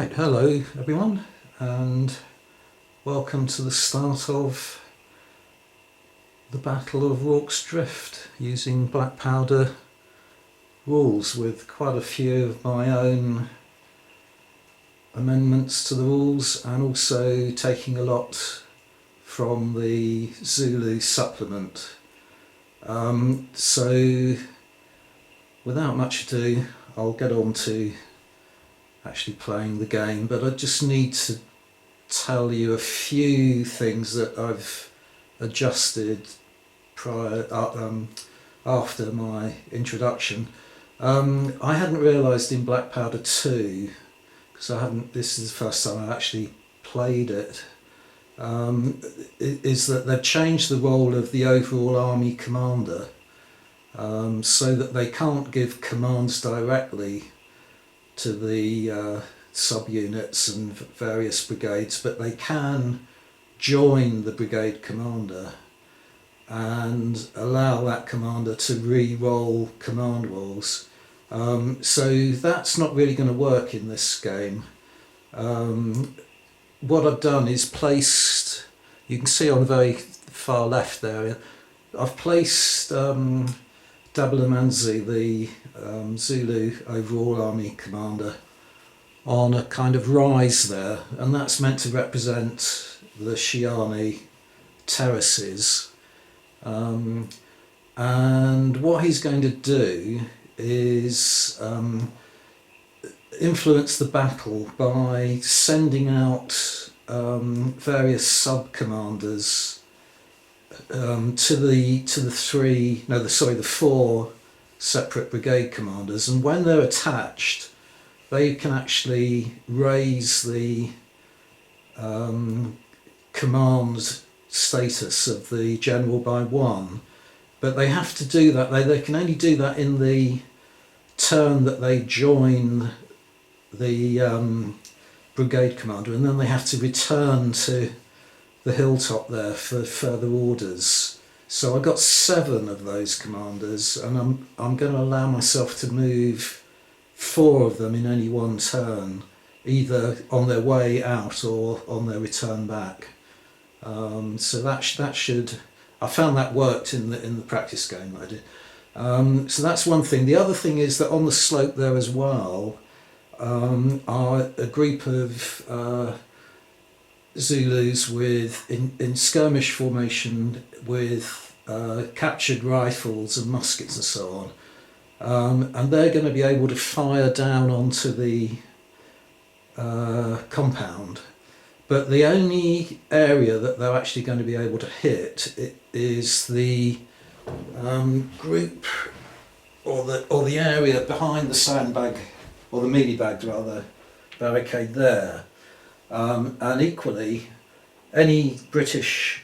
Right, hello everyone, and welcome to the start of the Battle of Rorke's Drift using black powder rules with quite a few of my own amendments to the rules and also taking a lot from the Zulu supplement. So without much ado, I'll get on to actually playing the game, but I just need to tell you a few things that I've adjusted after my introduction. I hadn't realised in Black Powder 2, because this is the first time I actually played it, is that they've changed the role of the overall army commander, so that they can't give commands directly to the subunits and various brigades, but they can join the brigade commander and allow that commander to re-roll command rolls. So that's not really going to work in this game. What I've done is placed, you can see on the very far left there, I've placed Dabulamanzi, the Zulu overall army commander, on a kind of rise there, and that's meant to represent the Shiani terraces. And what he's going to do is influence the battle by sending out various sub-commanders to the four separate brigade commanders, and when they're attached they can actually raise the command status of the general by one, but they have to do that, they can only do that in the turn that they join the brigade commander, and then they have to return to the hilltop there for further orders. So I got 7 of those commanders, and I'm going to allow myself to move 4 of them in any one turn, either on their way out or on their return back. So that should, I found that worked in the practice game that I did. So that's one thing. The other thing is that on the slope there as well are a group of Zulus in skirmish formation with captured rifles and muskets and so on, and they're going to be able to fire down onto the compound, but the only area that they're actually going to be able to hit is the group or the area behind the sandbag, or the mealie bag rather, barricade there. And equally, any British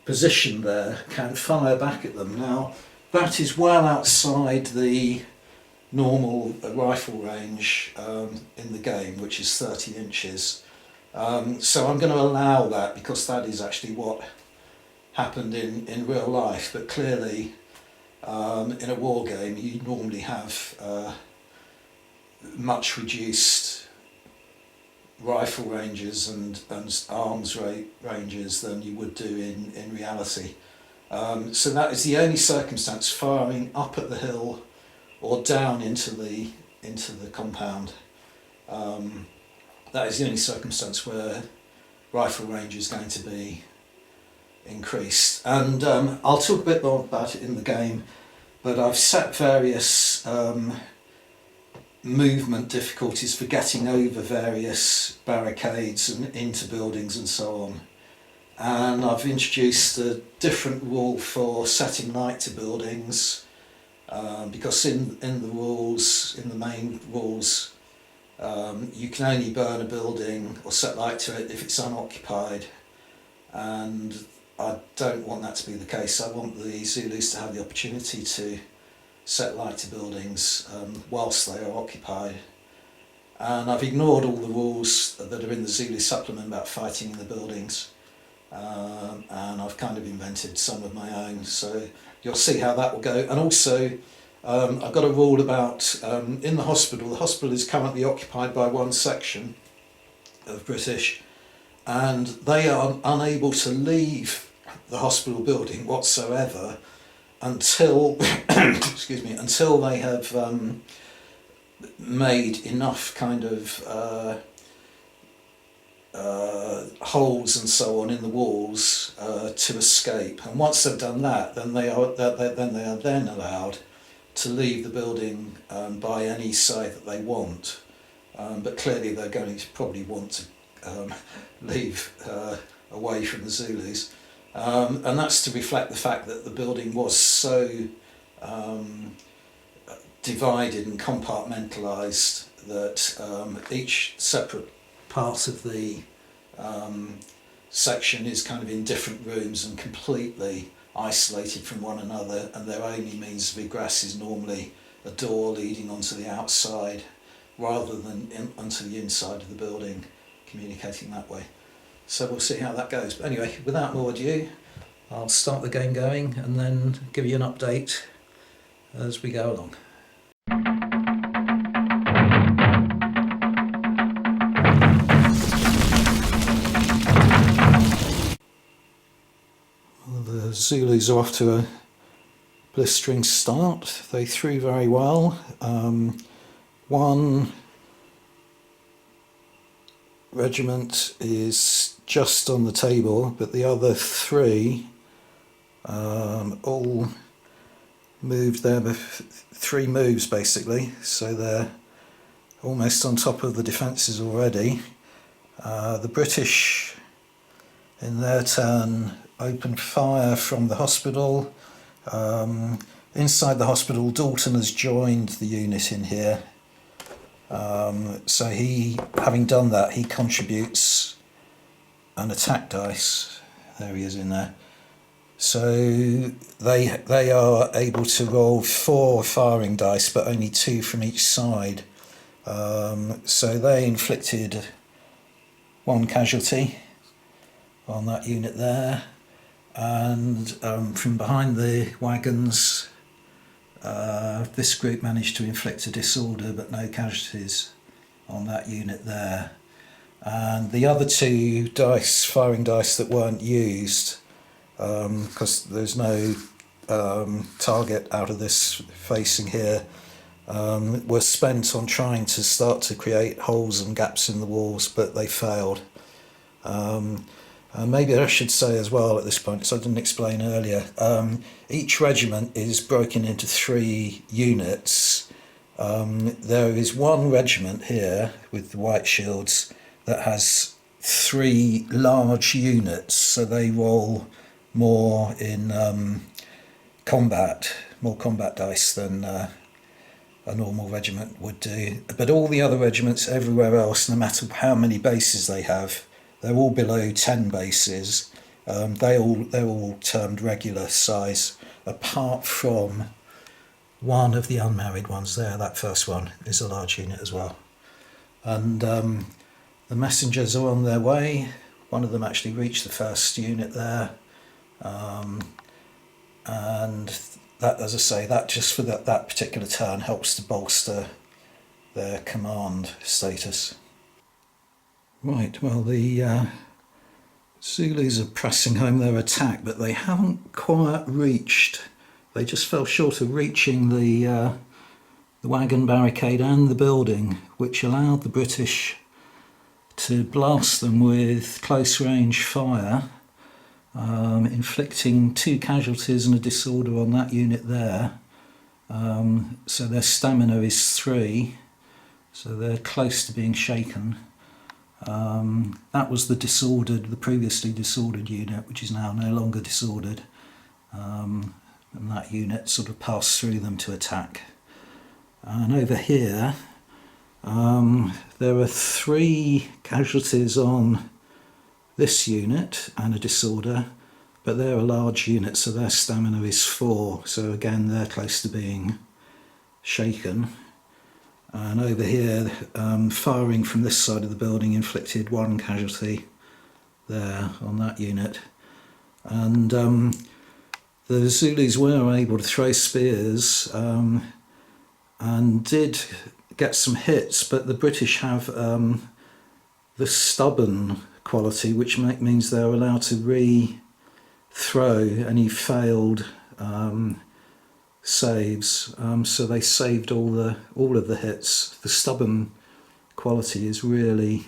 position there can fire back at them. Now, that is well outside the normal rifle range in the game, which is 30 inches. So I'm going to allow that because that is actually what happened in real life. But clearly, in a war game, you normally have much reduced rifle ranges and arms ranges than you would do in reality. So that is the only circumstance, firing up at the hill or down into the compound. That is the only circumstance where rifle range is going to be increased. And I'll talk a bit more about it in the game, but I've set various movement difficulties for getting over various barricades and into buildings and so on. And I've introduced a different rule for setting light to buildings, because in the rules, in the main rules, you can only burn a building or set light to it if it's unoccupied, and I don't want that to be the case. I want the Zulus to have the opportunity to set light to buildings whilst they are occupied. And I've ignored all the rules that are in the Zulu supplement about fighting in the buildings, and I've kind of invented some of my own, so you'll see how that will go. And also I've got a rule about in the hospital is currently occupied by one section, of British, and they are unable to leave the hospital building whatsoever until excuse me, until they have made enough kind of holes and so on in the walls to escape. And once they've done that, then they are then allowed to leave the building by any side that they want. But clearly they're going to probably want to leave away from the Zulus. And that's to reflect the fact that the building was so divided and compartmentalised that each separate part of the section is kind of in different rooms and completely isolated from one another, and their only means of egress is normally a door leading onto the outside rather than onto the inside of the building, communicating that way. So we'll see how that goes. But anyway, without more ado, I'll start the game going and then give you an update as we go along. Well, the Zulus are off to a blistering start. They threw very well. One regiment is just on the table, but the other three all moved there, 3 moves basically, so they're almost on top of the defences already. The British in their turn opened fire from the hospital. Inside the hospital, Dalton has joined the unit in here. So he, having done that, he contributes an attack dice. There he is in there. So they are able to roll 4 firing dice, but only 2 from each side. So they inflicted 1 casualty on that unit there, and from behind the wagons, this group managed to inflict a disorder but no casualties on that unit there. And the other 2 dice, firing dice that weren't used, because there's no target out of this facing here, were spent on trying to start to create holes and gaps in the walls, but they failed. Maybe I should say as well at this point, because I didn't explain earlier, each regiment is broken into 3 units. There is 1 regiment here with the white shields that has 3 large units, so they roll more in combat dice than a normal regiment would do. But all the other regiments everywhere else, no matter how many bases they have, they're all below 10 bases. They're all termed regular size, apart from one of the unmarried ones there. That first one is a large unit as well. And the messengers are on their way. One of them actually reached the first unit there. And that, as I say, that just for that particular turn helps to bolster their command status. Right, well, the Zulus are pressing home their attack, but they haven't quite reached. They just fell short of reaching the wagon barricade and the building, which allowed the British to blast them with close-range fire, inflicting 2 casualties and a disorder on that unit there. So their stamina is 3, so they're close to being shaken. That was the previously disordered unit, which is now no longer disordered, and that unit sort of passed through them to attack. And over here, there are 3 casualties on this unit and a disorder, but they're a large unit, so their stamina is 4, so again they're close to being shaken. And over here, firing from this side of the building inflicted 1 casualty there on that unit. And the Zulus were able to throw spears and did get some hits, but the British have the stubborn quality, which means they're allowed to re-throw any failed saves. So they saved all of the hits. The stubborn quality is really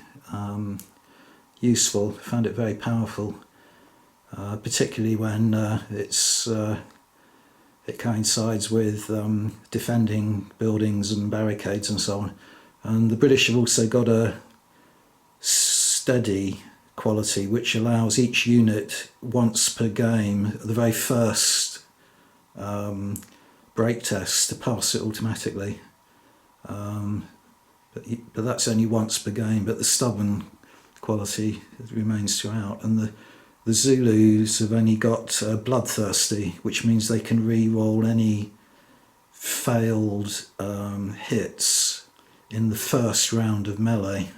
useful. I found it very powerful, particularly when it coincides with defending buildings and barricades and so on. And the British have also got a steady quality which allows each unit once per game, the very first break test, to pass it automatically. But that's only once per game, but the stubborn quality remains throughout. And the Zulus have only got bloodthirsty, which means they can re-roll any failed hits in the first round of melee.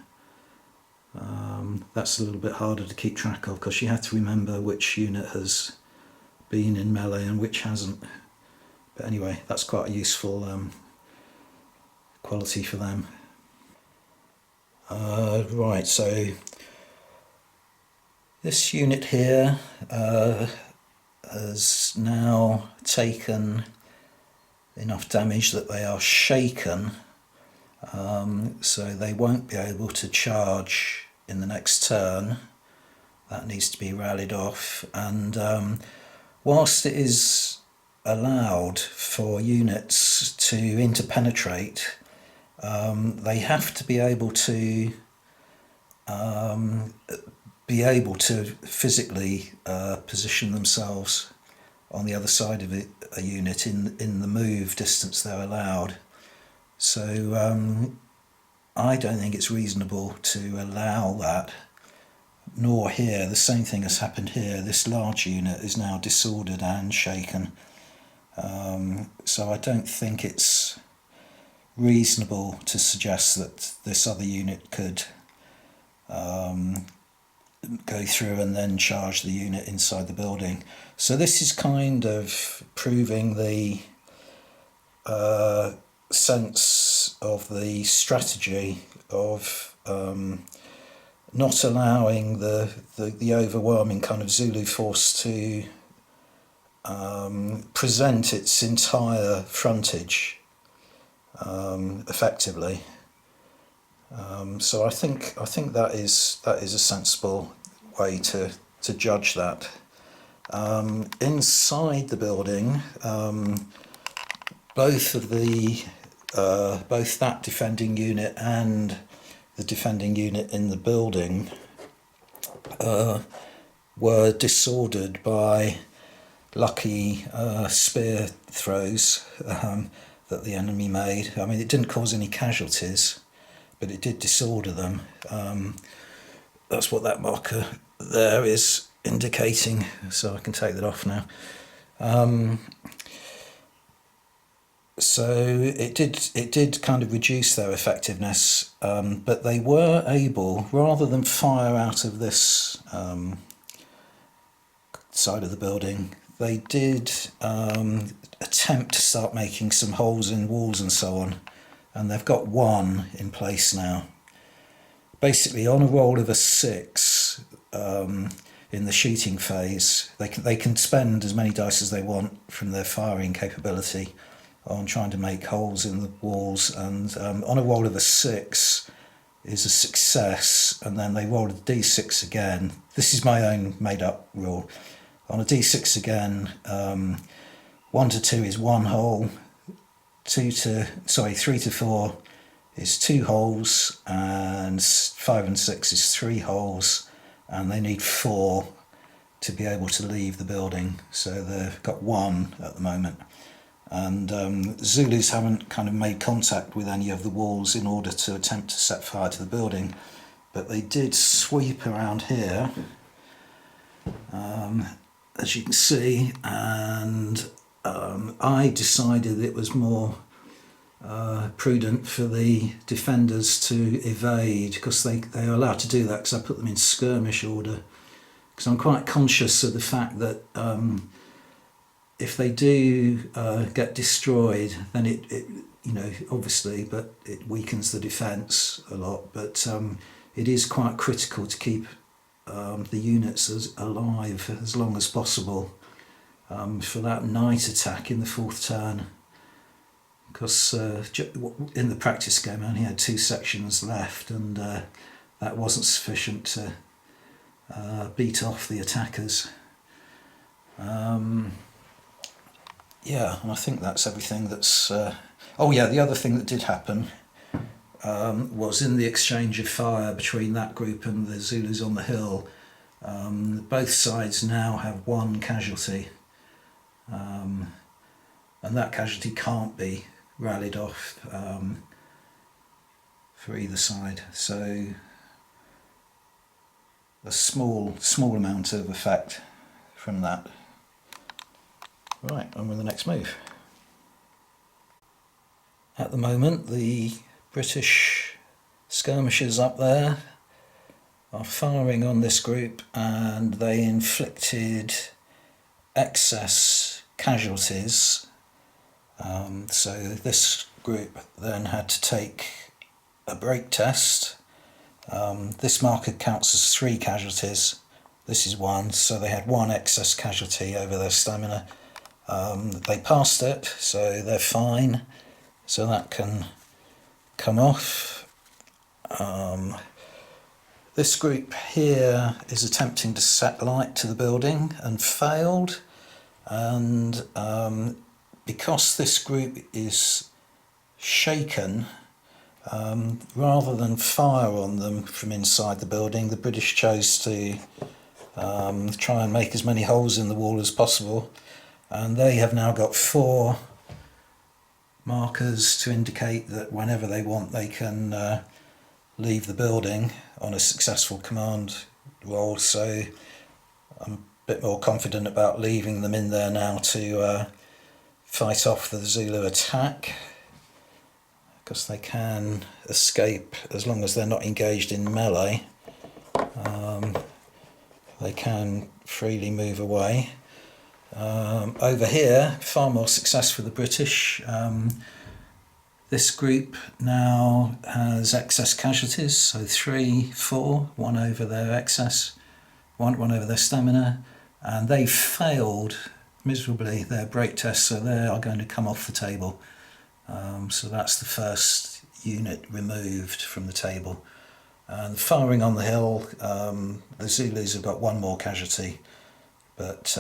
That's a little bit harder to keep track of because you have to remember which unit has been in melee and which hasn't. But anyway, that's quite a useful quality for them. Right, so this unit here has now taken enough damage that they are shaken, so they won't be able to charge in the next turn. That needs to be rallied off, and whilst it is allowed for units to interpenetrate, they have to be able to physically position themselves on the other side of a unit in the move distance they're allowed. So I don't think it's reasonable to allow that, nor here. The same thing has happened here. This large unit is now disordered and shaken. So I don't think it's reasonable to suggest that this other unit could go through and then charge the unit inside the building. So this is kind of proving the sense of the strategy of not allowing the overwhelming kind of Zulu force to present its entire frontage effectively. So I think that is a sensible way to judge that. Inside the building, both that defending unit and the defending unit in the building were disordered by lucky spear throws that the enemy made. I mean, it didn't cause any casualties, but it did disorder them. That's what that marker there is indicating, so I can take that off now. So it did kind of reduce their effectiveness, but they were able, rather than fire out of this side of the building, they did attempt to start making some holes in walls and so on, and they've got one in place now. Basically, on a roll of a 6 in the shooting phase, they can spend as many dice as they want from their firing capability on trying to make holes in the walls, and on a roll of a 6 is a success, and then they roll a d6 again. This is my own made-up rule. On a d6 again, 1 to 2 is 1 hole, 3 to 4 is 2 holes, and 5 and 6 is 3 holes, and they need 4 to be able to leave the building. So they've got 1 at the moment. And Zulus haven't kind of made contact with any of the walls in order to attempt to set fire to the building, but they did sweep around here, as you can see, and I decided it was more prudent for the defenders to evade, because they are allowed to do that because I put them in skirmish order, because I'm quite conscious of the fact that if they do get destroyed, then it obviously, but it weakens the defence a lot. But it is quite critical to keep the units alive as long as possible for that night attack in the 4th turn. Because in the practice game I only had 2 sections left, and that wasn't sufficient to beat off the attackers. Yeah, and I think that's everything that's... oh yeah, the other thing that did happen was in the exchange of fire between that group and the Zulus on the hill. Both sides now have 1 casualty, and that casualty can't be rallied off for either side. So a small amount of effect from that. Right, on with the next move. At the moment, the British skirmishers up there are firing on this group, and they inflicted excess casualties. So this group then had to take a break test. This marker counts as 3 casualties. This is 1, so they had 1 excess casualty over their stamina. They passed it, so they're fine. So that can come off. This group here is attempting to set light to the building and failed. And because this group is shaken, rather than fire on them from inside the building, the British chose to try and make as many holes in the wall as possible. And they have now got 4 markers to indicate that whenever they want they can leave the building on a successful command roll. So I'm a bit more confident about leaving them in there now to fight off the Zulu attack, because they can escape as long as they're not engaged in melee. They can freely move away. Over here, far more success for the British. This group now has excess casualties, so 3, 4, 1 over their excess, one over their stamina, and they failed miserably their break test, so they are going to come off the table. So that's the first unit removed from the table. And firing on the hill, the Zulus have got 1 more casualty. But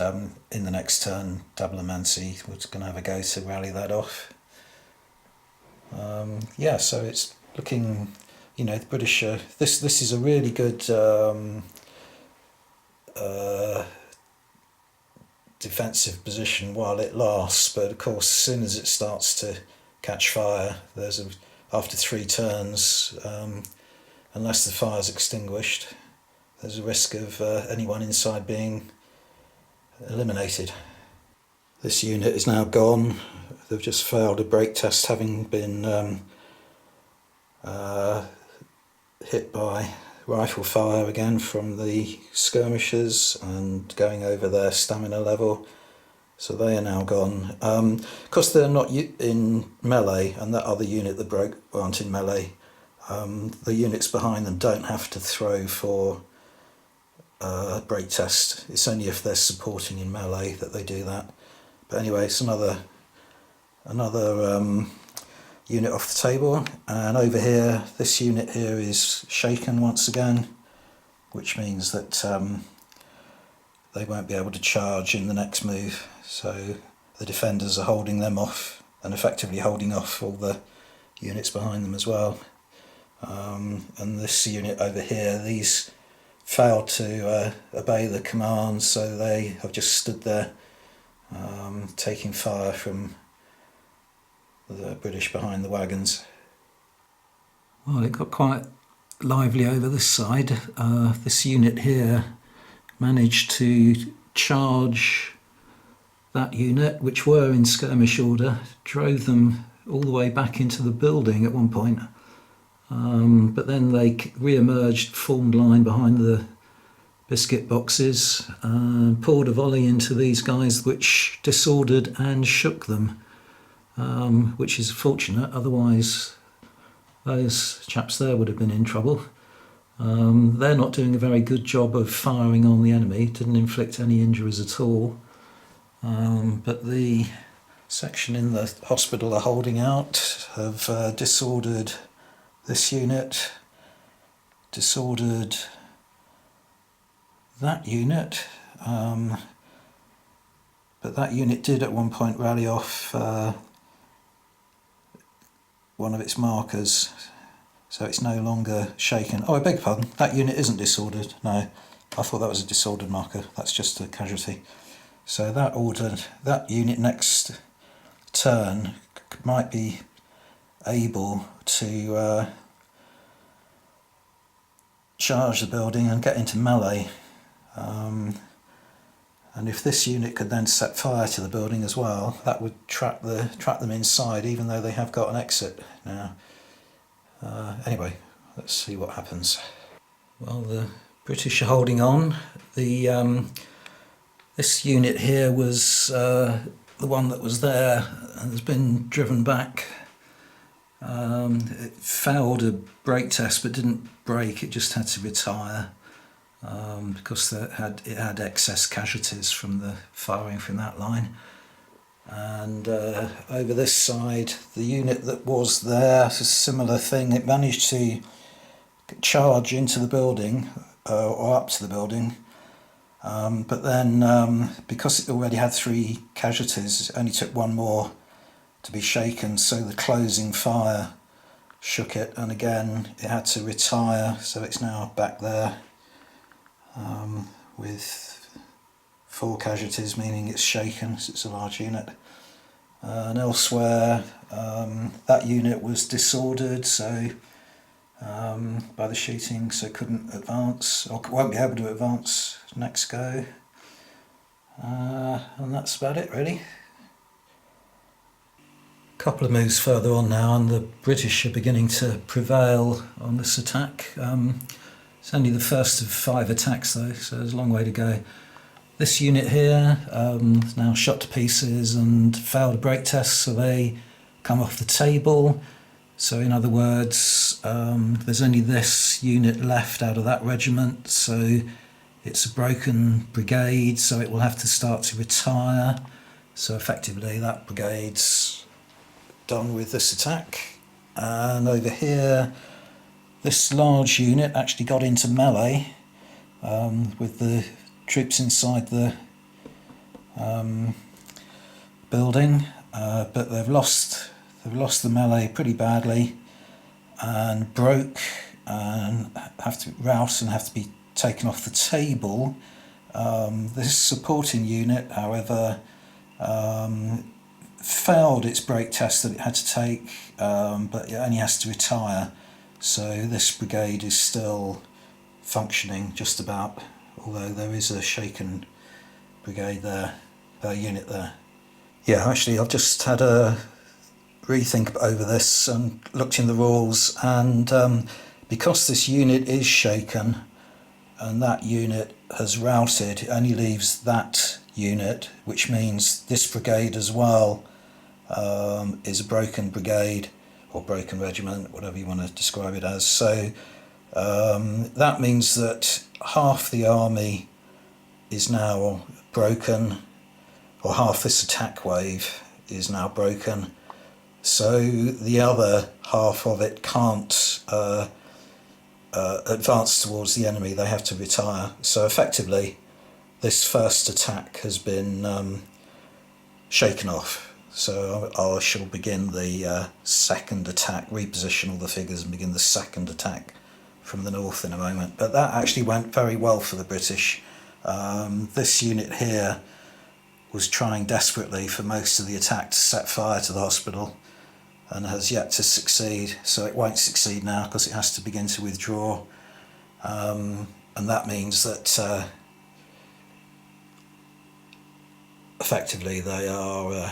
in the next turn, Dablamancy was going to have a go to rally that off. Yeah, so it's looking, the British are, this is a really good defensive position while it lasts, but of course as soon as it starts to catch fire, after 3 turns, unless the fire's extinguished, there's a risk of anyone inside being eliminated. This unit is now gone. They've just failed a break test, having been hit by rifle fire again from the skirmishers and going over their stamina level. So they are now gone. Because they're not in melee, and that other unit that broke aren't in melee, the units behind them don't have to throw for break test. It's only if they're supporting in melee that they do that. But anyway, it's another unit off the table. And over here, this unit here is shaken once again, which means that they won't be able to charge in the next move. So the defenders are holding them off and effectively holding off all the units behind them as well. And this unit over here, these failed to obey the commands, so they have just stood there taking fire from the British behind the wagons. Well, it got quite lively over this side. This unit here managed to charge that unit, which were in skirmish order, drove them all the way back into the building at one point. But then they re-emerged, formed line behind the biscuit boxes, poured a volley into these guys, which disordered and shook them, which is fortunate, otherwise those chaps there would have been in trouble. They're not doing a very good job of firing on the enemy, didn't inflict any injuries at all. But the section in the hospital are holding out have disordered this unit, disordered that unit, but that unit did at one point rally off one of its markers, so it's no longer shaken. Oh, I beg your pardon, that unit isn't disordered. No, I thought that was a disordered marker. That's just a casualty. So that unit next turn might be able to charge the building and get into melee. And if this unit could then set fire to the building as well, that would trap them inside, even though they have got an exit now. Anyway, let's see what happens. Well, the British are holding on. This unit here was the one that was there and has been driven back. It failed a brake test but didn't break, it just had to retire because it had excess casualties from the firing from that line. And over this side, the unit that was there, it's a similar thing. It managed to charge into the building or up to the building, but then because it already had 3 casualties, it only took 1 more to be shaken, so the closing fire shook it, and again it had to retire, so it's now back there with 4 casualties, meaning it's shaken, so it's a large unit. And elsewhere, that unit was disordered, so by the shooting, so couldn't advance, or won't be able to advance next go. And that's about it, really. A couple of moves further on now, and the British are beginning to prevail on this attack. It's only the first of 5 attacks though, so there's a long way to go. This unit here is now shot to pieces and failed a brake test, so they come off the table. So in other words, there's only this unit left out of that regiment, so it's a broken brigade, so it will have to start to retire. So effectively that brigade's done with this attack. And over here, this large unit actually got into melee with the troops inside the building, but they've lost the melee pretty badly and broke and have to rout and have to be taken off the table. This supporting unit, however, failed its brake test that it had to take, but it only has to retire. So this brigade is still functioning just about, although there is a shaken brigade there, unit there. Yeah, actually I've just had a rethink over this and looked in the rules, and because this unit is shaken and that unit has routed, it only leaves that unit, which means this brigade as well is a broken brigade or broken regiment, whatever you want to describe it as. So that means that half the army is now broken, or half this attack wave is now broken, so the other half of it can't advance towards the enemy, they have to retire. So effectively this first attack has been shaken off. So I shall begin the second attack, reposition all the figures and begin the second attack from the north in a moment. But that actually went very well for the British. This unit here was trying desperately for most of the attack to set fire to the hospital and has yet to succeed. So it won't succeed now because it has to begin to withdraw. And that means that effectively they are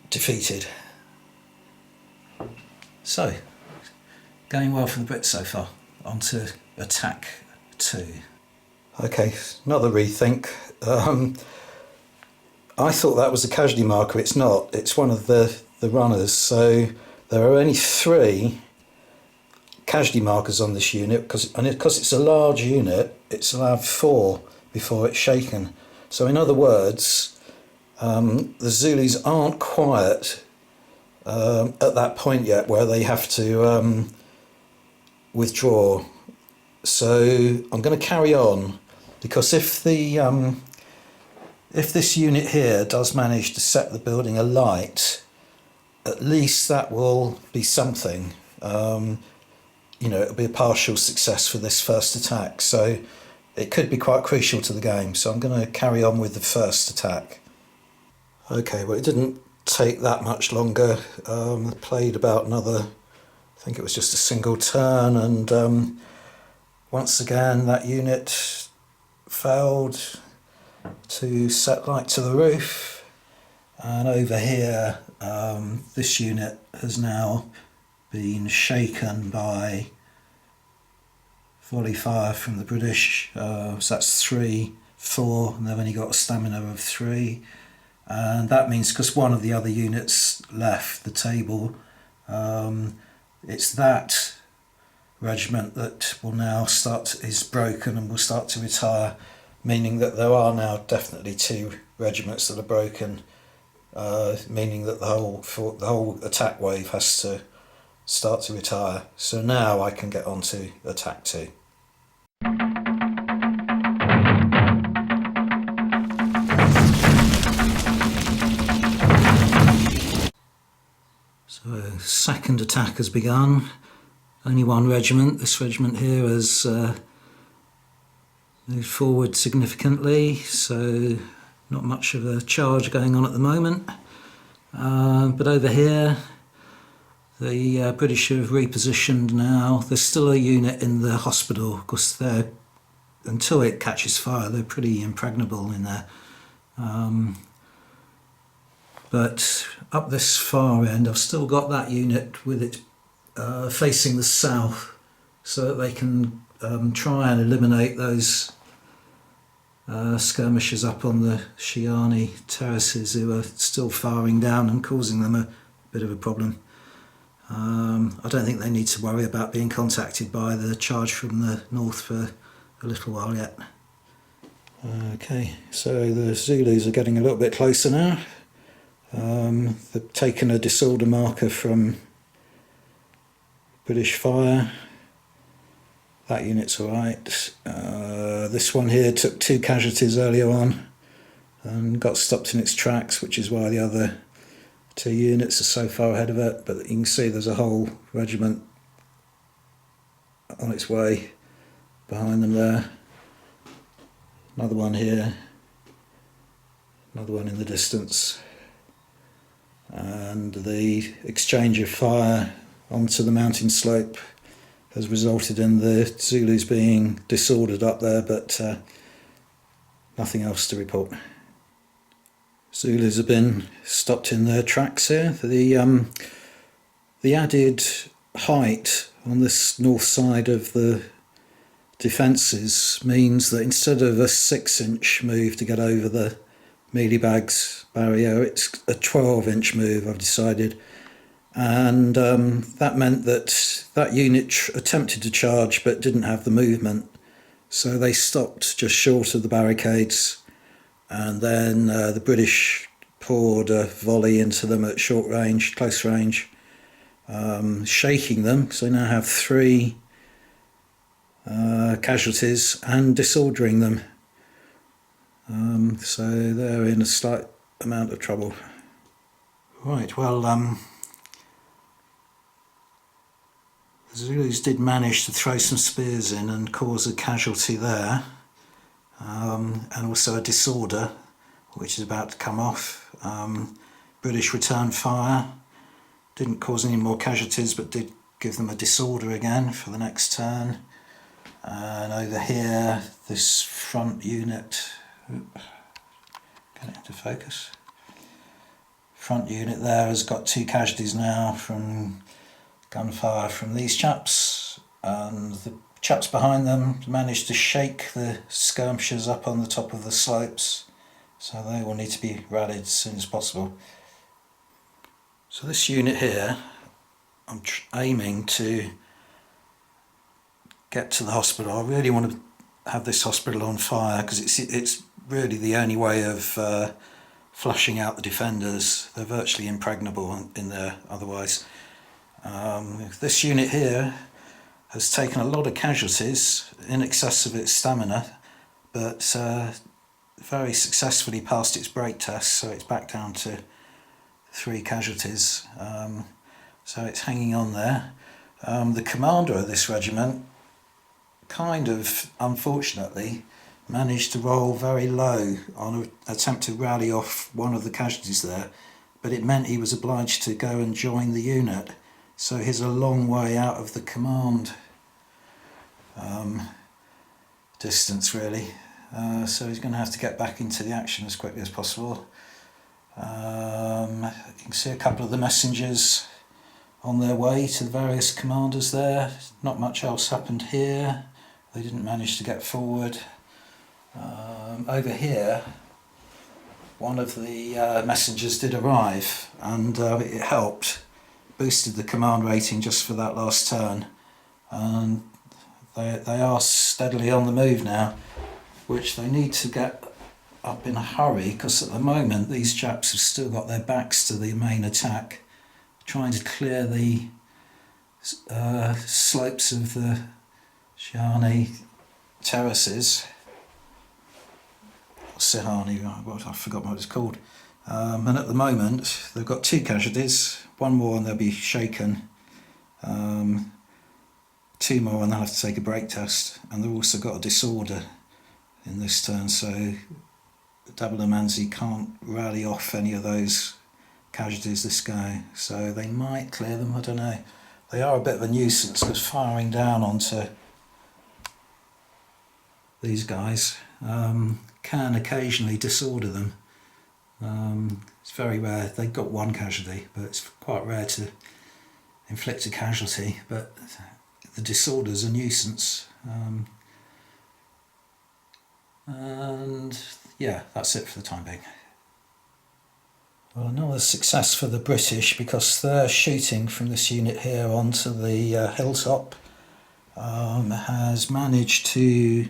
defeated. So, going well for the Brits so far. On to attack 2. Okay, another rethink. I thought that was a casualty marker. It's not. It's one of the runners. So there are only 3 casualty markers on this unit, because it's a large unit, it's allowed 4 before it's shaken. So in other words, the Zulus aren't quiet at that point yet where they have to withdraw. So I'm going to carry on, because if this unit here does manage to set the building alight, at least that will be something. It'll be a partial success for this first attack, so it could be quite crucial to the game. So I'm going to carry on with the first attack. Okay, well, it didn't take that much longer. Played about another, I think it was just a single turn, and once again that unit failed to set light to the roof. And over here, this unit has now been shaken by volley fire from the British. So that's 3, 4, and they've only got a stamina of 3. And that means, because one of the other units left the table, it's that regiment that will now is broken and will start to retire, meaning that there are now definitely 2 regiments that are broken, meaning that the whole attack wave has to start to retire. So now I can get on to attack 2. So second attack has begun. Only 1 regiment. This regiment here has moved forward significantly, so not much of a charge going on at the moment. But over here, the British have repositioned now. There's still a unit in the hospital, because until it catches fire, they're pretty impregnable in there. But up this far end, I've still got that unit with it facing the south, so that they can try and eliminate those skirmishers up on the Shiani terraces who are still firing down and causing them a bit of a problem. I don't think they need to worry about being contacted by the charge from the north for a little while yet. Okay, so the Zulus are getting a little bit closer now. They've taken a disorder marker from British fire. That unit's alright. This one here took 2 casualties earlier on and got stopped in its tracks, which is why the other 2 units are so far ahead of it. But you can see there's a whole regiment on its way behind them there. Another one here. Another one in the distance. And the exchange of fire onto the mountain slope has resulted in the Zulus being disordered up there, but nothing else to report. Zulus have been stopped in their tracks here. The added height on this north side of the defences means that instead of a 6-inch move to get over the mealie bags barrier, it's a 12-inch move, I've decided. And that meant that unit attempted to charge but didn't have the movement, so they stopped just short of the barricades, and then the British poured a volley into them at short range, close range, shaking them, so they now have 3 casualties and disordering them. So they're in a slight amount of trouble. Right, well, the Zulus did manage to throw some spears in and cause a casualty there, and also a disorder, which is about to come off. British returned fire, didn't cause any more casualties, but did give them a disorder again for the next turn. And over here, this front unit, get it into focus. Front unit there has got 2 casualties now from gunfire from these chaps, and the chaps behind them managed to shake the skirmishers up on the top of the slopes, so they will need to be rallied as soon as possible. So this unit here I'm aiming to get to the hospital. I really want to have this hospital on fire because it's really the only way of flushing out the defenders. They're virtually impregnable in there otherwise. This unit here has taken a lot of casualties in excess of its stamina, but very successfully passed its break test, so it's back down to 3 casualties. So it's hanging on there. The commander of this regiment kind of, unfortunately, managed to roll very low on an attempt to rally off one of the casualties there, but it meant he was obliged to go and join the unit. So he's a long way out of the command distance, really. So he's going to have to get back into the action as quickly as possible. You can see a couple of the messengers on their way to the various commanders there. Not much else happened here. They didn't manage to get forward. Over here, one of the messengers did arrive, and it helped, boosted the command rating just for that last turn, and they are steadily on the move now, which they need to get up in a hurry, because at the moment these chaps have still got their backs to the main attack, trying to clear the slopes of the Shihani terraces. Sihani, I forgot what it's called. And at the moment they've got 2 casualties, 1 more and they'll be shaken, 2 more and they'll have to take a break test, and they've also got a disorder in this turn, so Double Amanzi can't rally off any of those casualties this go, so they might clear them, I don't know. They are a bit of a nuisance because firing down onto these guys can occasionally disorder them. It's very rare. They've got 1 casualty, but it's quite rare to inflict a casualty, but the disorder's a nuisance. And yeah, that's it for the time being. Well, another success for the British, because they're shooting from this unit here onto the hilltop, has managed to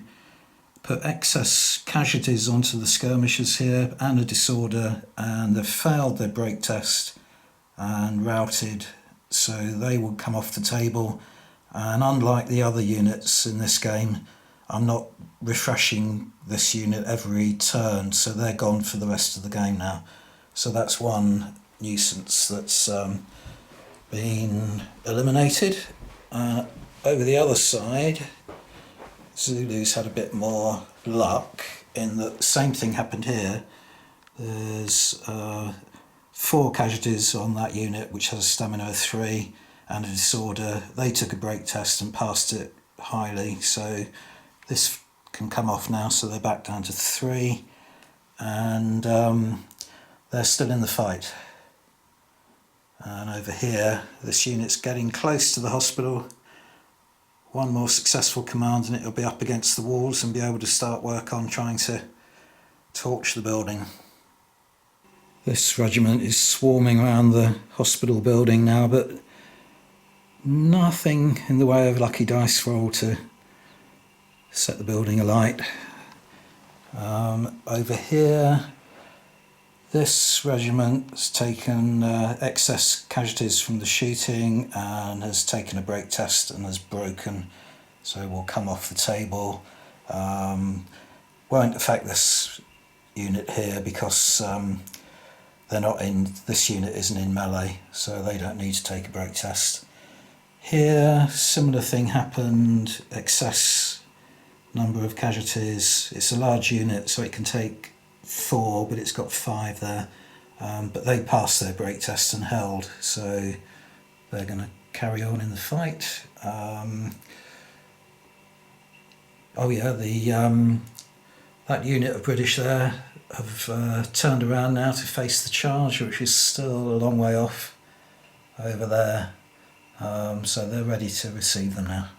put excess casualties onto the skirmishers here and a disorder, and they've failed their break test and routed, so they will come off the table. And unlike the other units in this game, I'm not refreshing this unit every turn, so they're gone for the rest of the game now. So that's one nuisance that's been eliminated. Over the other side, Zulu's had a bit more luck in that the same thing happened here. There's 4 casualties on that unit, which has a stamina of 3 and a disorder. They took a break test and passed it highly, so this can come off now, so they're back down to 3, and they're still in the fight. And over here, this unit's getting close to the hospital. 1 more successful command and it'll be up against the walls and be able to start work on trying to torch the building. This regiment is swarming around the hospital building now, but nothing in the way of lucky dice roll to set the building alight. Over here, this regiment has taken excess casualties from the shooting and has taken a break test and has broken, so will come off the table. Won't affect this unit here because they're not in, this unit isn't in melee, so they don't need to take a break test. Here, similar thing happened, excess number of casualties. It's a large unit, so it can take 4, but it's got 5 there. But they passed their break test and held, so they're going to carry on in the fight. Oh yeah, that unit of British there have turned around now to face the charge, which is still a long way off over there. So they're ready to receive them now.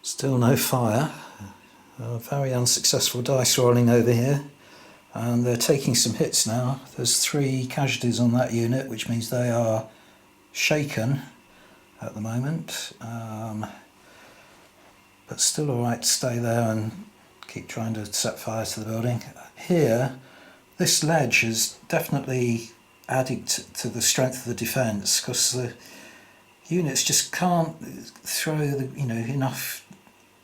Still no fire. Very unsuccessful dice rolling over here, and they're taking some hits now. There's 3 casualties on that unit, which means they are shaken at the moment, but still alright to stay there and keep trying to set fire to the building. Here, this ledge has definitely added to the strength of the defence, because the units just can't throw enough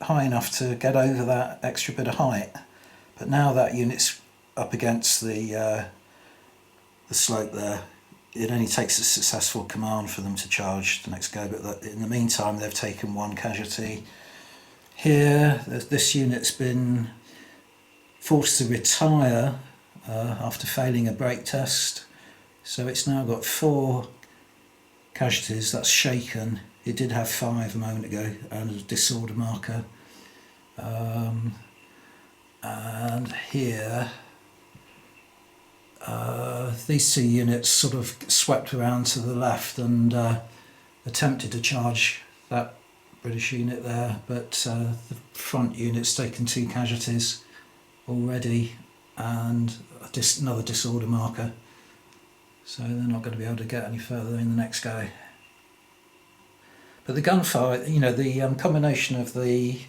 high enough to get over that extra bit of height. But now that unit's up against the slope there, it only takes a successful command for them to charge the next go, but in the meantime they've taken one casualty. Here, this unit's been forced to retire after failing a break test, so it's now got 4 casualties. That's shaken. It did have 5 a moment ago, and a disorder marker. And here, these 2 units sort of swept around to the left and attempted to charge that British unit there, but the front unit's taken 2 casualties already and another disorder marker, so they're not going to be able to get any further in the next go. But the gunfire, the combination of the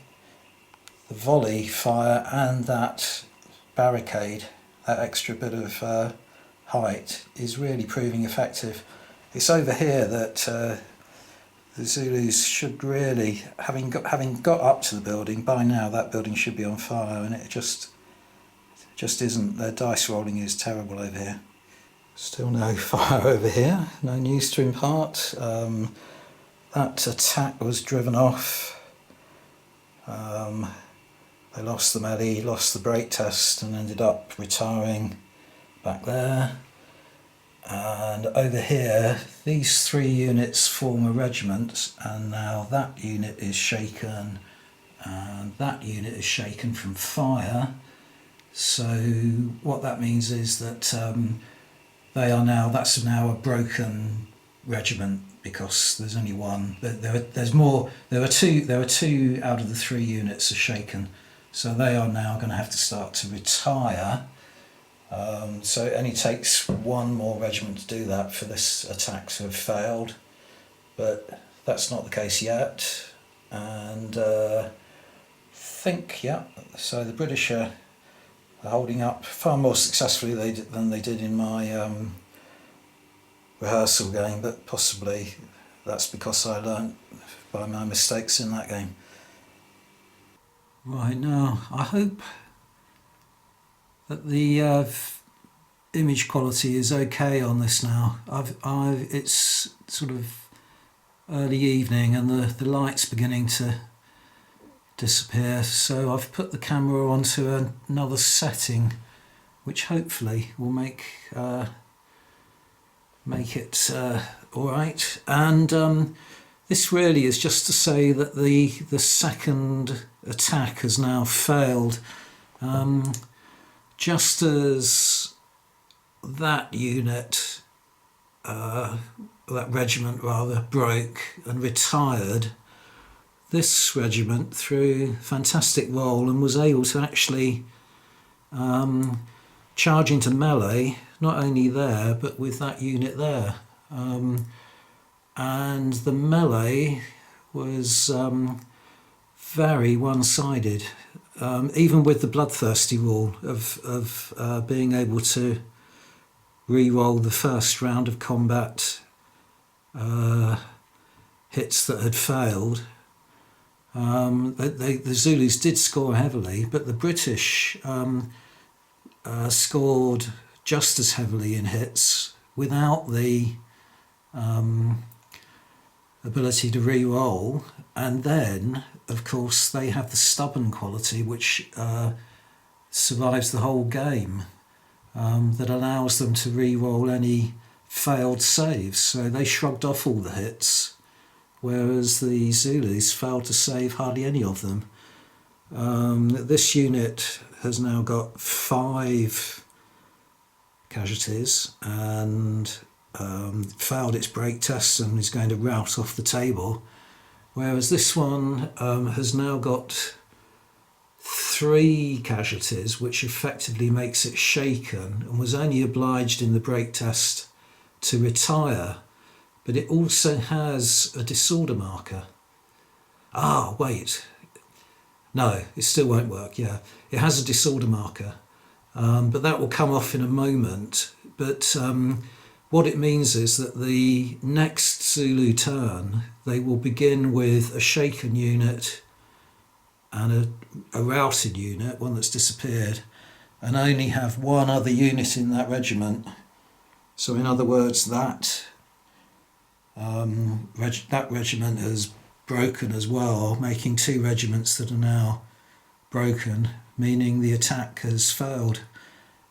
volley fire and that barricade, that extra bit of height, is really proving effective. It's over here that the Zulus should really, having got up to the building, by now that building should be on fire, and it just isn't. Their dice rolling is terrible over here. Still no fire over here, no news to impart. That attack was driven off. They lost the melee, lost the break test, and ended up retiring back there. And over here, these 3 units form a regiment, and now that unit is shaken, and that unit is shaken from fire. So what that means is that that's now a broken regiment, because there's only one. There's more. There are two out of the 3 units are shaken, so they are now going to have to start to retire. So it only takes 1 more regiment to do that for this attack to have failed, but that's not the case yet. And so the British are holding up far more successfully than they did in my rehearsal game, but possibly that's because I learnt by my mistakes in that game. Right, now I hope that the image quality is okay on this now. It's sort of early evening and the light's beginning to disappear, so I've put the camera onto another setting, which hopefully will make it alright. And this really is just to say that the second attack has now failed. Just as that unit, that regiment rather, broke and retired, this regiment, through fantastic roll, and was able to actually charge into melee, not only there but with that unit there. And the melee was very one-sided, even with the bloodthirsty rule of being able to re-roll the first round of combat hits that had failed. The Zulus did score heavily, but the British scored just as heavily in hits without the ability to re-roll. And then, of course, they have the stubborn quality which survives the whole game, that allows them to re-roll any failed saves. So they shrugged off all the hits, whereas the Zulus failed to save hardly any of them. This unit has now got 5 casualties and failed its break test and is going to rout off the table, whereas this one has now got 3 casualties, which effectively makes it shaken, and was only obliged in the break test to retire but it also has a disorder marker. Ah, wait. No, it still won't work, yeah. It has a disorder marker, but that will come off in a moment. But what it means is that the next Zulu turn, they will begin with a shaken unit and a routed unit, one that's disappeared, and only have one other unit in that regiment. So in other words, that regiment has broken as well, making two regiments that are now broken, meaning the attack has failed.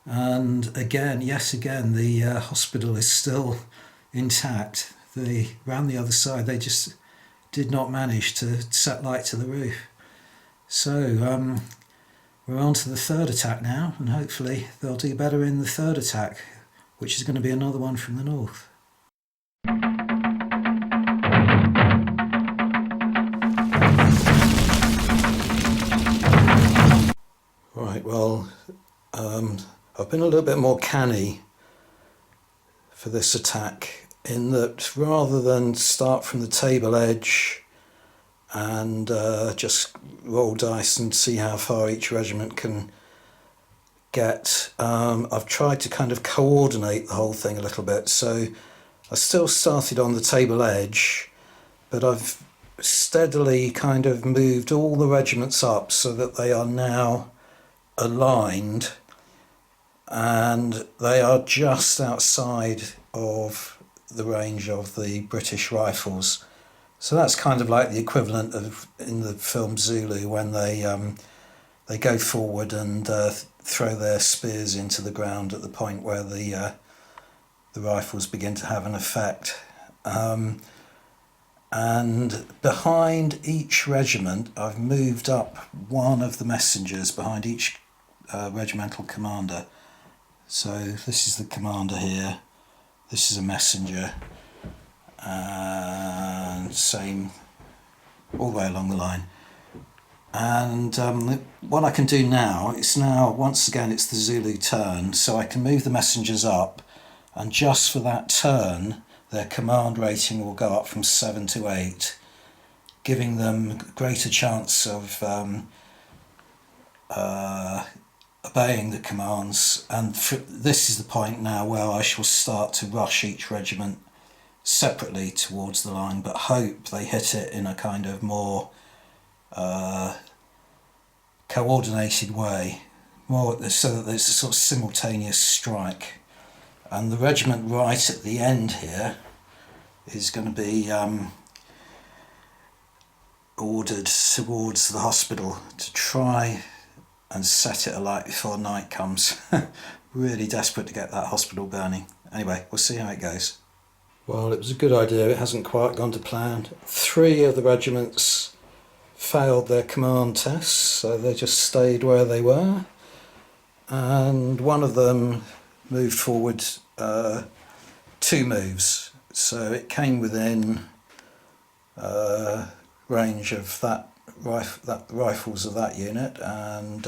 And again, yet again, the hospital is still intact. They ran the other side, they just did not manage to set light to the roof. So we're on to the third attack now, and hopefully they'll do better in the third attack, which is going to be another one from the north. Right, well, I've been a little bit more canny for this attack, in that rather than start from the table edge and just roll dice and see how far each regiment can get, I've tried to kind of coordinate the whole thing a little bit. So I still started on the table edge, but I've steadily kind of moved all the regiments up so that they are now aligned and they are just outside of the range of the British rifles. So that's kind of like the equivalent of in the film Zulu, when they go forward and throw their spears into the ground at the point where the rifles begin to have an effect. And behind each regiment, I've moved up one of the messengers behind each regimental commander. So this is the commander here, this is a messenger, and same all the way along the line. And what I can do now, once again it's the Zulu turn, so I can move the messengers up, and just for that turn their command rating will go up from 7 to 8, giving them greater chance of obeying the commands. And this is the point now where I shall start to rush each regiment separately towards the line, but hope they hit it in a kind of more coordinated way, more so that there's a sort of simultaneous strike. And the regiment right at the end here is going to be ordered towards the hospital to try and set it alight before night comes. Really desperate to get that hospital burning. Anyway, we'll see how it goes. Well, it was a good idea. It hasn't quite gone to plan. 3 of the regiments failed their command tests, so they just stayed where they were. And one of them moved forward 2 moves, so it came within range of the rifles of that unit, and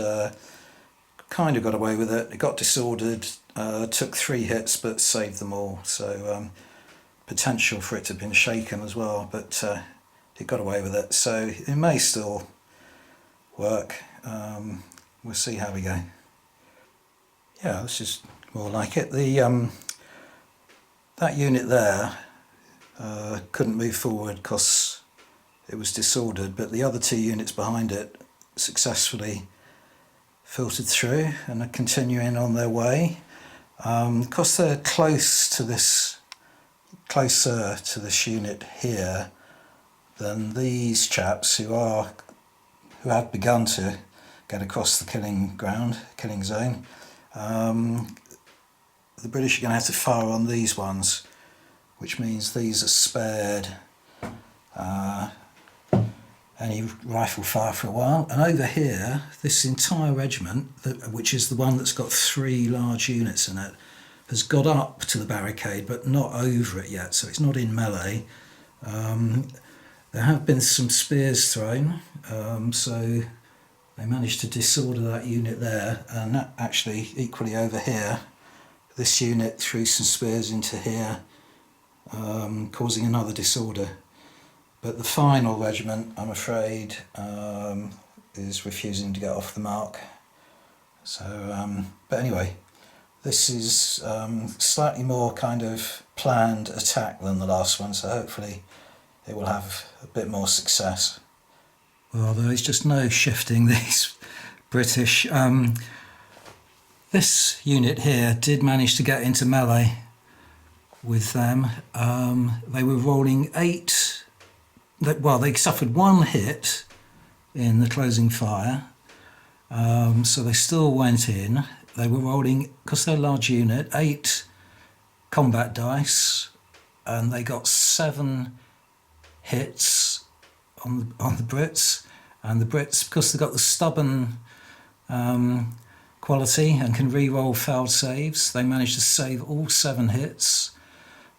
kind of got away with it. It got disordered, took 3 hits but saved them all, so potential for it to have been shaken as well, but it got away with it, so it may still work. We'll see how we go. Yeah, this is more like it. That unit there couldn't move forward because it was disordered, but the other 2 units behind it successfully filtered through and are continuing on their way. Because they're closer to this unit here than these chaps who have begun to get across the killing zone. The British are going to have to fire on these ones, which means these are spared any rifle fire for a while. And over here, this entire regiment, which is the one that's got 3 large units in it, has got up to the barricade but not over it yet, so it's not in melee. There have been some spears thrown, so they managed to disorder that unit there, and that actually equally over here, this unit threw some spears into here, causing another disorder. But the final regiment, I'm afraid, is refusing to get off the mark. So, but anyway, this is slightly more kind of planned attack than the last one, so hopefully it will have a bit more success. Well, there is just no shifting these British. This unit here did manage to get into melee with them. They were rolling 8. Well, they suffered 1 hit in the closing fire, so they still went in. They were rolling, because they're a large unit, 8 combat dice, and they got 7 hits on the Brits. And the Brits, because they've got the stubborn quality and can re-roll failed saves, they managed to save all 7 hits.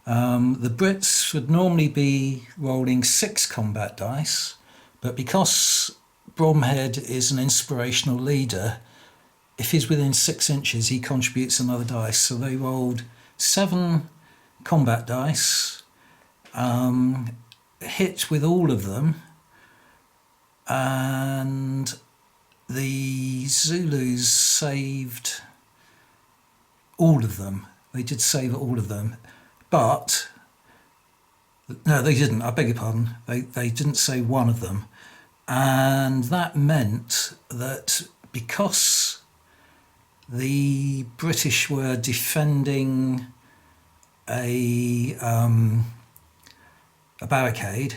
The Brits would normally be rolling 6 combat dice, but because Bromhead is an inspirational leader, if he's within 6 inches, he contributes another dice. So they rolled 7 combat dice, hit with all of them, and the Zulus saved all of them. They did save all of them. But, no, they didn't, I beg your pardon. They didn't save one of them. And that meant that because the British were defending a barricade,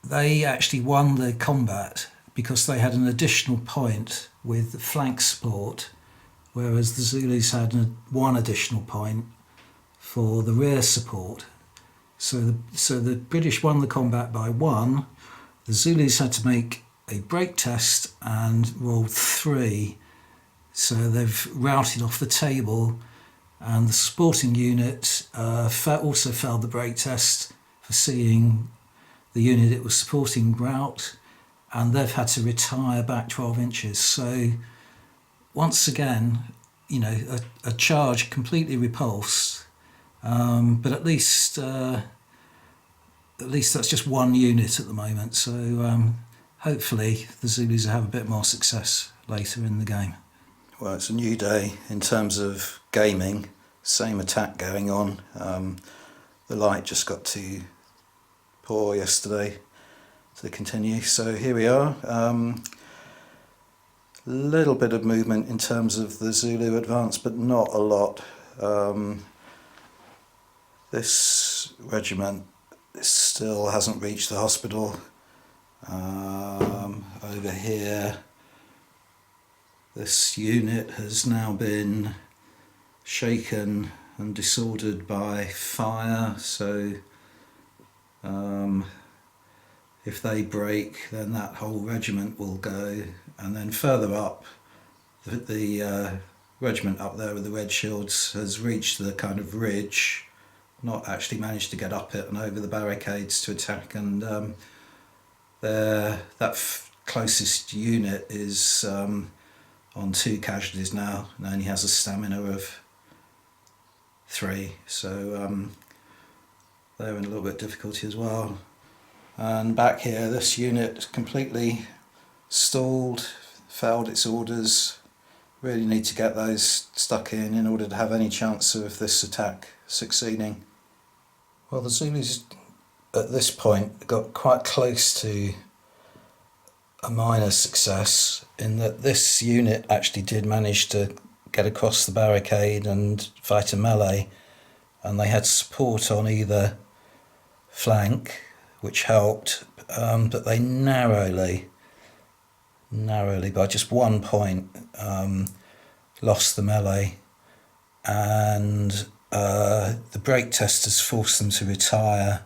they actually won the combat because they had an additional point with flank support, whereas the Zulus had 1 additional point for the rear support. So the British won the combat by 1. The Zulus had to make a break test and rolled 3. So they've routed off the table, and the supporting unit also failed the break test for seeing the unit it was supporting rout, and they've had to retire back 12 inches. So once again, a charge completely repulsed. But at least that's just 1 unit at the moment. So hopefully the Zulus will have a bit more success later in the game. Well, it's a new day in terms of gaming. Same attack going on. The light just got too poor yesterday to continue. So here we are. Little bit of movement in terms of the Zulu advance, but not a lot. This regiment still hasn't reached the hospital. Over here, this unit has now been shaken and disordered by fire, so if they break, then that whole regiment will go. And then further up, the regiment up there with the red shields has reached the kind of ridge, not actually managed to get up it and over the barricades to attack, and closest unit is on 2 casualties now and only has a stamina of 3, so they're in a little bit of difficulty as well. And back here, this unit completely stalled, failed its orders. Really need to get those stuck in order to have any chance of this attack succeeding. Well, the Zulus at this point got quite close to a minor success in that this unit actually did manage to get across the barricade and fight a melee, and they had support on either flank, which helped, but they narrowly by just 1 point lost the melee, and the break test has forced them to retire,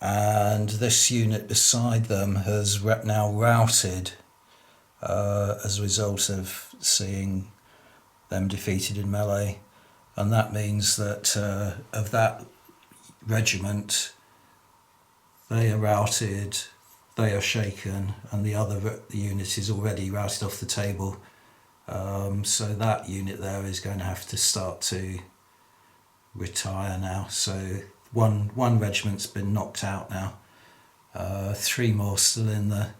and this unit beside them has now routed as a result of seeing them defeated in melee, and that means that of that regiment, they are routed, they are shaken, and the other unit is already routed off the table. So that unit there is going to have to start to retire now. So one regiment's been knocked out now. 3 more still in the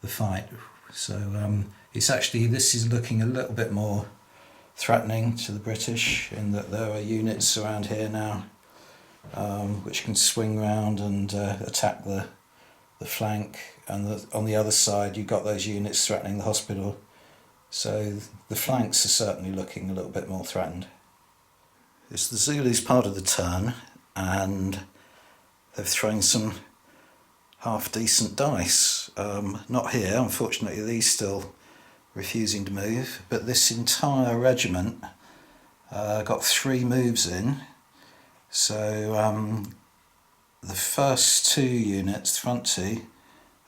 fight. So it's actually, this is looking a little bit more threatening to the British, in that there are units around here now which can swing round and attack the flank, and on the other side you've got those units threatening the hospital. So the flanks are certainly looking a little bit more threatened. It's the Zulus' part of the turn, and they've thrown some half decent dice. Not here, unfortunately, these still refusing to move, but this entire regiment got 3 moves in. So the first 2 units, the front 2,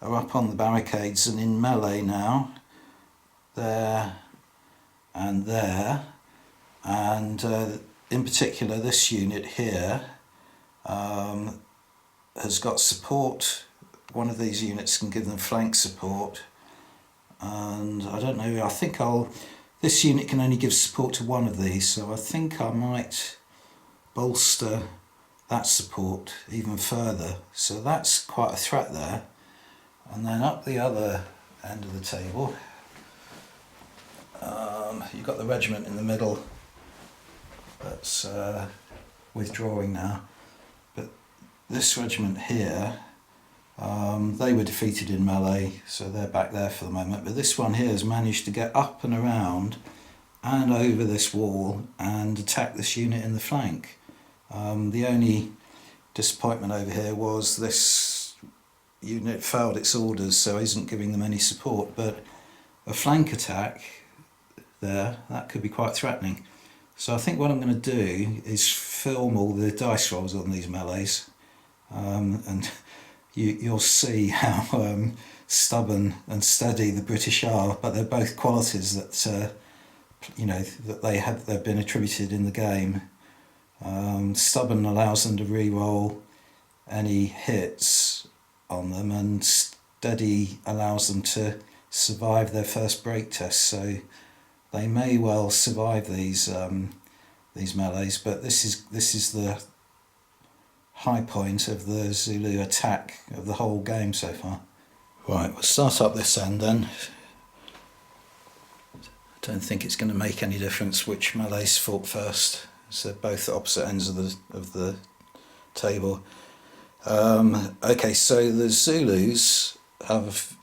are up on the barricades and in melee now, there and there, and in particular this unit here has got support. One of these units can give them flank support, and I don't know, I think this unit can only give support to one of these, so I think I might bolster that support even further. So that's quite a threat there. And then up the other end of the table, you've got the regiment in the middle that's withdrawing now. But this regiment here, they were defeated in melee, so they're back there for the moment. But this one here has managed to get up and around and over this wall and attack this unit in the flank. The only disappointment over here was this unit failed its orders, so isn't giving them any support. But a flank attack there, that could be quite threatening. So I think what I'm going to do is film all the dice rolls on these melees, and you'll see how stubborn and steady the British are. But they're both qualities that that they've been attributed in the game. Stubborn allows them to re-roll any hits on them, and steady allows them to survive their first break test. So they may well survive these melees, but this is the high point of the Zulu attack of the whole game so far. Right, we'll start up this end then. I don't think it's going to make any difference which melees fought first. So they're both at opposite ends of the table. Okay, so the Zulus have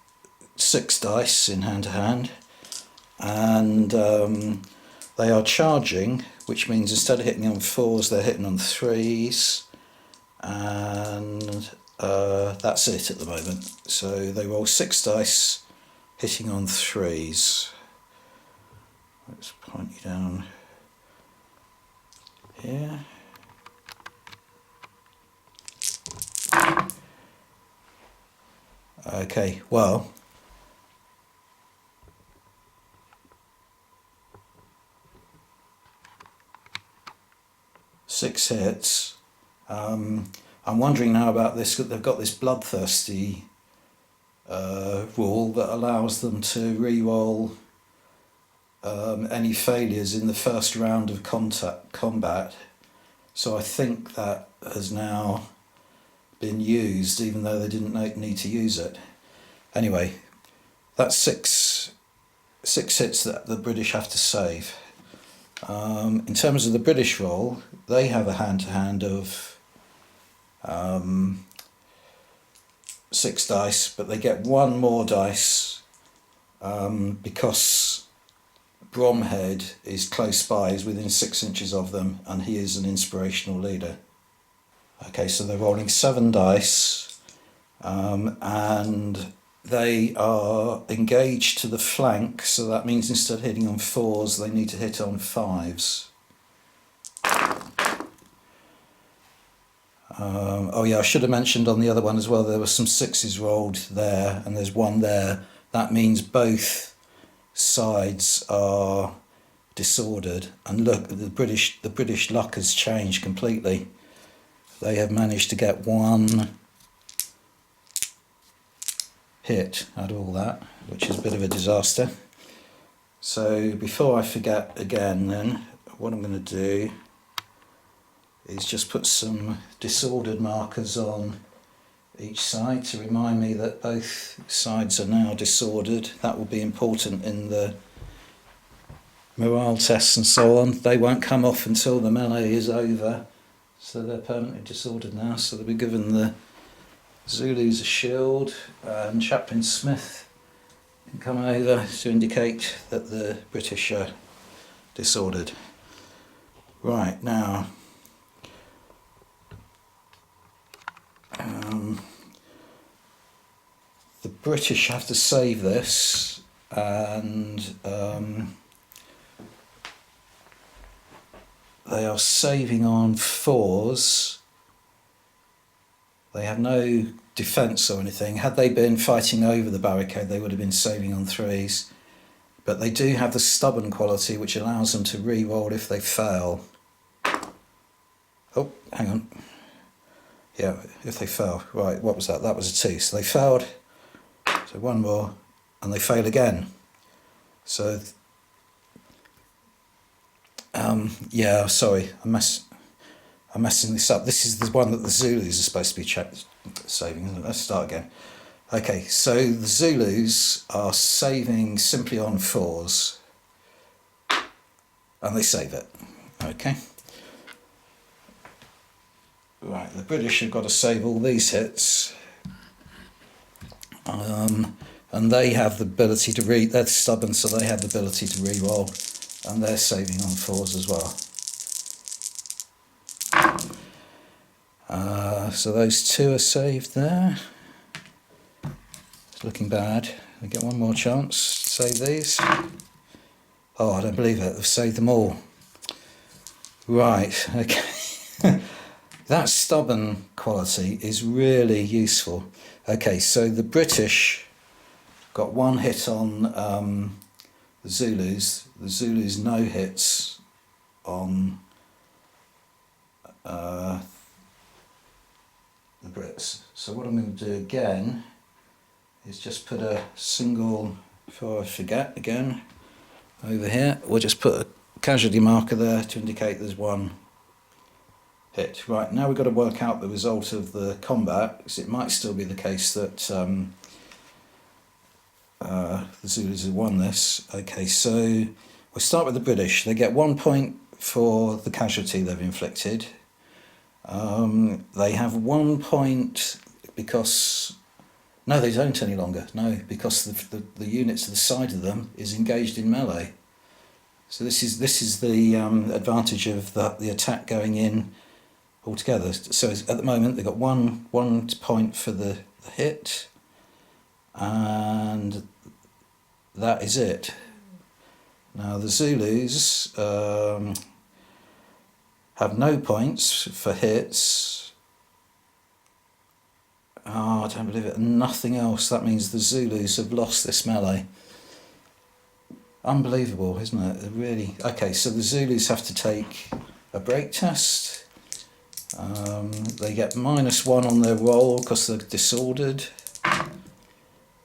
6 dice in hand to hand, and they are charging, which means instead of hitting on 4s, they're hitting on 3s, and that's it at the moment. So they roll 6 dice, hitting on 3s. Let's point you down here. Okay, well, six hits. I'm wondering now about this, that they've got this bloodthirsty rule that allows them to re-roll any failures in the first round of combat. So I think that has now been used, even though they didn't need to use it. Anyway, that's six hits that the British have to save. In terms of the British roll, they have a hand-to-hand of 6 dice, but they get 1 more dice because Bromhead is close by, is within 6 inches of them, and he is an inspirational leader. Okay, so they're rolling 7 dice, and they are engaged to the flank, so that means instead of hitting on 4s, they need to hit on 5s. Oh yeah, I should have mentioned on the other one as well, there were some 6s rolled there, and there's 1 there. That means both sides are disordered, and look, the British luck has changed completely. They have managed to get 1 hit out of all that, which is a bit of a disaster. So before I forget again then, what I'm going to do is just put some disordered markers on each side to remind me that both sides are now disordered. That will be important in the morale tests and so on. They won't come off until the melee is over, so they're permanently disordered now. So they'll be given the Zulus a shield, and Chaplain Smith can come over to indicate that the British are disordered. Right, now the British have to save this, and they are saving on 4s. They have no defence or anything. Had they been fighting over the barricade, they would have been saving on 3s. But they do have the stubborn quality, which allows them to re-roll if they fail. Oh, hang on. Yeah, if they fail. Right, what was that? That was a 2. So they failed. So 1 more, and they fail again. So, yeah, sorry, I'm messing this up. This is the one that the Zulus are supposed to be saving, isn't it? Let's start again. Okay, so the Zulus are saving simply on 4s, and they save it. Okay. Right, the British have got to save all these hits. And they have the ability to they're stubborn, so they have the ability to re-roll, and they're saving on 4s as well. So those 2 are saved there. It's looking bad. We get one more chance to save these. Oh, I don't believe it. They've saved them all. Right, okay. That stubborn quality is really useful. Okay, so the British got 1 hit on the Zulus. The Zulus no hits on the Brits. So what I'm going to do again is just put a single, before I forget again, over here. We'll just put a casualty marker there to indicate there's 1 hit. Right, now we've got to work out the result of the combat, because it might still be the case that the Zulus have won this. Okay, so we'll start with the British. They get 1 point for the casualty they've inflicted. They have 1 point because... No, they don't any longer. No, because the unit to the side of them is engaged in melee. So this is the advantage of the attack going in altogether. So at the moment they've got one point for the hit, and that is it. Now the Zulus have no points for hits. Oh, I don't believe it. Nothing else. That means the Zulus have lost this melee. Unbelievable, isn't it? They're really... Okay, so the Zulus have to take a break test. They get -1 on their roll because they're disordered.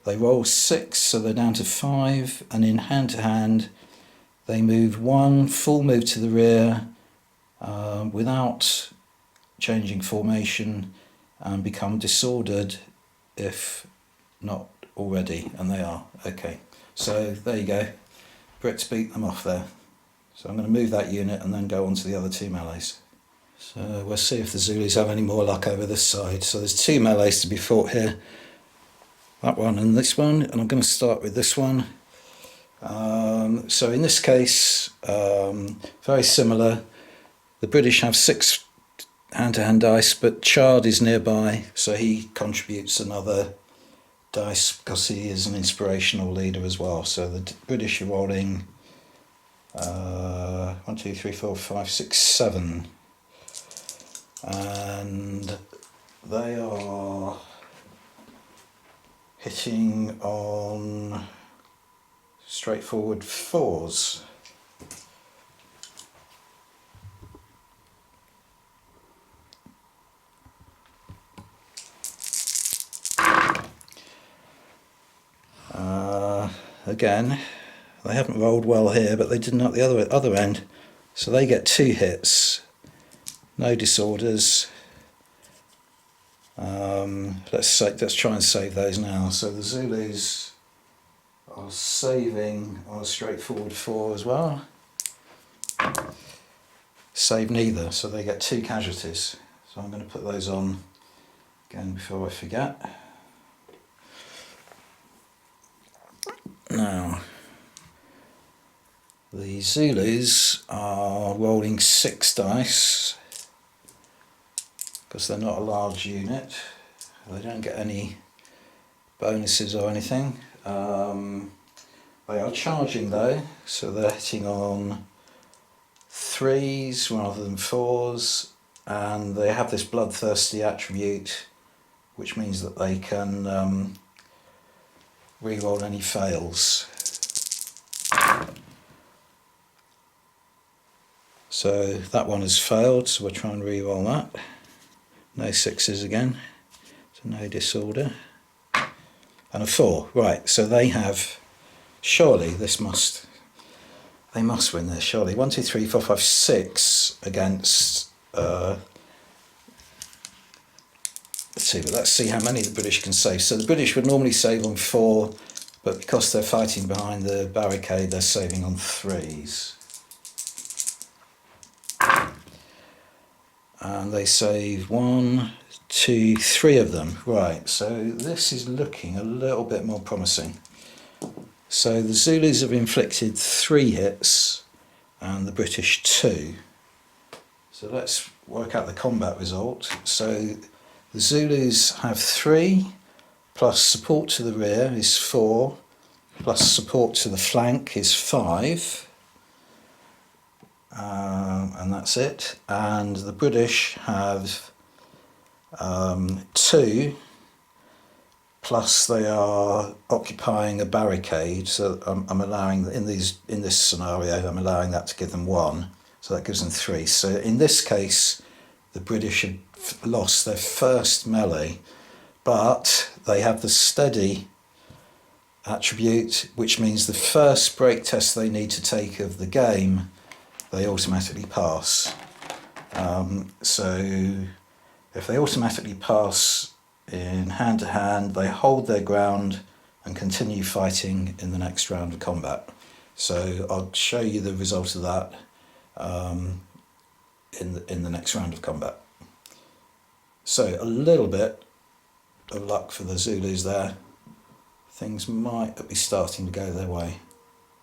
They roll 6, so they're down to 5. And in hand-to-hand, they move 1 full move to the rear without changing formation, and become disordered if not already, and they are. Okay, so there you go. Brits beat them off there. So I'm going to move that unit and then go on to the other 2 melees. So we'll see if the Zulus have any more luck over this side. So there's 2 melees to be fought here. That one and this one, and I'm going to start with this one. So in this case, very similar. The British have 6 hand-to-hand dice, but Chard is nearby, so he contributes another dice because he is an inspirational leader as well. So the British are rolling 1, 2, 3, 4, 5, 6, 7, and they are hitting on straightforward 4s. Again, they haven't rolled well here, but they didn't at the other end, so they get 2 hits. no disorders. Let's try and save those now. So the Zulus are saving on a straightforward 4 as well. Save neither, so they get 2 casualties. So I'm going to put those on again before I forget. Now, the Zulus are rolling 6 dice because they're not a large unit. They don't get any bonuses or anything. They are charging though, so they're hitting on 3s rather than 4s, and they have this bloodthirsty attribute, which means that they can re-roll any fails. So that one has failed, so we'll try and re-roll that. No 6s again, so no disorder. And a 4, right, so they have, surely they must win this, surely. 1, 2, 3, 4, 5, 6 against, let's see how many the British can save. So the British would normally save on 4, but because they're fighting behind the barricade, they're saving on 3s. And they save 1, 2, 3 of them. Right, so this is looking a little bit more promising. So the Zulus have inflicted 3 hits and the British 2. So let's work out the combat result. So the Zulus have 3, plus support to the rear is 4, plus support to the flank is 5. And that's it. And the British have 2, plus they are occupying a barricade. So I'm allowing in this scenario, I'm allowing that to give them 1. So that gives them 3. So in this case, the British have lost their first melee, but they have the steady attribute, which means the first break test they need to take of the game, they automatically pass. So if they automatically pass in hand to hand, they hold their ground and continue fighting in the next round of combat. So I'll show you the result of that in the next round of combat. So a little bit of luck for the Zulus there. Things might be starting to go their way.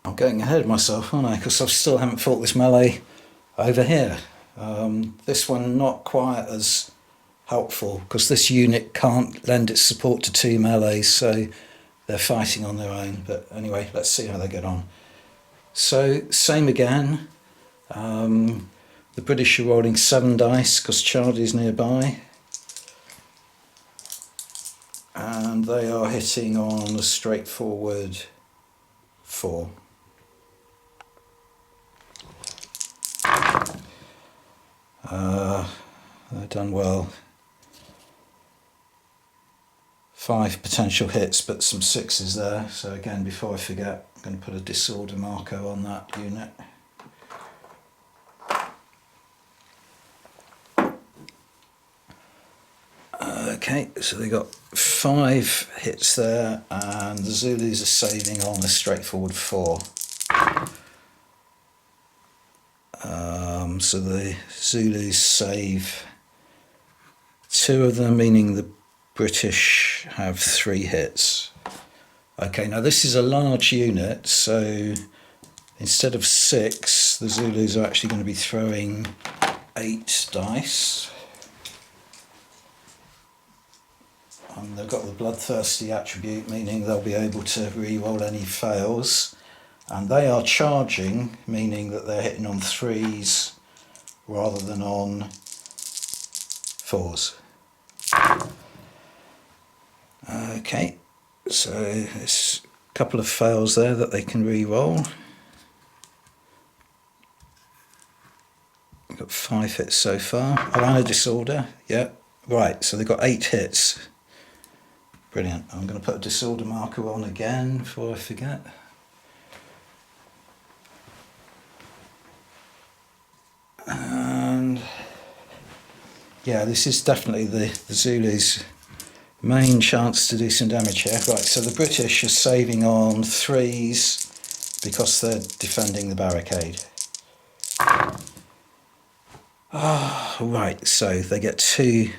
I'm getting ahead of myself, aren't I? Because I still haven't fought this melee over here. This one not quite as helpful because this unit can't lend its support to 2 melees, so they're fighting on their own. But anyway, let's see how they get on. So same again. The British are rolling 7 dice because Charlie's nearby. And they are hitting on a straightforward 4. They've done well. 5 potential hits, but some 6s there. So again, before I forget, I'm going to put a disorder marker on that unit. Okay, so they got 5 hits there, and the Zulus are saving on a straightforward 4. So the Zulus save 2 of them, meaning the British have 3 hits. Okay, now this is a large unit, so instead of 6, the Zulus are actually going to be throwing 8 dice. And they've got the bloodthirsty attribute, meaning they'll be able to re-roll any fails. And they are charging, meaning that they're hitting on 3s rather than on 4s. Okay, so there's a couple of fails there that they can re-roll. We've got 5 hits so far. Oh, and a disorder, yeah. Right, so they've got 8 hits. Brilliant. I'm going to put a disorder marker on again before I forget. And Yeah, this is definitely the Zulus' main chance to do some damage here. Right, so the British are saving on 3s because they're defending the barricade. Right, so they get 2,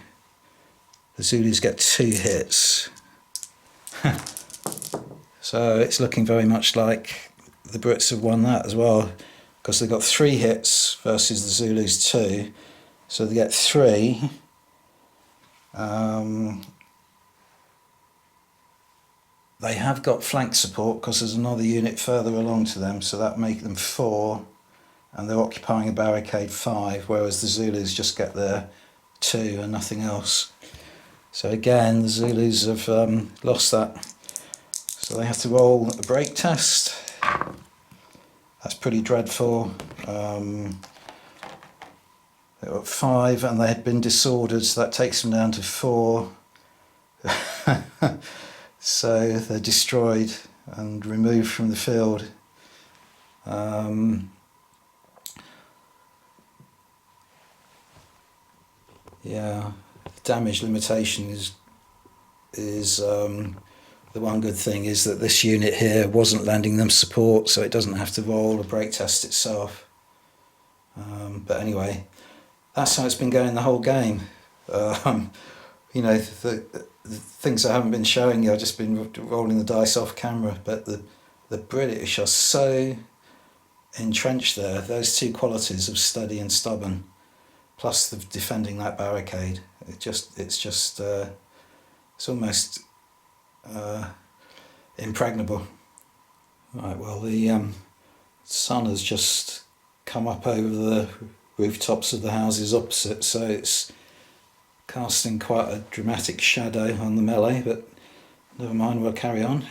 the Zulus get 2 hits. So it's looking very much like the Brits have won that as well, because they've got 3 hits versus the Zulus 2. So they get 3. They have got flank support because there's another unit further along to them, so that make them 4, and they're occupying a barricade 5, whereas the Zulus just get their 2 and nothing else. So again, the Zulus have lost that. So they have to roll a break test. That's pretty dreadful. They were at 5 and they had been disordered, so that takes them down to 4. So they're destroyed and removed from the field. Yeah, damage limitation is the one good thing is that this unit here wasn't lending them support, so it doesn't have to roll a break test itself. But anyway, that's how it's been going the whole game. You know, the things I haven't been showing you, I've just been rolling the dice off camera, but the British are so entrenched there. Those 2 qualities of steady and stubborn, plus the defending that barricade, it's almost impregnable. Right, well, the sun has just come up over the rooftops of the houses opposite, so it's casting quite a dramatic shadow on the melee, but never mind, we'll carry on.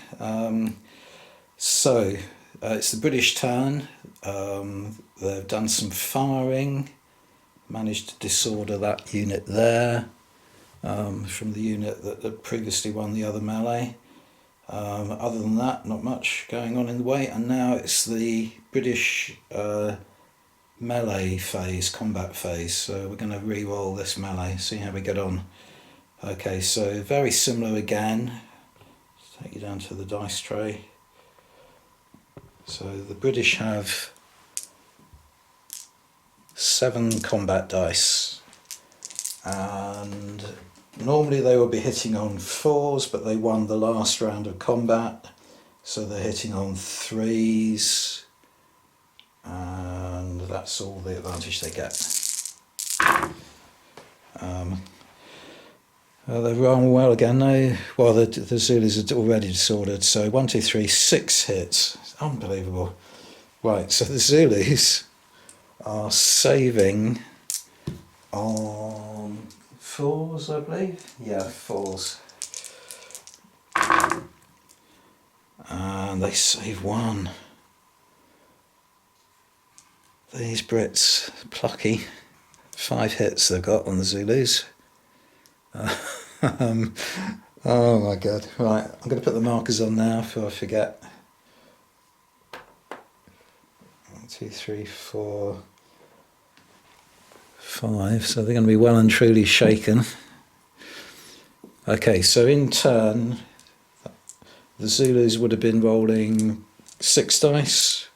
So it's the British turn. They've done some firing, managed to disorder that unit there from the unit that had previously won the other melee. Other than that, not much going on in the way, and now it's the British melee phase, combat phase, so we're going to re-roll this melee, see how we get on. Okay, so very similar again. Let's take you down to the dice tray. So the British have 7 combat dice, and normally they will be hitting on 4s, but they won the last round of combat, so they're hitting on 3s, and that's all the advantage they get. They're rolling well again now. Well, the Zulus are already disordered, so 1, 2, 3, 6 hits. It's unbelievable. Right, so the Zulus are saving on 4s, I believe. Yeah, 4s. And they save 1. These Brits, plucky. 5 hits they've got on the Zulus. Oh my god. Right, I'm going to put the markers on now before I forget. 1, 2, 3, 4, 5. So they're going to be well and truly shaken. Okay, so in turn, the Zulus would have been rolling 6 dice.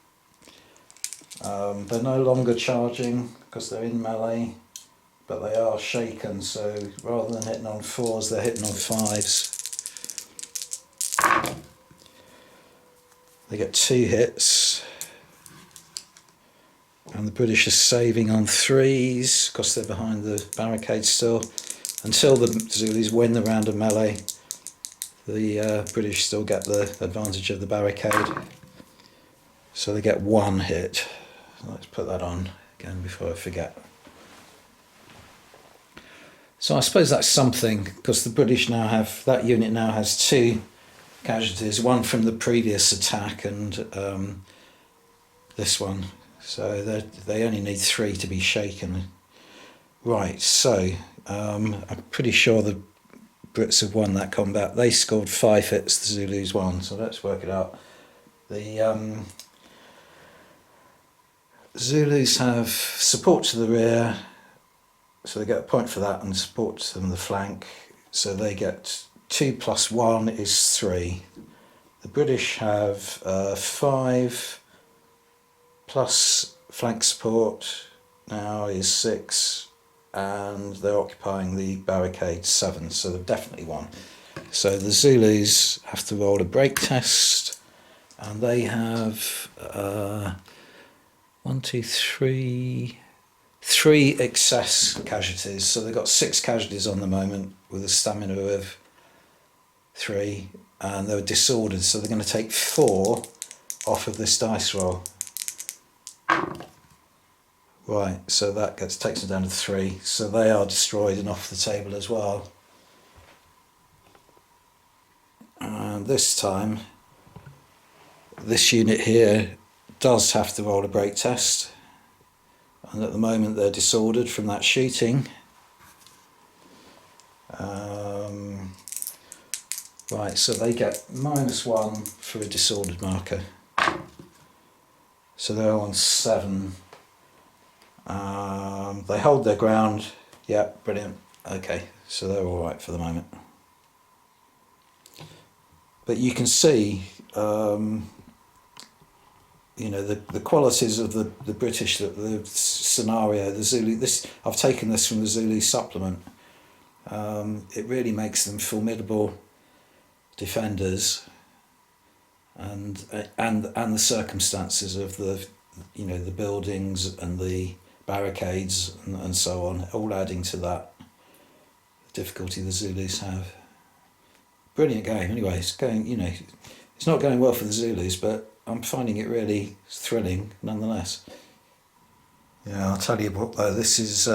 They're no longer charging because they're in melee, but they are shaken, so rather than hitting on 4s, they're hitting on 5s. They get 2 hits, and the British are saving on 3s because they're behind the barricade still. Until the Zulus win the round of melee, the British still get the advantage of the barricade, so they get 1 hit. Let's put that on again before I forget. So I suppose that's something, because the British now have, that unit now has 2 casualties, one from the previous attack and this one. So they only need 3 to be shaken. Right, so I'm pretty sure the Brits have won that combat. They scored 5 hits, the Zulus 1, so let's work it out. The Zulus have support to the rear, So they get a point for that and support them the flank. So they get 2 plus 1 is 3. The British have 5 plus flank support now is 6, and they're occupying the barricade 7, so they've definitely won. So the Zulus have to roll a break test, and they have 3 excess casualties. So they've got 6 casualties on the moment with a stamina of 3, and they're disordered, so they're going to take 4 off of this dice roll. Right, so that takes them down to 3, so they are destroyed and off the table as well. And this time, this unit here does have to roll a break test, and at the moment they're disordered from that shooting. Right, so they get -1 for a disordered marker. So they're on 7. They hold their ground. Yeah, brilliant. Okay, so they're all right for the moment. But you can see, you know, the qualities of the British, the scenario, the Zulu. I've taken this from the Zulu supplement. It really makes them formidable defenders, and the circumstances of the, you know, the buildings and the barricades and so on, all adding to that difficulty the Zulus have. Brilliant game. Anyway, it's going, you know, it's not going well for the Zulus, but I'm finding it really thrilling nonetheless. Yeah, I'll tell you what though, this is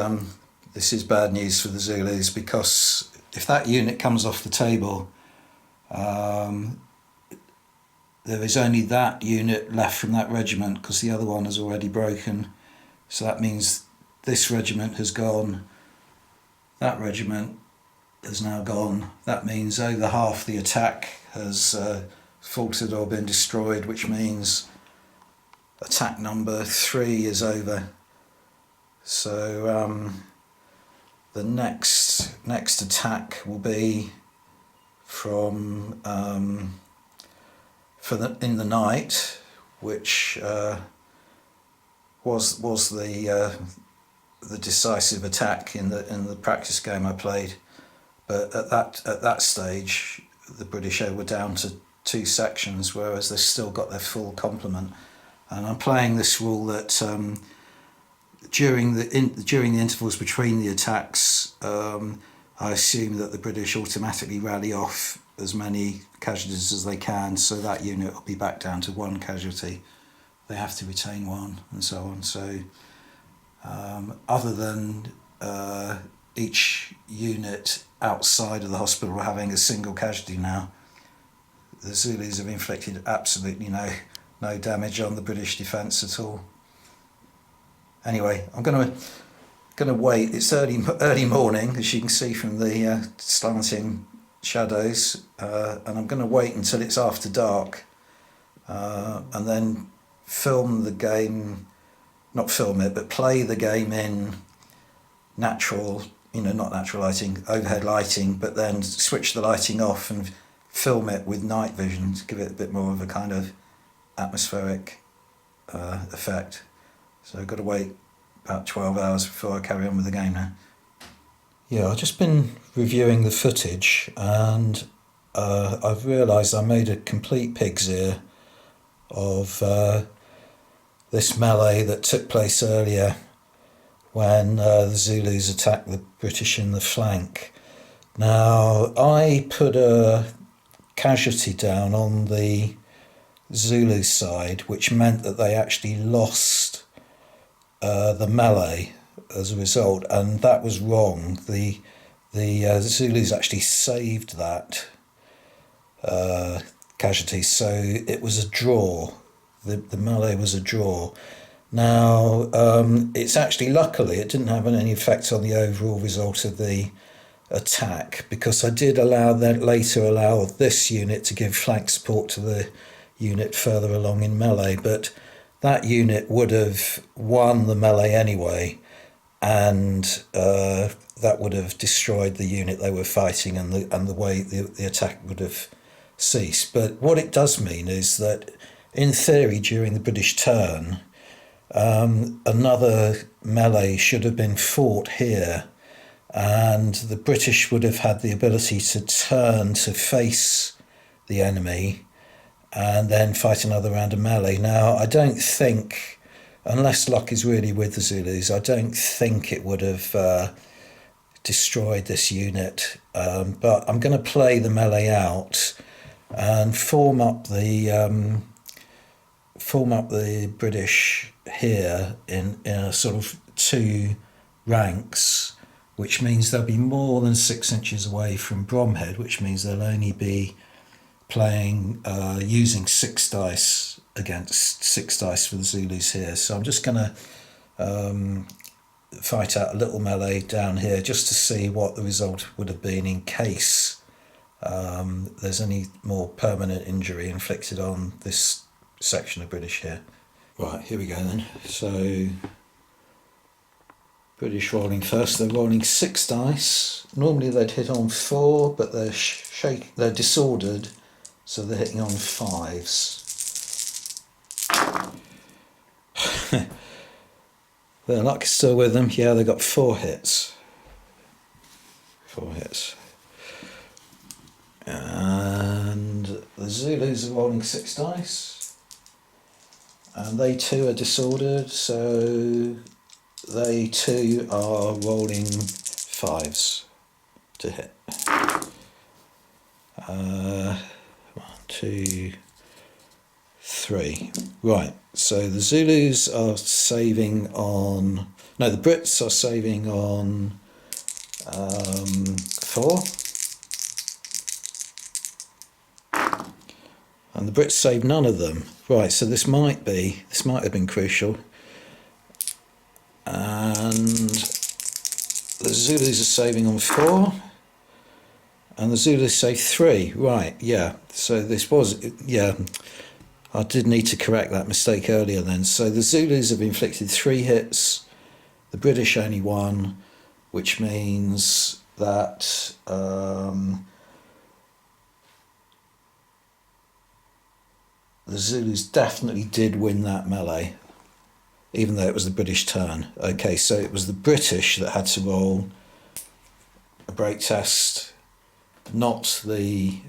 bad news for the Zulus, because if that unit comes off the table, there is only that unit left from that regiment, because the other one has already broken. So that means this regiment has gone, that regiment has now gone. That means over half the attack has faltered or been destroyed, which means attack number 3 is over. So the next attack will be from in the night, which was the decisive attack in the practice game I played. But at that stage, the British were down to 2 sections, whereas they've still got their full complement. And I'm playing this rule that during the intervals between the attacks, I assume that the British automatically rally off as many casualties as they can, so that unit will be back down to 1 casualty. They have to retain 1, and so on. So other than each unit outside of the hospital having a single casualty now, the Zulus have inflicted absolutely no damage on the British defence at all. Anyway, I'm going to wait. It's early morning, as you can see from the slanting shadows, and I'm going to wait until it's after dark, and then film the game, not film it, but play the game in natural, not natural lighting, overhead lighting, but then switch the lighting off and film it with night vision to give it a bit more of a kind of atmospheric effect. So I've got to wait about 12 hours before I carry on with the game now. Yeah, I've just been reviewing the footage, and I've realised I made a complete pig's ear of this melee that took place earlier when the Zulus attacked the British in the flank. Now, I put a casualty down on the Zulu side, which meant that they actually lost the melee as a result, and that was wrong. The Zulus actually saved that casualty, so it was a draw. The melee was a draw. Now, it's actually, luckily, it didn't have any effect on the overall result of the attack, because I did later allow this unit to give flank support to the unit further along in melee, but that unit would have won the melee anyway, and that would have destroyed the unit they were fighting, and the way the attack would have ceased. But what it does mean is that, in theory, during the British turn, another melee should have been fought here, and the British would have had the ability to turn to face the enemy and then fight another round of melee. Now, I don't think, unless luck is really with the Zulus, I don't think it would have destroyed this unit. But I'm going to play the melee out and form up the British here in a sort of two ranks, which means they'll be more than 6 inches away from Bromhead, which means they'll only be playing using 6 dice against 6 dice for the Zulus here. So I'm just going to fight out a little melee down here just to see what the result would have been in case there's any more permanent injury inflicted on this section of British here. Right, here we go then. So British rolling first. They're rolling 6 dice. Normally they'd hit on 4, but they're disordered, so they're hitting on 5s. Their luck is still with them. Yeah, they got 4 hits. 4 hits. And the Zulus are rolling 6 dice. And they too are disordered, so they too are rolling 5s to hit. 1, 2, 3. Right, so the Zulus are saving on... No, the Brits are saving on 4. And the Brits saved none of them. Right, so this might have been crucial. And the Zulus are saving on 4. And the Zulus save 3. Right, yeah. So this was, yeah, I did need to correct that mistake earlier then. So the Zulus have inflicted 3 hits, the British only 1, which means that the Zulus definitely did win that melee, even though it was the British turn. Okay, so it was the British that had to roll a break test, not the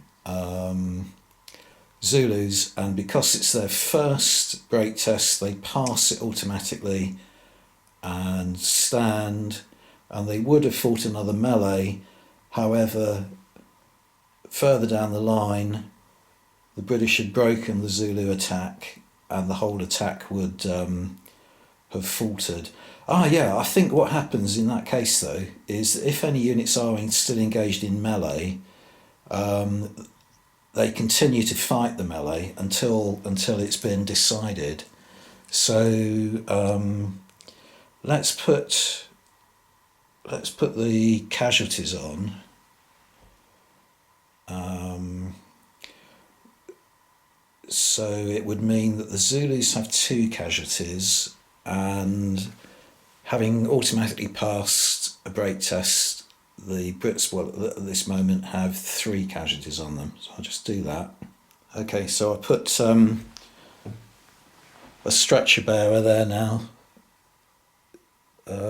Zulus, and because it's their first break test, they pass it automatically and stand, and they would have fought another melee. However, further down the line, the British had broken the Zulu attack, and the whole attack would have faltered. Yeah, I think what happens in that case, though, is that if any units are still engaged in melee, they continue to fight the melee until it's been decided. So let's put the casualties on. So it would mean that the Zulus have 2 casualties, and having automatically passed a break test, the Brits will at this moment have 3 casualties on them. So I'll just do that. Okay, so I put a stretcher bearer there now.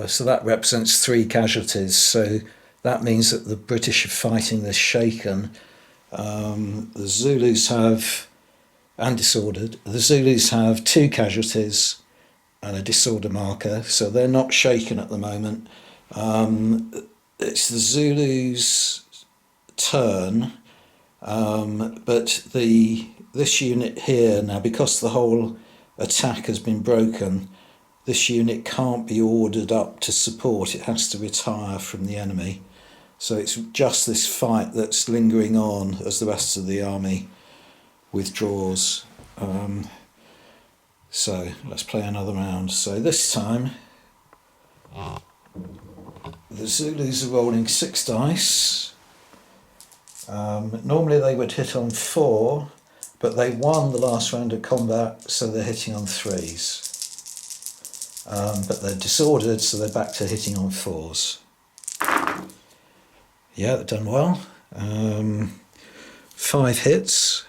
So that represents 3 casualties. So that means that the British are fighting this shaken. The Zulus have, and disordered, the Zulus have 2 casualties and a disorder marker, so they're not shaken at the moment. It's the Zulus' turn, but this unit here now, because the whole attack has been broken, this unit can't be ordered up to support. It has to retire from the enemy. So it's just this fight that's lingering on as the rest of the army withdraws. So let's play another round. So this time the Zulus are rolling 6 dice. Normally they would hit on 4, but they won the last round of combat, so they're hitting on 3s. but they're disordered, so they're back to hitting on 4s. Yeah, they've done well. 5 hits.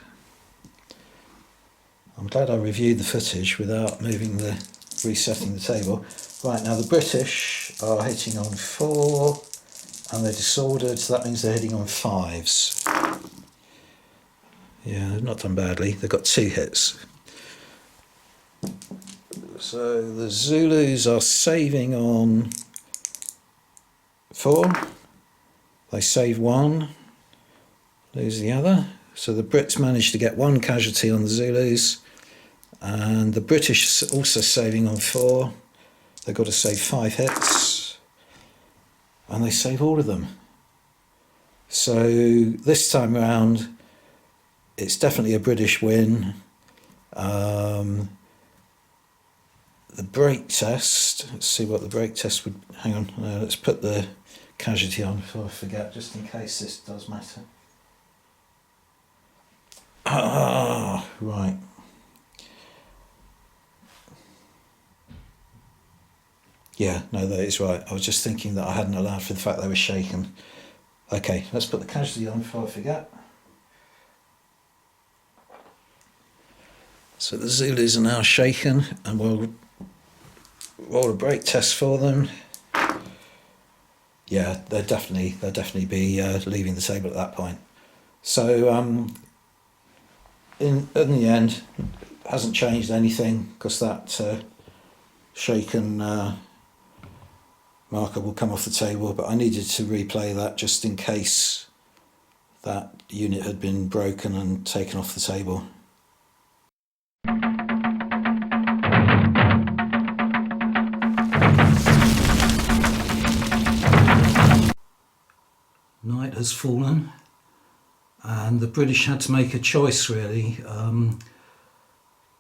I'm glad I reviewed the footage without resetting the table. Right, now the British are hitting on 4 and they're disordered, so that means they're hitting on 5s. Yeah, they've not done badly. They've got 2 hits. So the Zulus are saving on 4. They save 1, lose the other. So the Brits managed to get 1 casualty on the Zulus, and the British also saving on 4. They've got to save 5 hits, and they save all of them. So this time round, it's definitely a British win. The break test, let's see what the break test would, hang on, let's put the casualty on before I forget, just in case this does matter. Ah, right. Yeah, no, that is right. I was just thinking that I hadn't allowed for the fact they were shaken. Okay, let's put the casualty on before I forget. So the Zulus are now shaken, and we'll roll a break test for them. Yeah, they'll definitely be leaving the table at that point. So in the end, hasn't changed anything, because that shaken marker will come off the table, but I needed to replay that just in case that unit had been broken and taken off the table. Night has fallen, and the British had to make a choice, really.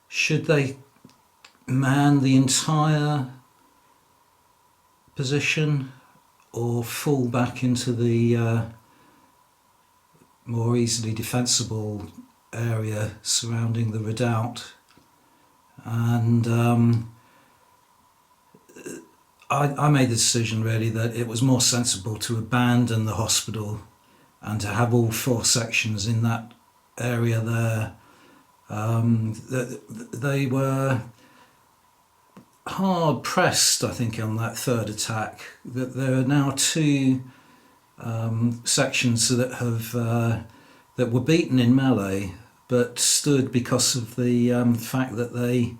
Should they man the entire position or fall back into the more easily defensible area surrounding the redoubt? And I made the decision, really, that it was more sensible to abandon the hospital and to have all 4 sections in that area there. They were hard pressed, I think, on that third attack. That there are now 2 sections that have that were beaten in melee, but stood because of the fact that they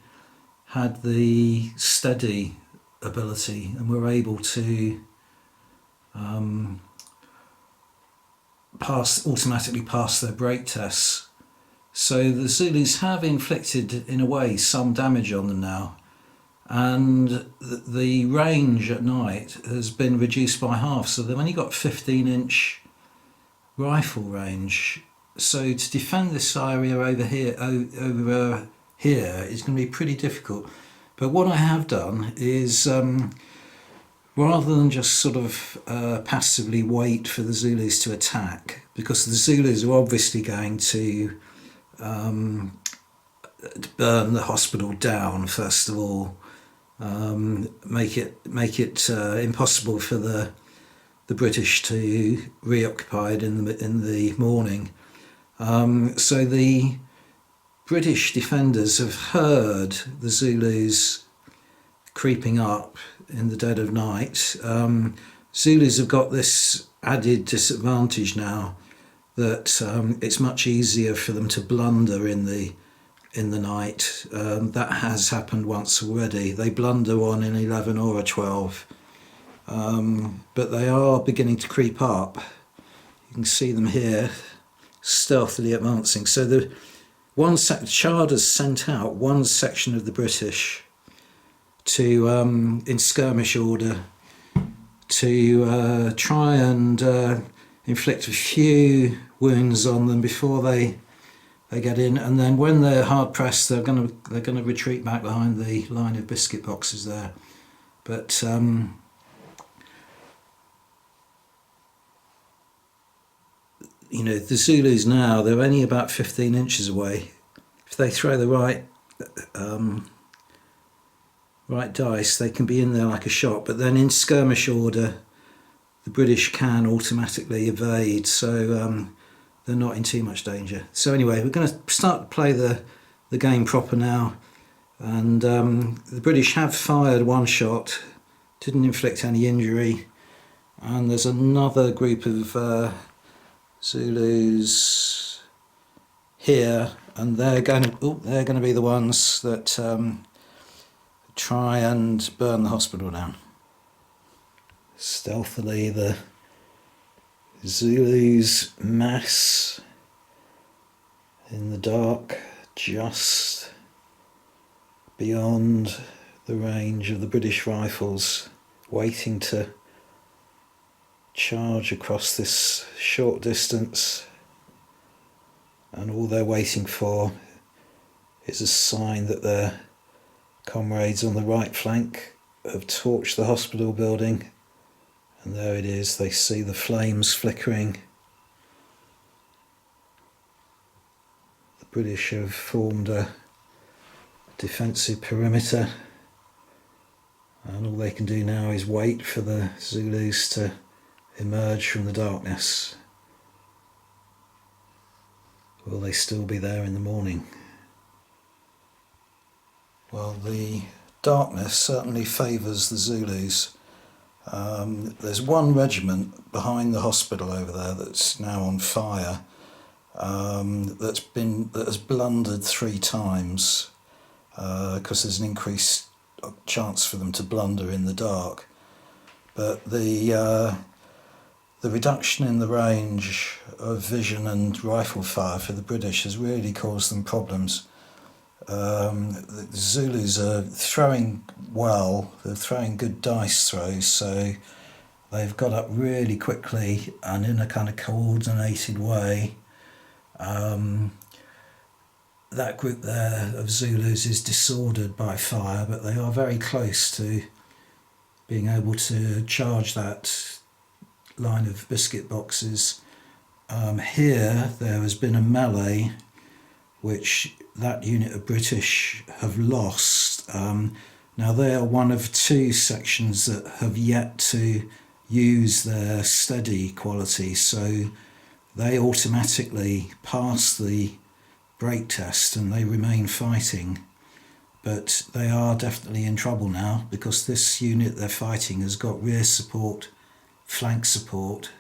had the steady ability and were able to automatically pass their break tests. So the Zulus have inflicted, in a way, some damage on them now, and the range at night has been reduced by half, so they've only got 15-inch rifle range. So to defend this area over here is going to be pretty difficult. But what I have done is, rather than just sort of passively wait for the Zulus to attack, because the Zulus are obviously going to burn the hospital down first of all, make it impossible for the British to reoccupy it in the morning. So the British defenders have heard the Zulus creeping up in the dead of night. Zulus have got this added disadvantage now that it's much easier for them to blunder in the night. That has happened once already. They blunder on an 11 or a 12, but they are beginning to creep up. You can see them here, stealthily advancing. So the Chard has sent out 1 section of the British to, in skirmish order, to try and inflict a few wounds on them before they get in, and then when they're hard pressed, they're going to retreat back behind the line of biscuit boxes there. But the Zulus now, they're only about 15 inches away. If they throw the right right dice, they can be in there like a shot, but then in skirmish order, the British can automatically evade, so they're not in too much danger. So anyway, we're going to start to play the game proper now, and the British have fired one shot, didn't inflict any injury, and there's another group of Zulus here, and they're going to be the ones that try and burn the hospital down. Stealthily, the Zulus mass in the dark, just beyond the range of the British rifles, waiting to charge across this short distance, and all they're waiting for is a sign that their comrades on the right flank have torched the hospital building, and there it is. They see the flames flickering. The British have formed a defensive perimeter, and all they can do now is wait for the Zulus to emerge from the darkness. Will they still be there in the morning? Well, the darkness certainly favours the Zulus. There's one regiment behind the hospital over there that's now on fire, that has blundered 3 times, because there's an increased chance for them to blunder in the dark. But the reduction in the range of vision and rifle fire for the British has really caused them problems. The Zulus are throwing well, they're throwing good dice throws, so they've got up really quickly and in a kind of coordinated way. That group there of Zulus is disordered by fire, but they are very close to being able to charge that line of biscuit boxes. Here there has been a melee which that unit of British have lost. Now they are one of 2 sections that have yet to use their steady quality, so they automatically pass the break test and they remain fighting. But they are definitely in trouble now, because this unit they're fighting has got rear support, flank support.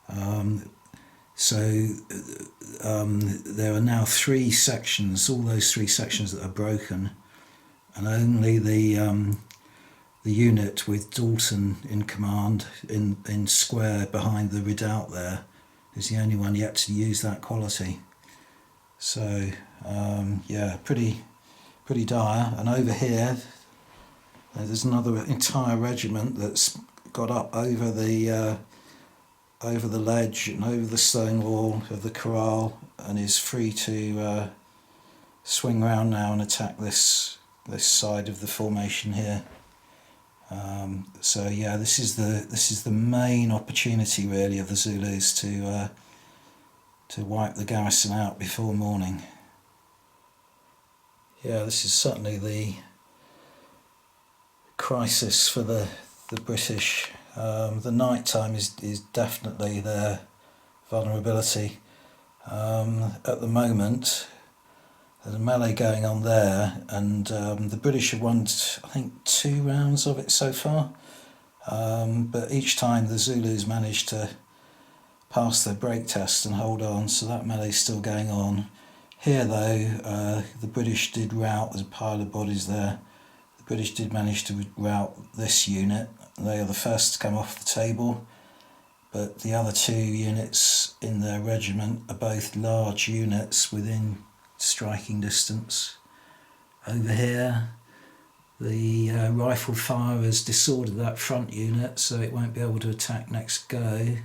There are now 3 sections, all those 3 sections that are broken, and only the unit with Dalton in command in square behind the redoubt there is the only one yet to use that quality. So yeah, pretty dire. And over here there's another entire regiment that's got up over the ledge and over the stone wall of the corral, and is free to swing round now and attack this side of the formation here. So yeah, this is the main opportunity really of the Zulus to wipe the garrison out before morning. Yeah, this is certainly the crisis for the British. The night time is definitely their vulnerability. At the moment, there's a melee going on there, and the British have won, I think, 2 rounds of it so far. But each time the Zulus manage to pass their break test and hold on, so that melee's still going on. Here though, the British did rout, there's a pile of bodies there. The British did manage to rout this unit. They are the first to come off the table, but the other 2 units in their regiment are both large units within striking distance. Over here, the rifle fire has disordered that front unit, so it won't be able to attack next go,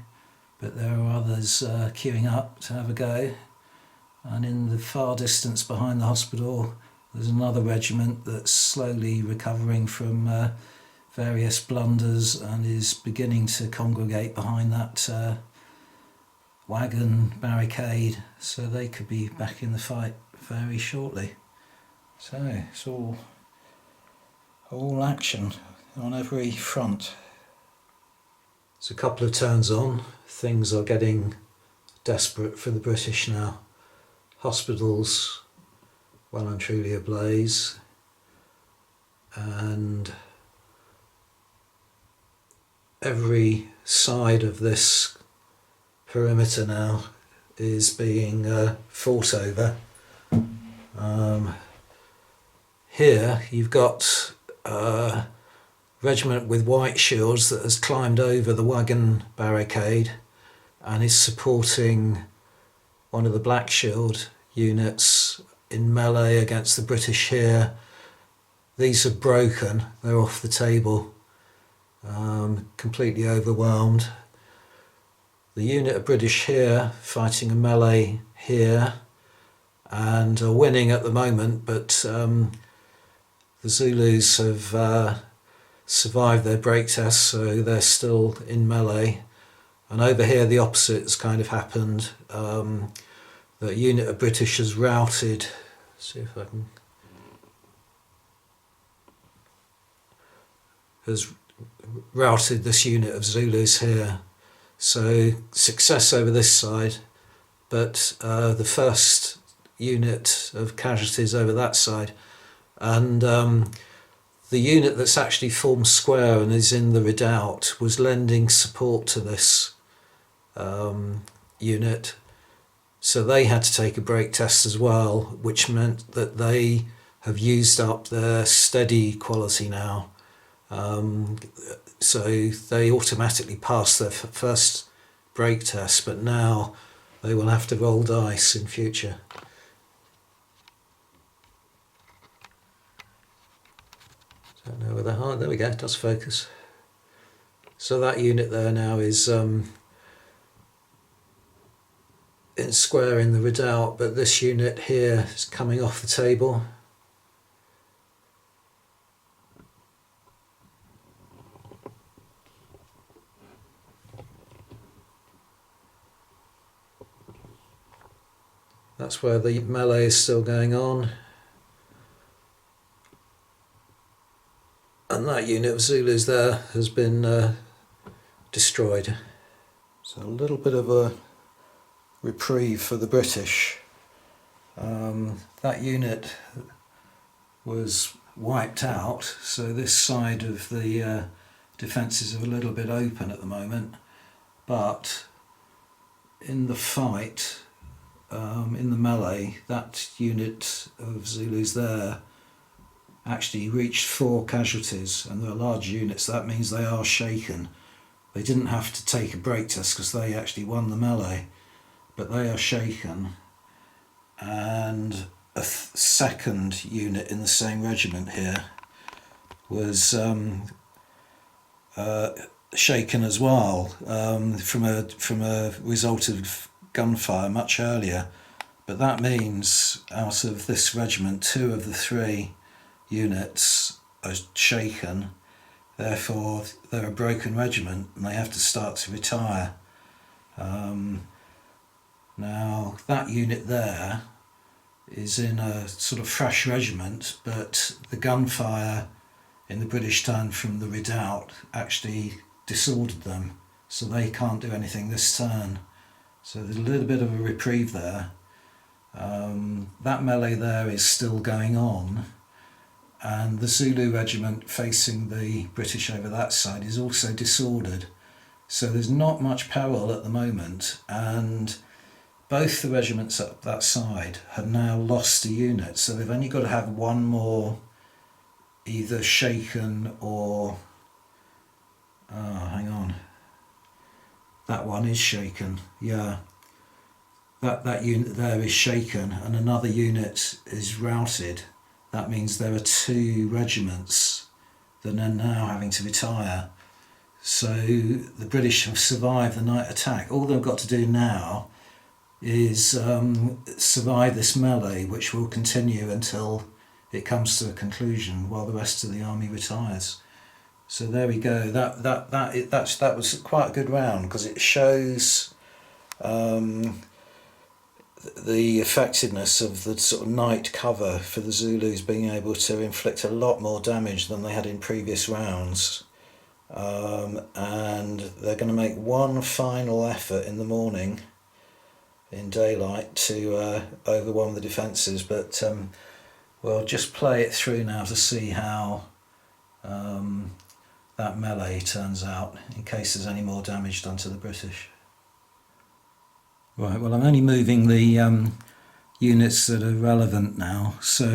but there are others queuing up to have a go. And in the far distance behind the hospital, there's another regiment that's slowly recovering from various blunders and is beginning to congregate behind that wagon barricade, so they could be back in the fight very shortly. So it's all all action on every front. It's a couple of turns on. Things are getting desperate for the British now. Hospitals well and truly ablaze, and every side of this perimeter now is being fought over. Here you've got a regiment with white shields that has climbed over the wagon barricade and is supporting one of the black shield units in melee against the British here. These are broken, they're off the table, completely overwhelmed. The unit of British here fighting a melee here and are winning at the moment, but the Zulus have survived their break test, so they're still in melee. And over here the opposite has kind of happened. The unit of British has routed, see if I can, has routed this unit of Zulus here. So success over this side, but the first unit of casualties over that side. And the unit that's actually formed square and is in the redoubt was lending support to this unit. So they had to take a break test as well, which meant that they have used up their steady quality now. So they automatically passed their first break test, but now they will have to roll dice in future. Don't know where they are. There we go, it does focus. So that unit there now is in square in the redoubt, but this unit here is coming off the table. That's where the melee is still going on. And that unit of Zulus there has been destroyed. So a little bit of a reprieve for the British. That unit was wiped out, so this side of the defences are a little bit open at the moment. But in the fight, in the melee, that unit of Zulus there actually reached 4 casualties, and they're large units, so that means they are shaken. They didn't have to take a break test because they actually won the melee, but they are shaken. And a second unit in the same regiment here was shaken as well, from a result of gunfire much earlier. But that means out of this regiment, 2 of the 3 units are shaken, therefore they're a broken regiment and they have to start to retire. Now that unit there is in a sort of fresh regiment, but the gunfire in the British turn from the redoubt actually disordered them, so they can't do anything this turn. So there's a little bit of a reprieve there. That melee there is still going on, and the Zulu regiment facing the British over that side is also disordered. So there's not much peril at the moment, and both the regiments up that side have now lost a unit, so they've only got to have one more either shaken or... hang on. That one is shaken, yeah. That unit there is shaken and another unit is routed. That means there are 2 regiments that are now having to retire. So the British have survived the night attack. All they've got to do now is survive this melee, which will continue until it comes to a conclusion while the rest of the army retires. So there we go. That was quite a good round, because it shows the effectiveness of the sort of night cover for the Zulus being able to inflict a lot more damage than they had in previous rounds. And they're going to make one final effort in the morning in daylight to overwhelm the defences, but we'll just play it through now to see how that melee turns out, in case there's any more damage done to the British. Right, well, I'm only moving the units that are relevant now. So,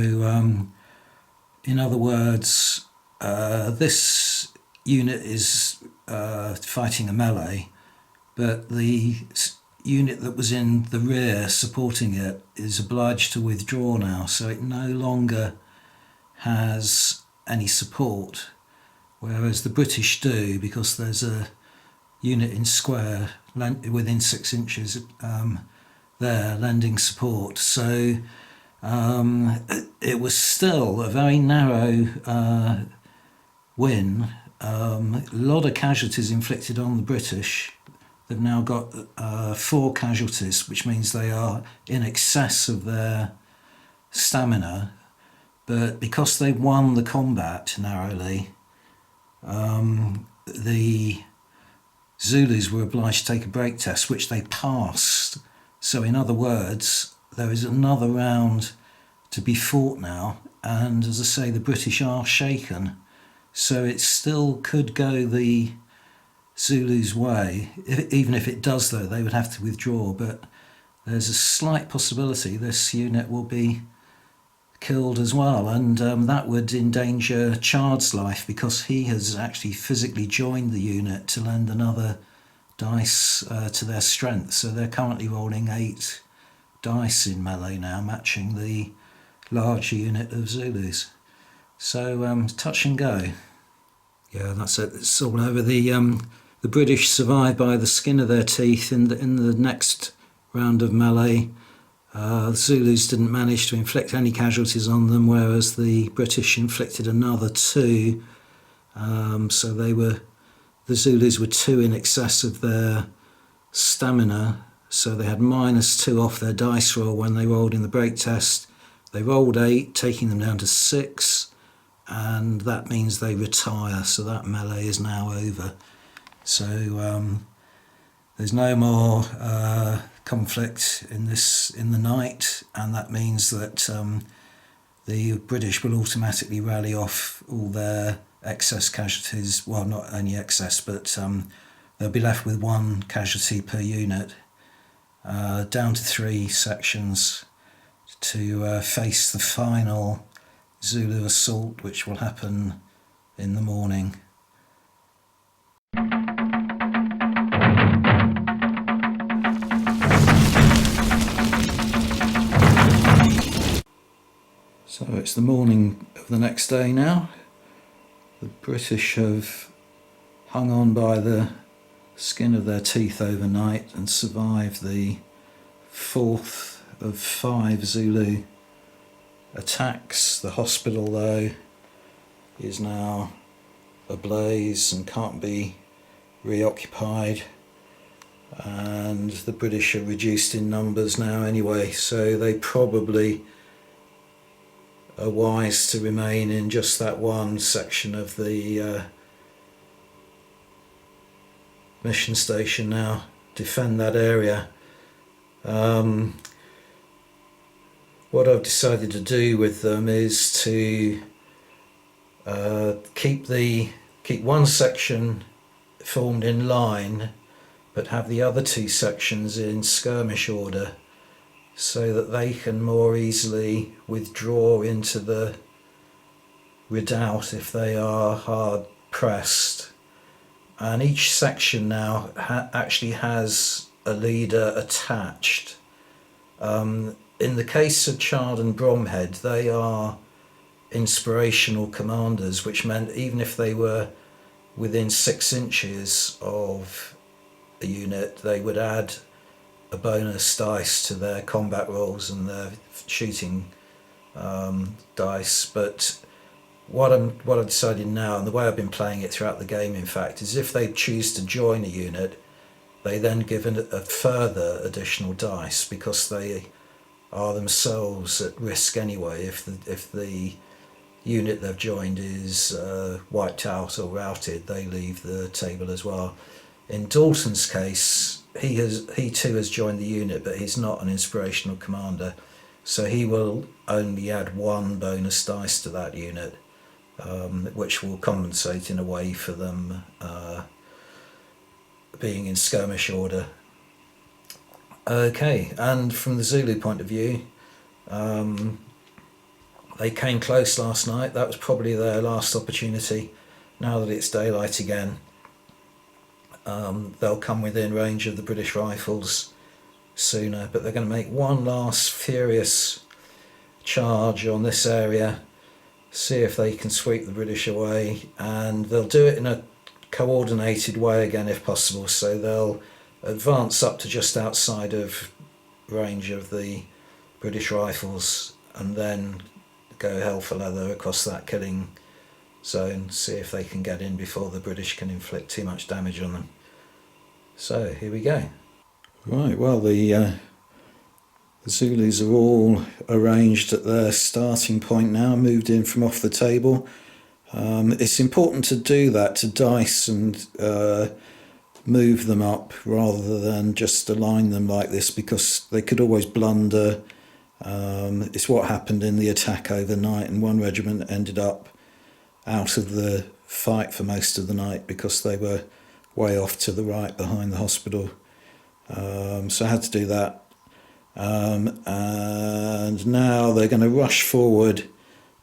in other words, this unit is fighting a melee, but the unit that was in the rear supporting it is obliged to withdraw now, so it no longer has any support, whereas the British do, because there's a unit in square within 6 inches there lending support. So it was still a very narrow win. A lot of casualties inflicted on the British. They've now got 4 casualties, which means they are in excess of their stamina. But because they won the combat narrowly, the Zulus were obliged to take a break test, which they passed. So in other words, there is another round to be fought now, and as I say, the British are shaken. So it still could go the Zulus' way. Even if it does, though, they would have to withdraw, but there's a slight possibility this unit will be killed as well, and that would endanger Chard's life, because he has actually physically joined the unit to lend another dice to their strength. So they're currently rolling 8 dice in melee now, matching the larger unit of Zulus. So touch and go. Yeah, that's it. It's all over. The British survived by the skin of their teeth in the next round of melee. The Zulus didn't manage to inflict any casualties on them, whereas the British inflicted another 2. So the Zulus were 2 in excess of their stamina, so they had -2 off their dice roll when they rolled in the break test. They rolled 8, taking them down to 6, and that means they retire, so that melee is now over. So there's no more conflict in the night, and that means that the British will automatically rally off all their excess casualties. Well, not only excess, but they'll be left with 1 casualty per unit, down to 3 sections to face the final Zulu assault, which will happen in the morning. So it's the morning of the next day now. The British have hung on by the skin of their teeth overnight and survived the 4th of 5 Zulu attacks. The hospital, though, is now ablaze and can't be reoccupied, and the British are reduced in numbers now anyway, so they probably are wise to remain in just that one section of the mission station now, defend that area. What I've decided to do with them is to keep one section formed in line, but have the other 2 sections in skirmish order, so that they can more easily withdraw into the redoubt if they are hard pressed. And each section now actually has a leader attached. In the case of Chard and Bromhead, they are inspirational commanders, which meant even if they were within 6 inches of a unit, they would add a bonus dice to their combat rolls and their shooting dice. But what I've decided now, and the way I've been playing it throughout the game, in fact, is if they choose to join a unit, they then give a further additional dice, because they are themselves at risk anyway. If the unit they've joined is wiped out or routed, they leave the table as well. In Dalton's case, he too has joined the unit, but he's not an inspirational commander, so he will only add one bonus dice to that unit, which will compensate in a way for them being in skirmish order. Okay, and from the Zulu point of view, they came close last night. That was probably their last opportunity. Now that it's daylight again, they'll come within range of the British rifles sooner, but they're going to make one last furious charge on this area, see if they can sweep the British away, and they'll do it in a coordinated way again if possible. So they'll advance up to just outside of range of the British rifles and then go hell for leather across that killing zone, see if they can get in before the British can inflict too much damage on them. So here we go. Right, well the Zulus are all arranged at their starting point now, moved in from off the table. It's important to do that, to dice and move them up rather than just align them like this, because they could always blunder. It's what happened in the attack overnight, and one regiment ended up out of the fight for most of the night because they were way off to the right behind the hospital. So I had to do that. And now they're going to rush forward,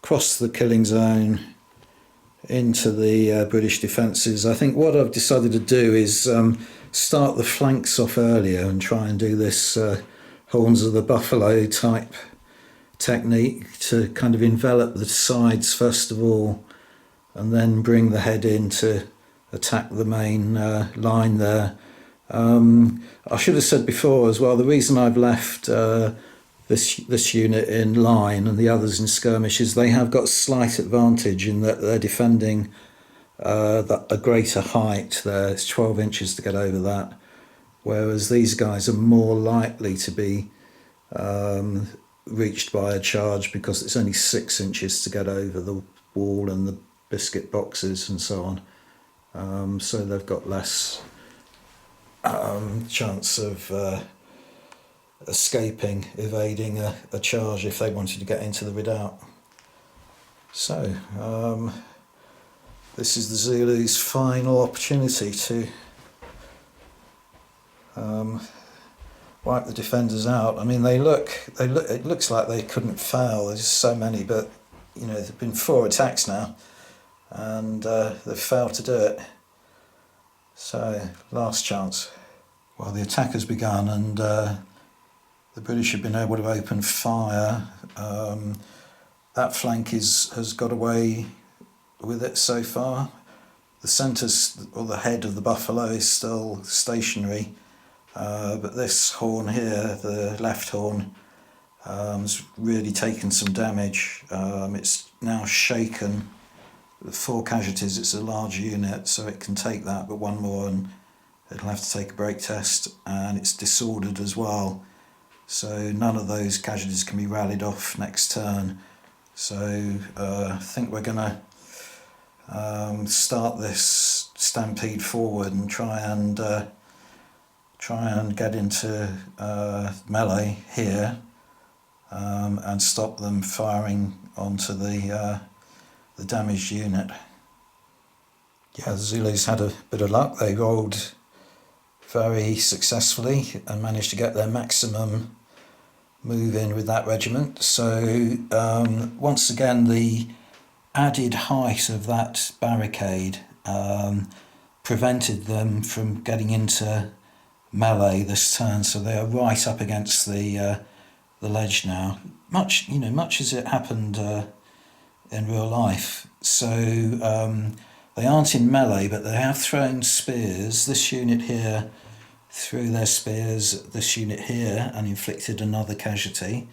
cross the killing zone into the British defences. I think what I've decided to do is start the flanks off earlier and try and do this horns of the buffalo type technique to kind of envelop the sides first of all, and then bring the head in to attack the main line there. I should have said before as well, the reason I've left this unit in line and the others in skirmish is they have got slight advantage in that they're defending a greater height there. It's 12 inches to get over that, whereas these guys are more likely to be reached by a charge because it's only 6 inches to get over the wall and the biscuit boxes and so on. So they've got less chance of evading a charge if they wanted to get into the redoubt. So this is the Zulus' final opportunity to wipe the defenders out. I mean, it looks like they couldn't fail. There's so many, but you know, there've been 4 attacks now, and they've failed to do it. So last chance. Well, the attack has begun, and the British have been able to open fire. That flank has got away with it so far. The centre, or the head of the buffalo, is still stationary, but this horn here, the left horn, has really taken some damage. It's now shaken. With 4 casualties, it's a large unit, so it can take that, but one more and it'll have to take a break test, and it's disordered as well. So none of those casualties can be rallied off next turn. So I think we're going to start this stampede forward and try and get into melee here, and stop them firing onto the damaged unit. Yeah, the Zulus had a bit of luck. They rolled very successfully and managed to get their maximum move in with that regiment. So once again, the added height of that barricade prevented them from getting into melee this turn. So they are right up against the ledge now, much as it happened in real life. So they aren't in melee, but they have thrown spears. This unit here threw their spears at this unit here and inflicted another casualty.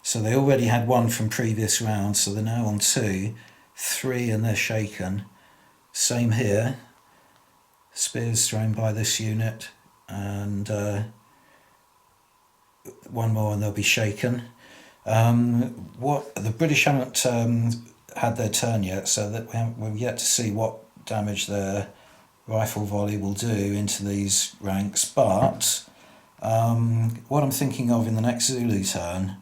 So they already had 1 from previous rounds, so they're now on 2, 3, and they're shaken. Same here. Spears thrown by this unit, and 1 more and they'll be shaken. What the British haven't had their turn yet, so that we've yet to see what damage their rifle volley will do into these ranks. But what I'm thinking of in the next Zulu turn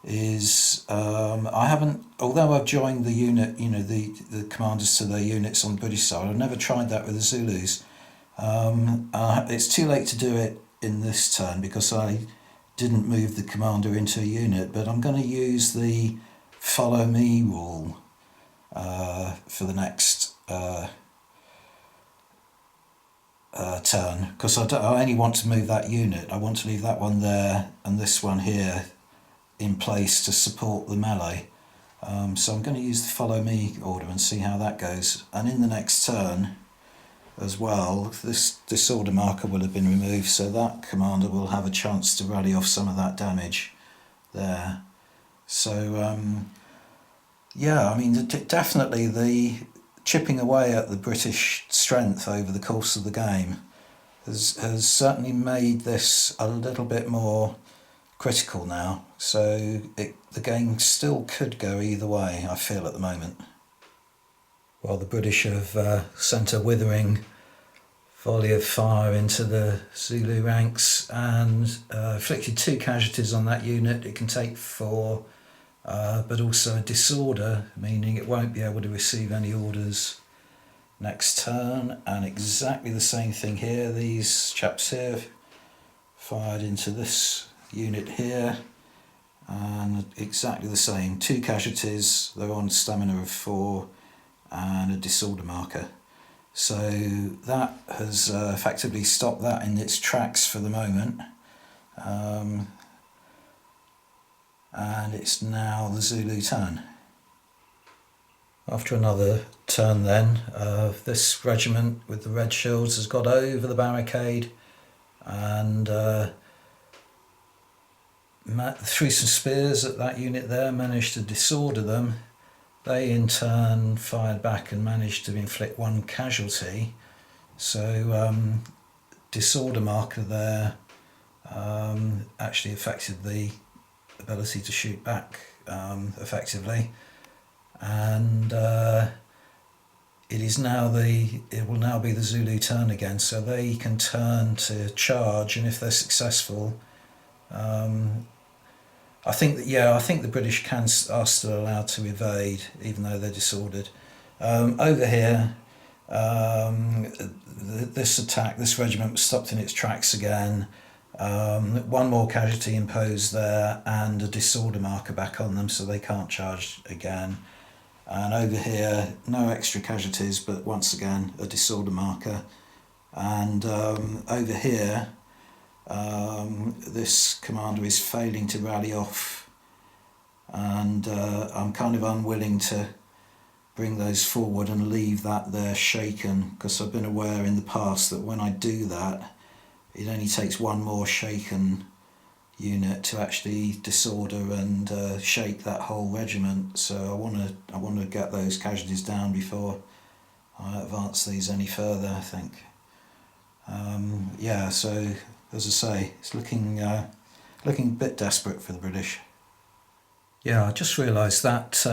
is I haven't, although I've joined the unit, the commanders to their units on the British side, I've never tried that with the Zulus. It's too late to do it in this turn because I didn't move the commander into a unit, but I'm going to use the follow me rule for the next turn, because I only want to move that unit. I want to leave that one there and this one here in place to support the melee. So I'm going to use the follow me order and see how that goes. And in the next turn as well, this disorder marker will have been removed, so that commander will have a chance to rally off some of that damage there. So yeah, I mean, definitely the chipping away at the British strength over the course of the game has certainly made this a little bit more critical now. So the game still could go either way, I feel, at the moment. Well, the British have sent a withering volley of fire into the Zulu ranks and inflicted 2 casualties on that unit. It can take 4, but also a disorder, meaning it won't be able to receive any orders next turn. And exactly the same thing here. These chaps here fired into this unit here, and exactly the same. 2 casualties, they're on stamina of 4 and a disorder marker. So that has effectively stopped that in its tracks for the moment. And it's now the Zulu turn. After another turn then, this regiment with the red shields has got over the barricade and threw some spears at that unit there, managed to disorder them. They in turn fired back and managed to inflict 1 casualty. So disorder marker there actually affected the ability to shoot back effectively, and it will now be the Zulu turn again. So they can turn to charge, and if they're successful, I think the British are still allowed to evade, even though they're disordered. Over here, this regiment was stopped in its tracks again. 1 more casualty imposed there, and a disorder marker back on them, so they can't charge again. And over here, no extra casualties, but once again a disorder marker. And over here, this commander is failing to rally off, and I'm kind of unwilling to bring those forward and leave that there shaken, because I've been aware in the past that when I do that, it only takes 1 more shaken unit to actually disorder and shake that whole regiment. So I want to get those casualties down before I advance these any further, I think. Yeah, so as I say, it's looking a bit desperate for the British. Yeah, I just realised that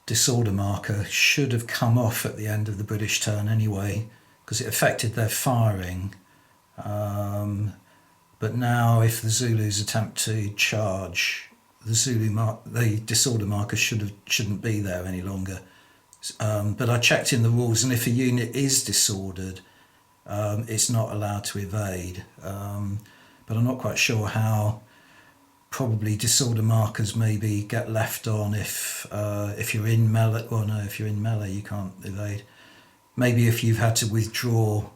disorder marker should have come off at the end of the British turn anyway, because it affected their firing. But now if the Zulus attempt to charge, the disorder marker shouldn't be there any longer. But I checked in the rules, and if a unit is disordered, it's not allowed to evade. But I'm not quite sure how. Probably disorder markers maybe get left on if you're in melee. Well, no, if you're in melee you can't evade. Maybe if you've had to withdraw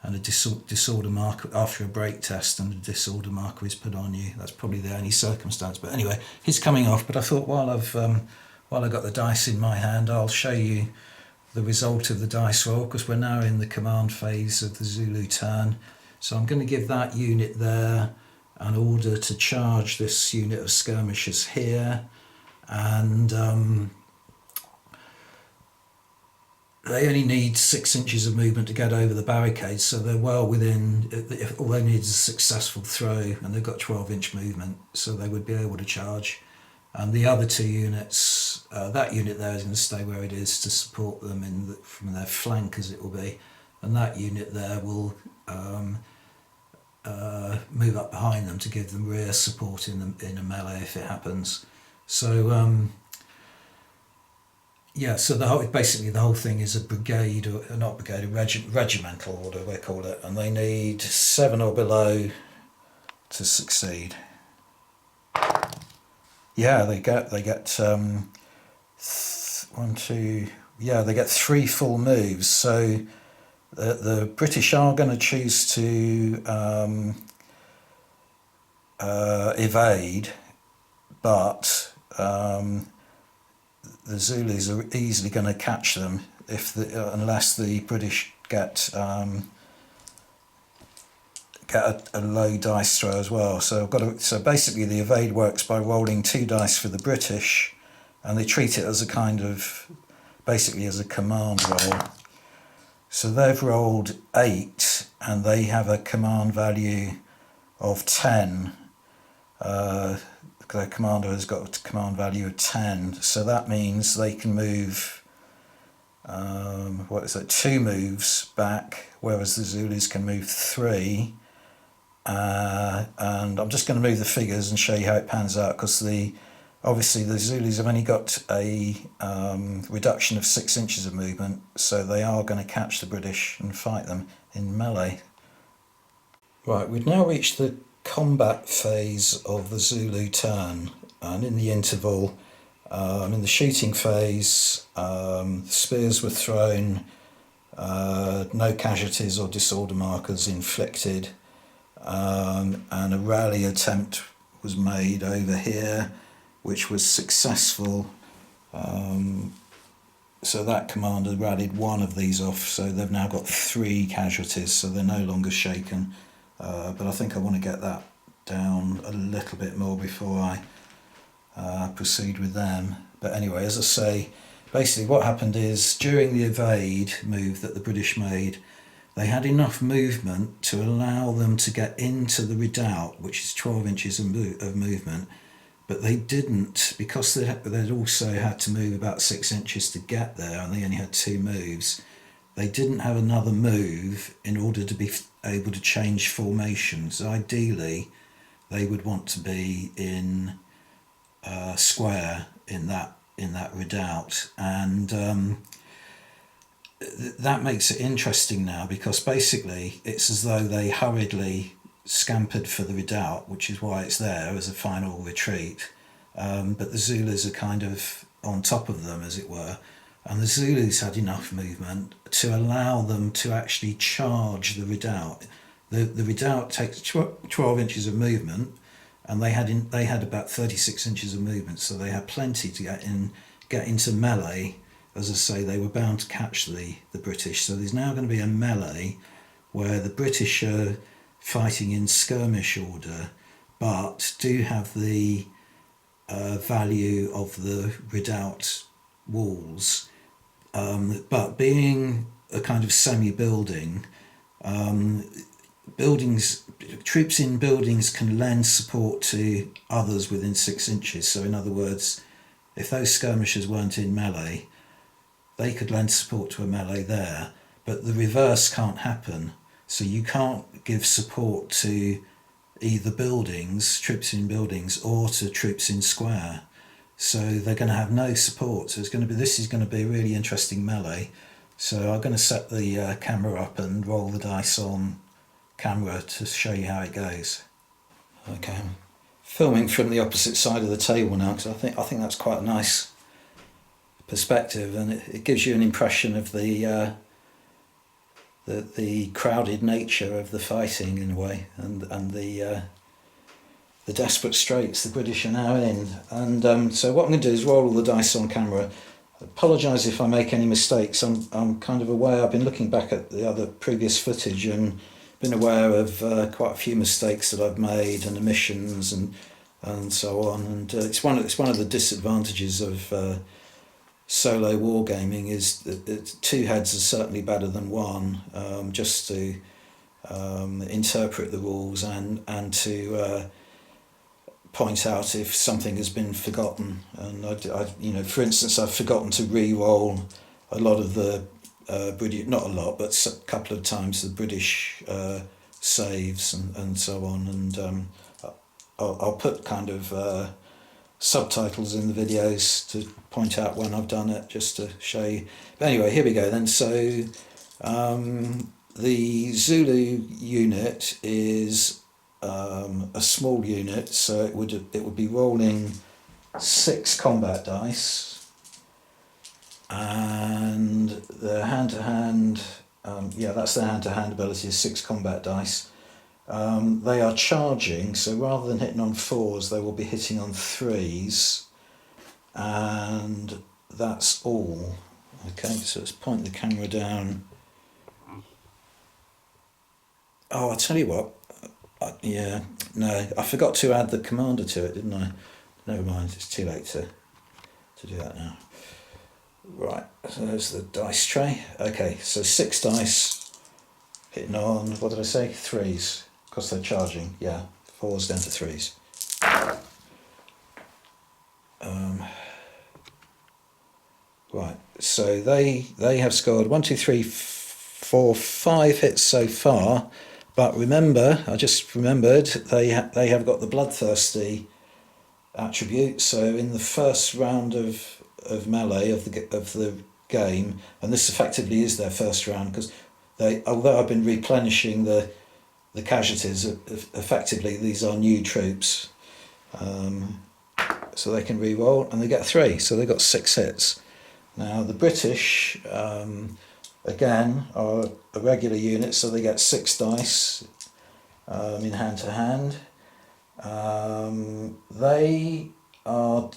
and a disorder marker after a break test and a disorder marker is put on you, that's probably the only circumstance. But anyway, he's coming off. But I thought while I got the dice in my hand, I'll show you the result of the dice roll, because we're now in the command phase of the Zulu turn. So I'm going to give that unit there an order to charge this unit of skirmishers here, and they only need 6 inches of movement to get over the barricades, so they're well within. If all they need is a successful throw, and they've got 12-inch movement, so they would be able to charge. And the other 2 units, that unit there is going to stay where it is to support them from their flank, as it will be, and that unit there will move up behind them to give them rear support in a melee if it happens. So so basically the whole thing is a brigade, or not brigade, a regimental order we call it, and they need 7 or below to succeed. Yeah, they get they get 3 full moves. So the British are going to choose to evade, but the Zulus are easily going to catch them unless the British get a low dice throw as well. So so basically the evade works by rolling 2 dice for the British, and they treat it as a kind of basically as a command roll. So they've rolled 8 and they have a command value of 10. Their commander has got a command value of 10, so that means they can move 2 moves back, whereas the Zulus can move 3. And I'm just going to move the figures and show you how it pans out, because obviously the Zulus have only got a reduction of 6 inches of movement, so they are going to catch the British and fight them in melee. Right, we've now reached the combat phase of the Zulu turn, and in the interval, in the shooting phase, spears were thrown, no casualties or disorder markers inflicted, and a rally attempt was made over here, which was successful. So that commander rallied 1 of these off, so they've now got 3 casualties, so they're no longer shaken. But I think I want to get that down a little bit more before I proceed with them. But anyway, as I say, basically what happened is during the evade move that the British made, they had enough movement to allow them to get into the redoubt, which is 12 inches of movement, but they didn't, because they'd also had to move about 6 inches to get there, and they only had 2 moves. They didn't have another move in order to be able to change formations. Ideally, they would want to be in square in that redoubt, and that makes it interesting now, because basically it's as though they hurriedly scampered for the redoubt, which is why it's there as a final retreat. But the Zulus are kind of on top of them, as it were. And the Zulus had enough movement to allow them to actually charge the redoubt. The redoubt takes 12 inches of movement, and they had about 36 inches of movement, so they had plenty to get into melee. As I say, they were bound to catch the British. So there's now going to be a melee where the British are fighting in skirmish order, but do have the value of the redoubt walls. But being a kind of semi-building, troops in buildings can lend support to others within 6 inches. So in other words, if those skirmishers weren't in melee, they could lend support to a melee there, but the reverse can't happen. So you can't give support to either buildings, troops in buildings, or to troops in square. So they're going to have no support. So this is going to be a really interesting melee. So I'm going to set the camera up and roll the dice on camera to show you how it goes. Okay, I'm filming from the opposite side of the table now, because I think that's quite a nice perspective, and it gives you an impression of the crowded nature of the fighting in a way, and the desperate straits the British are now in. And so what I'm going to do is roll all the dice on camera. I apologise if I make any mistakes. I'm kind of aware. I've been looking back at the other previous footage and been aware of quite a few mistakes that I've made, and omissions and so on. And it's one of the disadvantages of solo wargaming is that two heads are certainly better than one, just to interpret the rules and to point out if something has been forgotten. And for instance, I've forgotten to re-roll a lot of the British, not a lot, but a couple of times the British saves and so on. And I'll put kind of subtitles in the videos to point out when I've done it, just to show you. But anyway, here we go then. So the Zulu unit is a small unit, so it would be rolling 6 combat dice, and the hand-to-hand, that's their hand-to-hand ability, is 6 combat dice. They are charging, so rather than hitting on 4s, they will be hitting on 3s, and that's all. Okay, so let's point the camera down. Oh, I'll tell you what, I forgot to add the commander to it, didn't I? Never mind, it's too late to do that now. Right, so there's the dice tray. Okay, so 6 dice, hitting on, what did I say, 3s, because they're charging, 4s down to 3s. Right, so they have scored 1, 2, 3, 4, 5 hits so far, but remember, I just remembered, they have got the bloodthirsty attribute. So in the first round of melee of the game, and this effectively is their first round, because although I've been replenishing the casualties, effectively these are new troops, so they can re-roll and they get 3, so they got 6 hits. Now the British again are a regular unit, so they get 6 dice in hand to hand. They are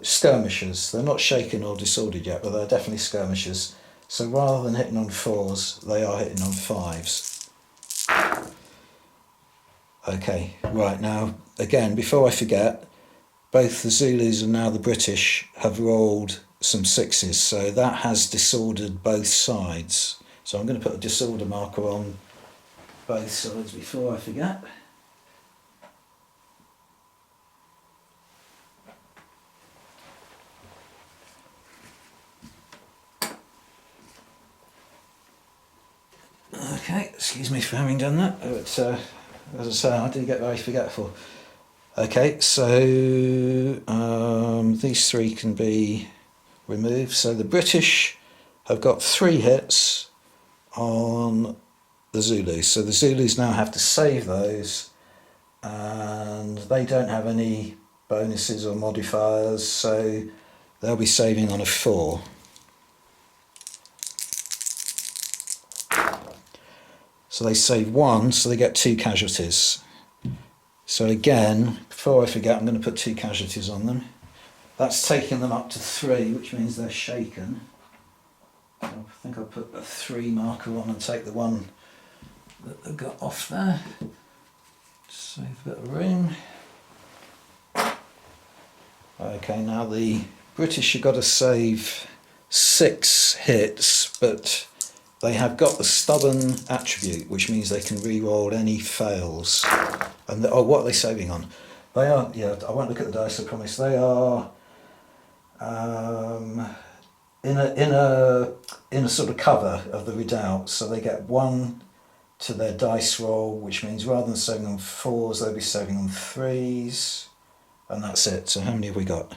skirmishers. They're not shaken or disordered yet, but they're definitely skirmishers. So rather than hitting on 4s, they are hitting on 5s. Okay, right, now again, before I forget, both the Zulus and now the British have rolled some 6s, so that has disordered both sides. So I'm going to put a disorder marker on both sides before I forget. Okay, excuse me for having done that, but as I say, I do get very forgetful. Okay, so these 3 can be removed. So the British have got 3 hits on the Zulus. So the Zulus now have to save those, and they don't have any bonuses or modifiers, so they'll be saving on a 4. So they save 1, so they get 2 casualties. So again, before I forget, I'm going to put 2 casualties on them. That's taking them up to 3, which means they're shaken. So I think I'll put a 3 marker on and take the one that they've got off there. Save a bit of room. Okay, now the British have got to save 6 hits, but they have got the stubborn attribute, which means they can re-roll any fails. And what are they saving on? They are, I won't look at the dice, I promise. They are in a sort of cover of the redoubt, so they get 1 to their dice roll, which means rather than saving on 4s, they'll be saving on 3s, and that's it. So how many have we got?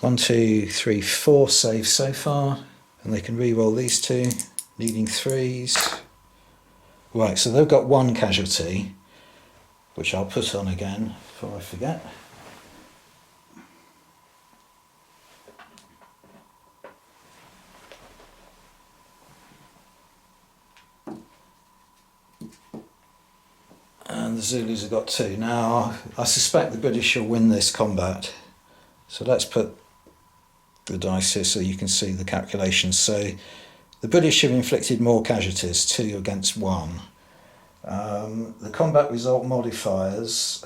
1, 2, 3, 4 saves so far, and they can re-roll these 2, needing 3s. Right, so they've got 1 casualty, which I'll put on again before I forget. And the Zulus have got 2. Now, I suspect the British will win this combat. So let's put the dice here so you can see the calculations. So the British have inflicted more casualties, 2 against 1. The combat result modifiers,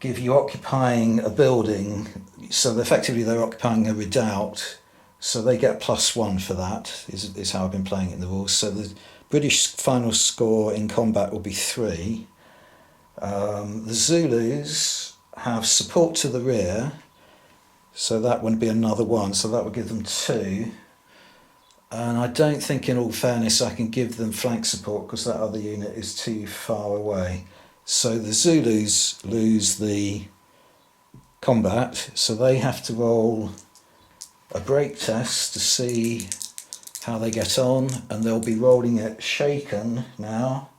give you occupying a building, so effectively they're occupying a redoubt, so they get +1 for that, is how I've been playing it in the rules. So the British final score in combat will be 3. The Zulus have support to the rear, so that would be another 1, so that would give them 2. And I don't think, in all fairness, I can give them flank support because that other unit is too far away. So the Zulus lose the combat, so they have to roll a break test to see how they get on, and they'll be rolling it shaken now.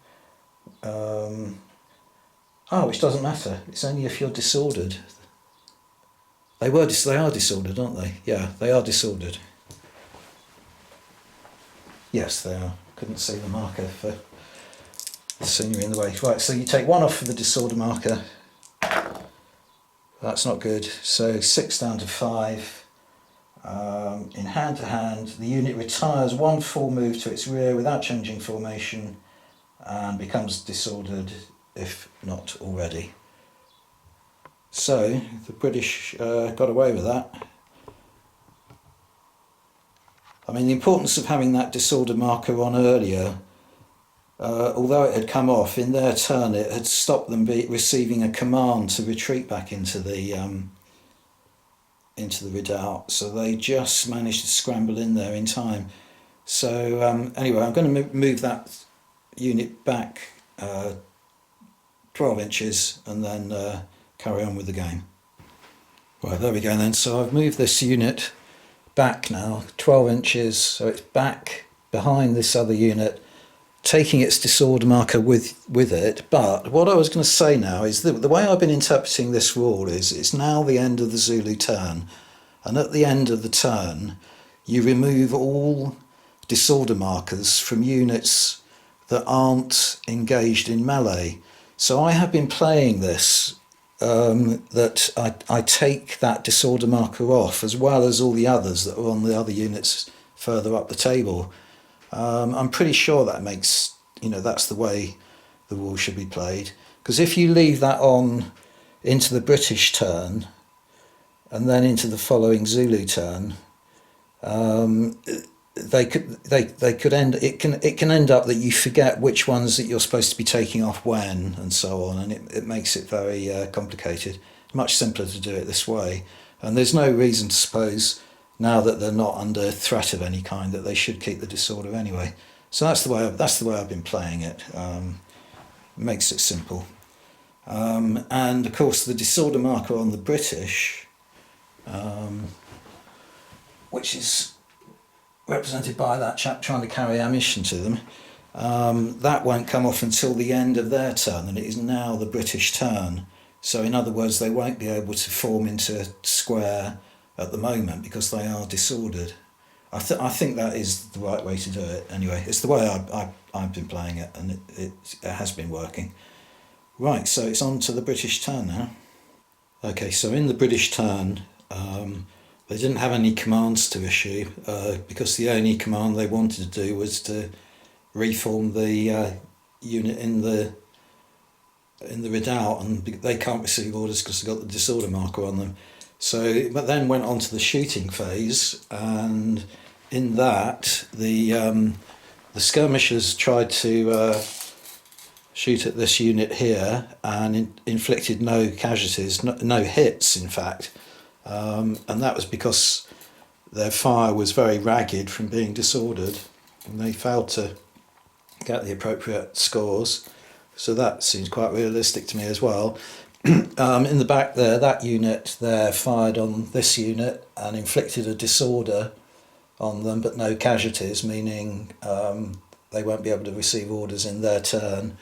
Which doesn't matter. It's only if you're disordered. They are disordered, aren't they? Yeah, they are disordered. Yes, they are. Couldn't see the marker for the scenery in the way. Right, so you take 1 off for the disorder marker. That's not good. So 6 down to 5. In hand to hand, the unit retires 1 full move to its rear without changing formation and becomes disordered if not already. So the British got away with that. I mean, the importance of having that disorder marker on earlier, although it had come off, in their turn it had stopped them receiving a command to retreat back into the redoubt, so they just managed to scramble in there in time. So anyway, I'm going to move that unit back 12 inches and then carry on with the game. Right, there we go then. So I've moved this unit back now 12 inches, so it's back behind this other unit, taking its disorder marker with it. But what I was going to say now is that the way I've been interpreting this rule is it's now the end of the Zulu turn, and at the end of the turn you remove all disorder markers from units that aren't engaged in melee. So I have been playing this that I take that disorder marker off, as well as all the others that are on the other units further up the table. I'm pretty sure that makes, that's the way the rule should be played. Because if you leave that on into the British turn and then into the following Zulu turn, it can end up that you forget which ones that you're supposed to be taking off when, and so on, and it makes it very complicated. Much simpler to do it this way, and there's no reason to suppose, now that they're not under threat of any kind, that they should keep the disorder anyway. So that's the way I've been playing it. Makes it simple, and of course the disorder marker on the British, which is represented by that chap trying to carry ammunition to them, that won't come off until the end of their turn, and it is now the British turn. So in other words, they won't be able to form into a square at the moment because they are disordered. I think that is the right way to do it anyway. It's the way I've been playing it, and it has been working. Right, so it's on to the British turn now. Okay, so in the British turn, they didn't have any commands to issue because the only command they wanted to do was to reform the unit in the redoubt, and they can't receive orders because they've got the disorder marker on them. So, but then went on to the shooting phase, and in that the skirmishers tried to shoot at this unit here and inflicted no casualties, no hits in fact. And that was because their fire was very ragged from being disordered, and they failed to get the appropriate scores. So that seems quite realistic to me as well. In the back there, that unit there fired on this unit and inflicted a disorder on them, but no casualties, meaning they won't be able to receive orders in their turn.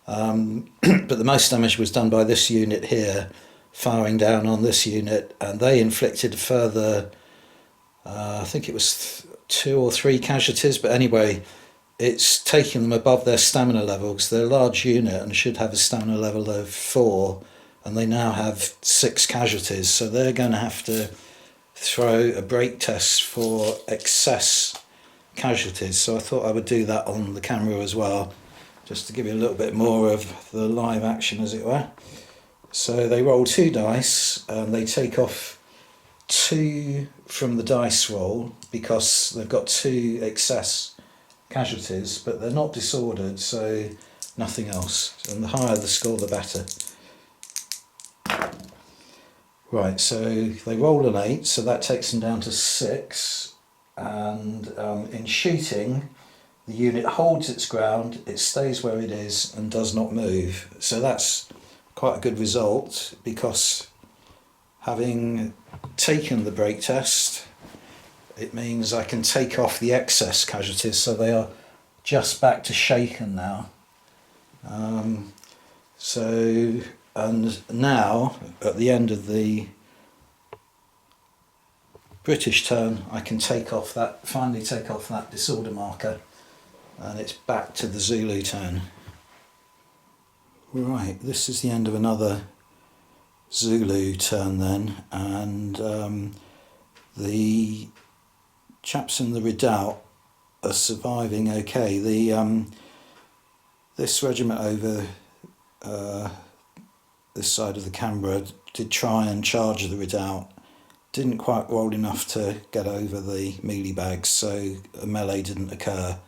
But the most damage was done by this unit here, firing down on this unit, and they inflicted a further, I think it was 2 or 3 casualties, but anyway, it's taking them above their stamina level because they're a large unit and should have a stamina level of 4, and they now have 6 casualties, so they're going to have to throw a break test for excess casualties. So I thought I would do that on the camera as well, just to give you a little bit more of the live action, as it were. So they roll 2 dice, and they take off 2 from the dice roll because they've got 2 excess casualties, but they're not disordered, so nothing else. And the higher the score, the better. Right, so they roll an 8, so that takes them down to 6. And in shooting, the unit holds its ground, it stays where it is and does not move. So that's quite a good result, because having taken the break test, it means I can take off the excess casualties, so they are just back to shaken now. And now, at the end of the British turn, I can finally take off that disorder marker, and it's back to the Zulu turn. Right, this is the end of another Zulu turn then, and the chaps in the redoubt are surviving okay. This regiment over this side of the Canberra did try and charge the redoubt, didn't quite roll enough to get over the mealie bags, so a melee didn't occur.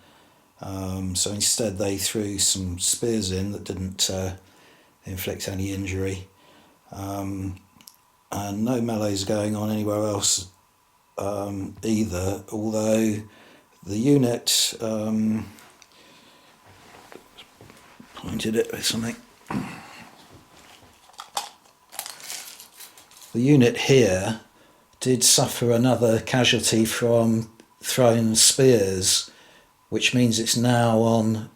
So instead they threw some spears in that didn't inflict any injury, and no melees going on anywhere else either, although the unit pointed it with something. The unit here did suffer another casualty from thrown spears, which means it's now on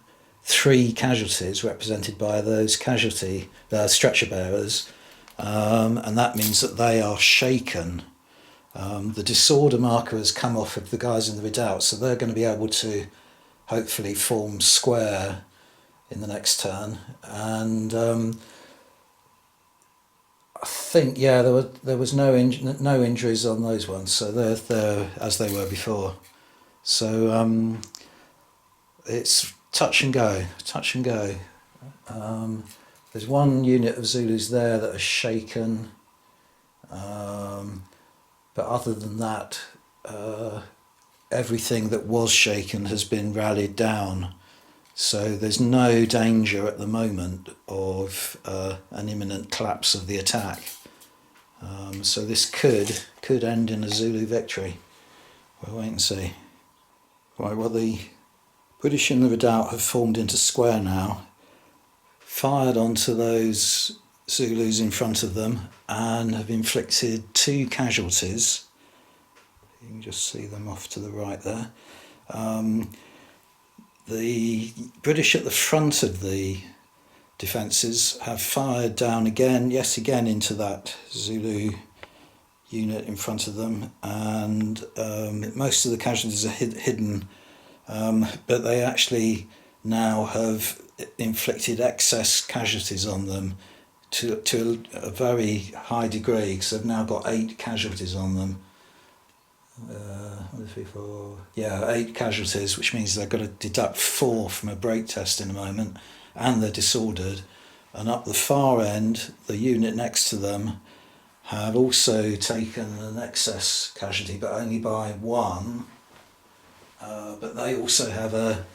3 casualties represented by those stretcher bearers, and that means that they are shaken. The disorder marker has come off of the guys in the redoubt, so they're going to be able to hopefully form square in the next turn. And I think, yeah, there was no injuries on those ones, so they're as they were before. So it's touch and go. There's one unit of Zulus there that are shaken, but other than that, everything that was shaken has been rallied down. So there's no danger at the moment of an imminent collapse of the attack. So this could end in a Zulu victory. We'll wait and see. Right, well, the British in the redoubt have formed into square now, fired onto those Zulus in front of them, and have inflicted 2 casualties. You can just see them off to the right there. The British at the front of the defences have fired down yet again into that Zulu unit in front of them, and most of the casualties are hidden, but they actually now have inflicted excess casualties on them to a very high degree, because they've now got 8 casualties on them. 8 casualties, which means they've got to deduct 4 from a break test in a moment, and they're disordered. And up the far end, the unit next to them have also taken an excess casualty, but only by 1. But they also have a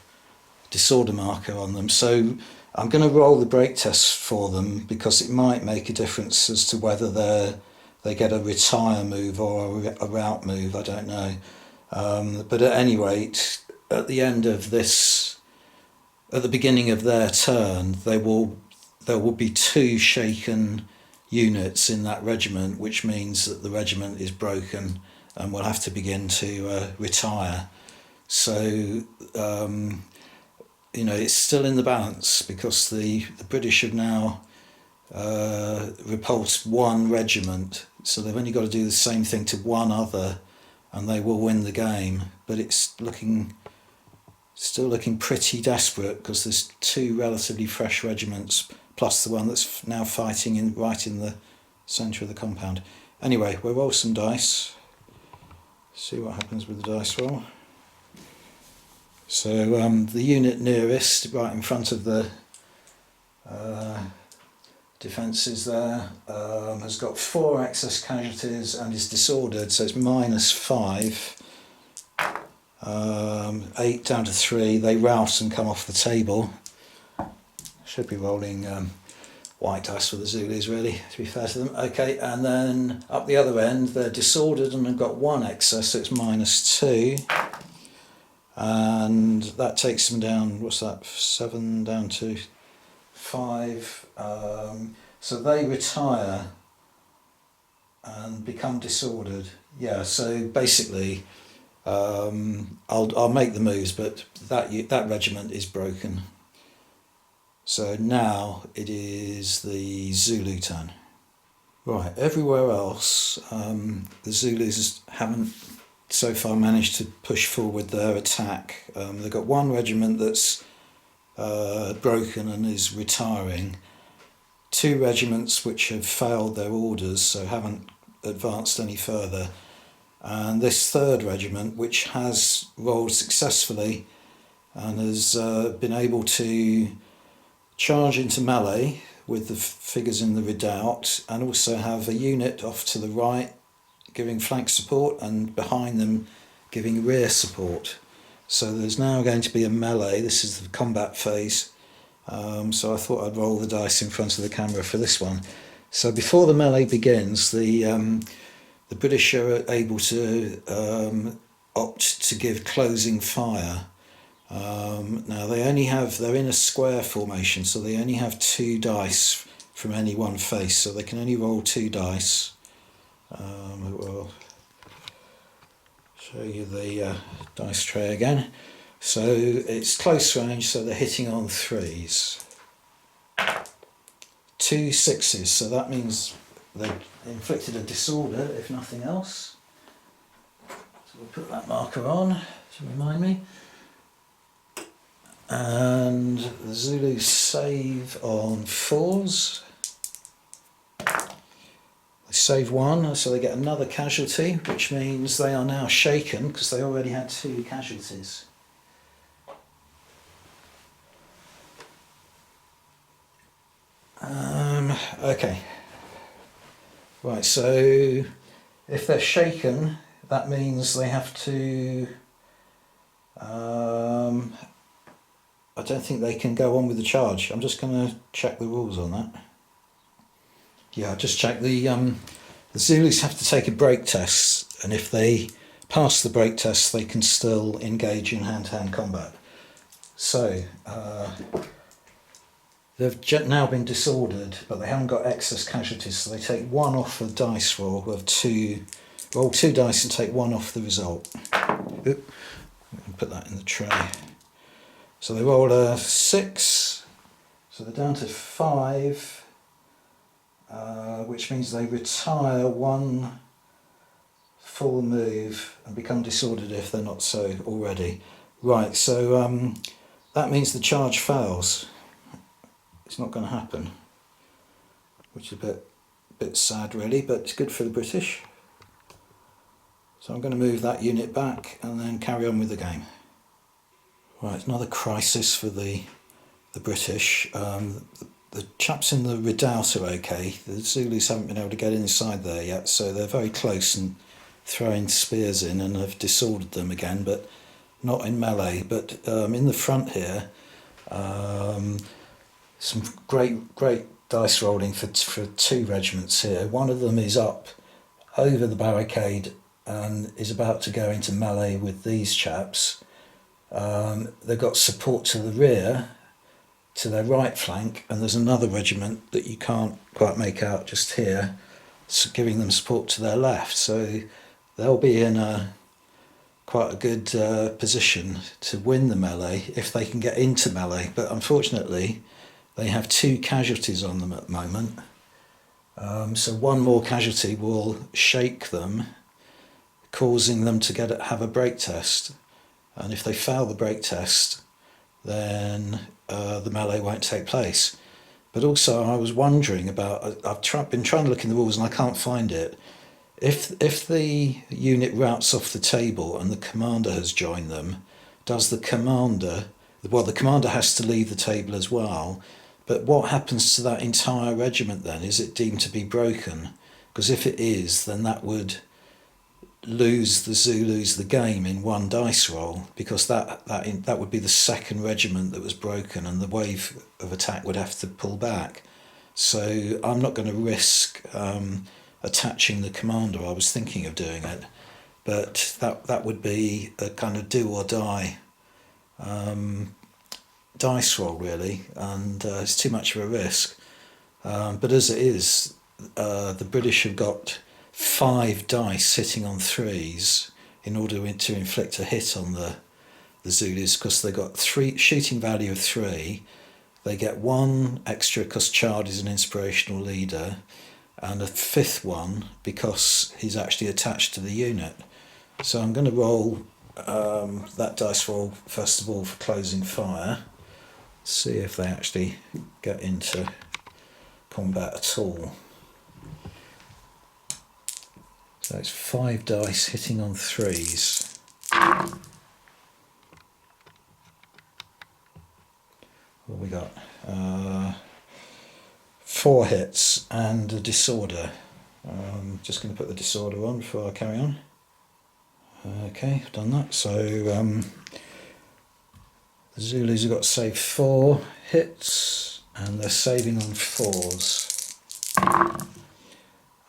disorder marker on them. So I'm going to roll the break tests for them, because it might make a difference as to whether they get a retire move or a rout move, I don't know. But at any rate, at the end of this, at the beginning of their turn, there will be 2 shaken units in that regiment, which means that the regiment is broken and will have to begin to retire. So, it's still in the balance, because the British have now repulsed 1 regiment, so they've only got to do the same thing to 1 other, and they will win the game. But it's still looking pretty desperate, because there's 2 relatively fresh regiments plus the one that's now fighting right in the centre of the compound. Anyway, we'll roll some dice, see what happens with the dice roll. So the unit nearest, right in front of the defences there. Has got 4 excess casualties and is disordered, so it's -5. 8 down to 3. They rouse and come off the table. Should be rolling white dice for the Zulus, really, to be fair to them. Okay, and then up the other end, they're disordered and have got 1 excess, so it's -2. And that takes them down, what's that, 7 down to 5. So they retire and become disordered. Yeah, so basically, I'll make the moves, but that regiment is broken. So now it is the Zulu turn. Right, everywhere else, the Zulus haven't so far managed to push forward their attack. They've got 1 regiment that's broken and is retiring. 2 regiments which have failed their orders, so haven't advanced any further. And this 3rd regiment, which has rolled successfully and has been able to charge into melee with the figures in the redoubt, and also have a unit off to the right giving flank support and behind them giving rear support. So there's now going to be a melee. This is the combat phase. So I thought I'd roll the dice in front of the camera for this one. So before the melee begins, the British are able to opt to give closing fire. Now they're in a square formation, so they only have 2 dice from any one face, so they can only roll 2 dice. I will show you the dice tray again. So it's close range, so they're hitting on 3s. 2 6s, so that means they've inflicted a disorder, if nothing else. So we'll put that marker on to remind me. And the Zulus save on 4s. They save 1, so they get another casualty, which means they are now shaken because they already had 2 casualties. Okay. Right, so if they're shaken, that means they have to... I don't think they can go on with the charge. I'm just going to check the rules on that. Yeah, just check the Zulus have to take a break test, and if they pass the break test, they can still engage in hand-to-hand combat. So they've now been disordered, but they haven't got excess casualties, so they take 1 off the dice roll of 2. Roll 2 dice and take 1 off the result. Oop. Put that in the tray. So they roll a 6, so they're down to 5, which means they retire 1 full move and become disordered if they're not so already. Right, so that means the charge fails. It's not going to happen, which is a bit sad really, but it's good for the British. So I'm going to move that unit back and then carry on with the game. Right, another crisis for the British. The chaps in the redoubt are okay. The Zulus haven't been able to get inside there yet, so they're very close and throwing spears in and have disordered them again, but not in melee. But in the front here, some great dice rolling for 2 regiments here. One of them is up over the barricade and is about to go into melee with these chaps. They've got support to the rear, to their right flank, and there's another regiment that you can't quite make out just here, so giving them support to their left. So they'll be in quite a good position to win the melee if they can get into melee. But unfortunately, they have 2 casualties on them at the moment. So 1 more casualty will shake them, causing them to have a break test. And if they fail the break test, then the melee won't take place. But also I was wondering about, I've been trying to look in the rules and I can't find it. If the unit routs off the table and the commander has joined them, does the commander, well, the commander has to leave the table as well, But what happens to that entire regiment then? Is it deemed to be broken? Because if it is, then that would lose the Zulus the game in one dice roll, because that would be the second regiment that was broken, and the wave of attack would have to pull back. So I'm not going to risk attaching the commander. I was thinking of doing it, but that would be a kind of do or die dice roll really, and it's too much of a risk. But as it is, the British have got 5 dice hitting on 3s in order to inflict a hit on the Zulus, because they got 3 shooting value of 3. They get 1 extra because Chard is an inspirational leader, and a 5th one because he's actually attached to the unit. So I'm going to roll that dice roll first of all for closing fire. See if they actually get into combat at all. So it's 5 dice hitting on 3s. What we got? 4 hits and a disorder. Just going to put the disorder on before I carry on. Okay, I've done that. So the Zulus have got to save 4 hits, and they're saving on 4s.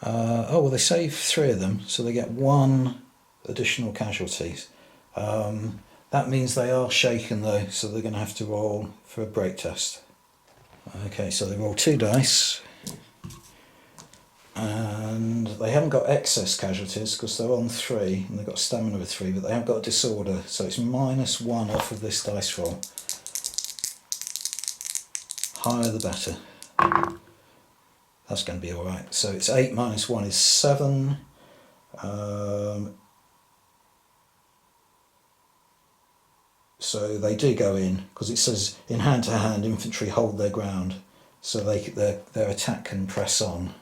Well, they save 3 of them, so they get 1 additional casualty. That means they are shaken though, so they're going to have to roll for a break test. Okay, so they roll 2 dice, and they haven't got excess casualties because they're on 3 and they've got stamina of 3, but they have got a disorder, so it's -1 off of this dice roll. Higher the better. That's going to be alright. So it's 8 minus 1 is 7. So they do go in, because it says in hand-to-hand infantry hold their ground, so their attack can press on.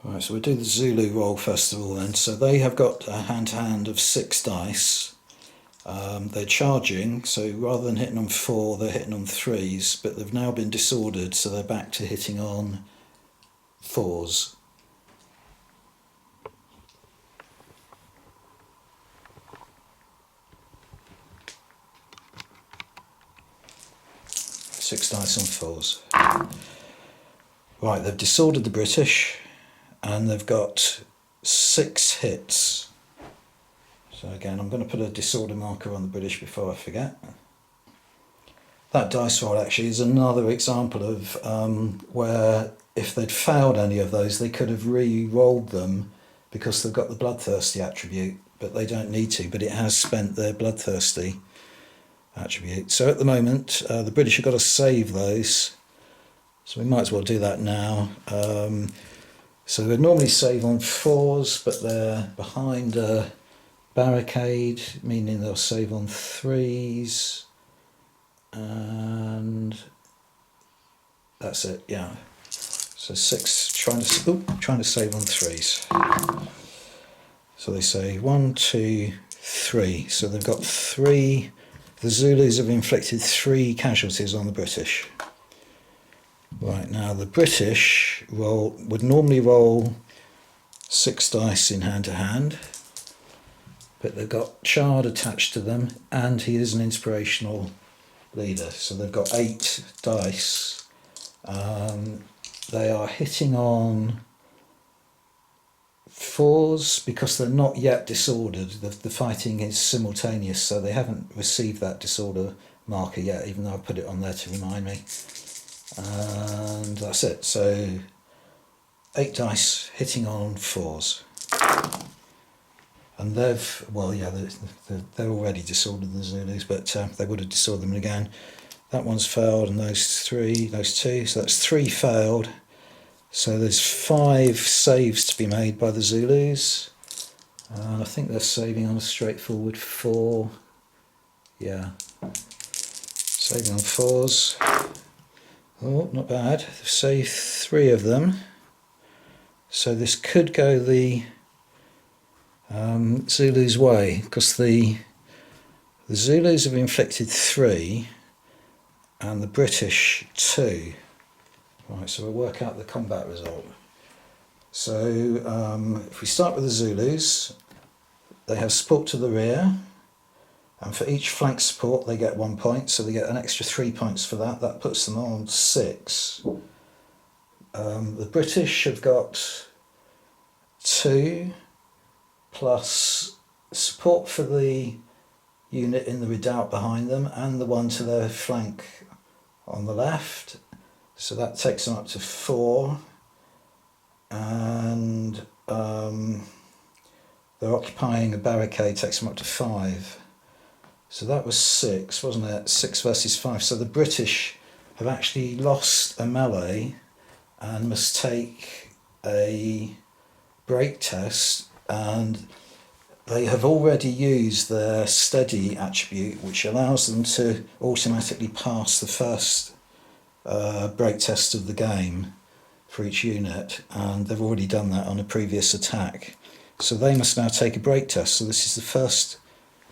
Right, so we'll do the Zulu roll first of all then. So they have got a hand-to-hand of 6 dice. They're charging, so rather than hitting on 4, they're hitting on 3s, but they've now been disordered, so they're back to hitting on 4s. Six dice on 4s. Right, they've disordered the British, and they've got 6 hits. So again, I'm going to put a disorder marker on the British before I forget. That dice roll actually is another example of where if they'd failed any of those, they could have re-rolled them because they've got the bloodthirsty attribute, but they don't need to, but it has spent their bloodthirsty attribute. So at the moment, the British have got to save those, so we might as well do that now. So they'd normally save on 4s, but they're behind a barricade, meaning they'll save on 3s, and that's it. Yeah, so 6 trying to save on 3s. So they say 1, 2, 3. So they've got 3. The Zulus have inflicted 3 casualties on the British. Right, now the British would normally roll 6 dice in hand-to-hand, but they've got Chard attached to them, and he is an inspirational leader, so they've got 8 dice. They are hitting on 4s because they're not yet disordered. The fighting is simultaneous, so they haven't received that disorder marker yet, even though I put it on there to remind me. And that's it. So 8 dice hitting on 4s. And they've, well, yeah, they're already disordered, the Zulus, but they would have disordered them again. That one's failed, and those 2, so that's 3 failed. So there's 5 saves to be made by the Zulus. I think they're saving on a straightforward 4. Yeah, saving on 4s. Oh, not bad. They've saved 3 of them. So this could go the Zulus' way, because the Zulus have inflicted 3, and the British 2. Right, so we'll work out the combat result. So if we start with the Zulus, they have support to the rear, and for each flank support they get 1 point, so they get an extra 3 points for that. That puts them on 6. The British have got 2 plus support for the unit in the redoubt behind them and the one to their flank on the left, so that takes them up to 4, and they're occupying a barricade, takes them up to 5. So that was 6, wasn't it? 6 versus 5. So the British have actually lost a melee and must take a break test, and they have already used their steady attribute, which allows them to automatically pass the first break test of the game for each unit, and they've already done that on a previous attack. So they must now take a break test. So this is the first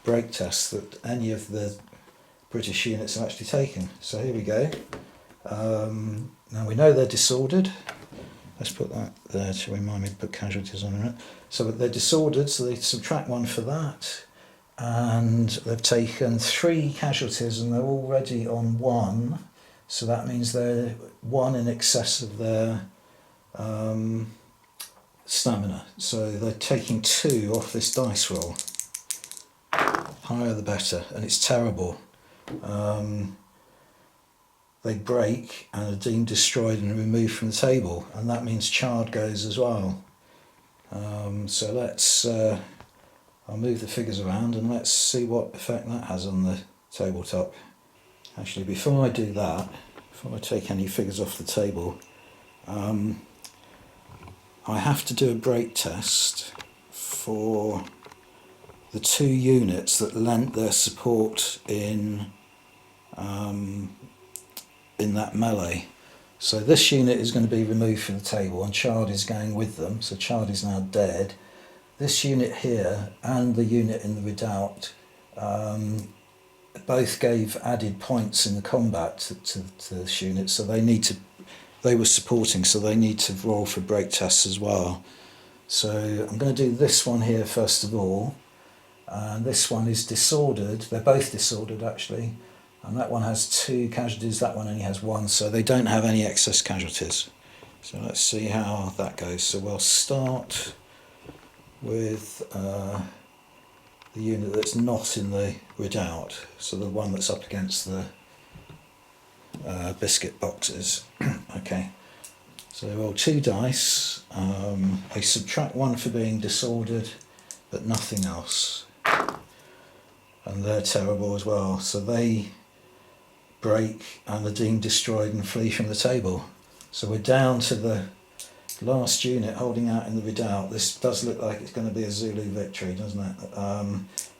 break test that any of the British units have actually taken. So here we go. Now we know they're disordered. Let's put that there to remind me to put casualties on it. So they're disordered, so they subtract 1 for that. And they've taken 3 casualties and they're already on 1. So that means they're 1 in excess of their stamina. So they're taking 2 off this dice roll. Higher the better, and it's terrible. They break and are deemed destroyed and removed from the table, and that means charred goes as well. So let's, I'll move the figures around and let's see what effect that has on the tabletop. Actually, before I do that, before I take any figures off the table, I have to do a break test for the 2 units that lent their support in that melee. So this unit is going to be removed from the table and Chard is going with them, so Chard is now dead. This unit here and the unit in the redoubt both gave added points in the combat to this unit, so they were supporting, so they need to roll for break tests as well. So I'm going to do this one here first of all, and this one is disordered. They're both disordered actually, and that one has 2 casualties, that one only has 1, so they don't have any excess casualties. So let's see how that goes. So we'll start with the unit that's not in the redoubt, so the one that's up against the biscuit boxes. Okay, so they roll 2 dice, they subtract 1 for being disordered, but nothing else. And they're terrible as well, so they break and are deemed destroyed and flee from the table. So we're down to the last unit holding out in the redoubt. This does look like it's going to be a Zulu victory, doesn't it?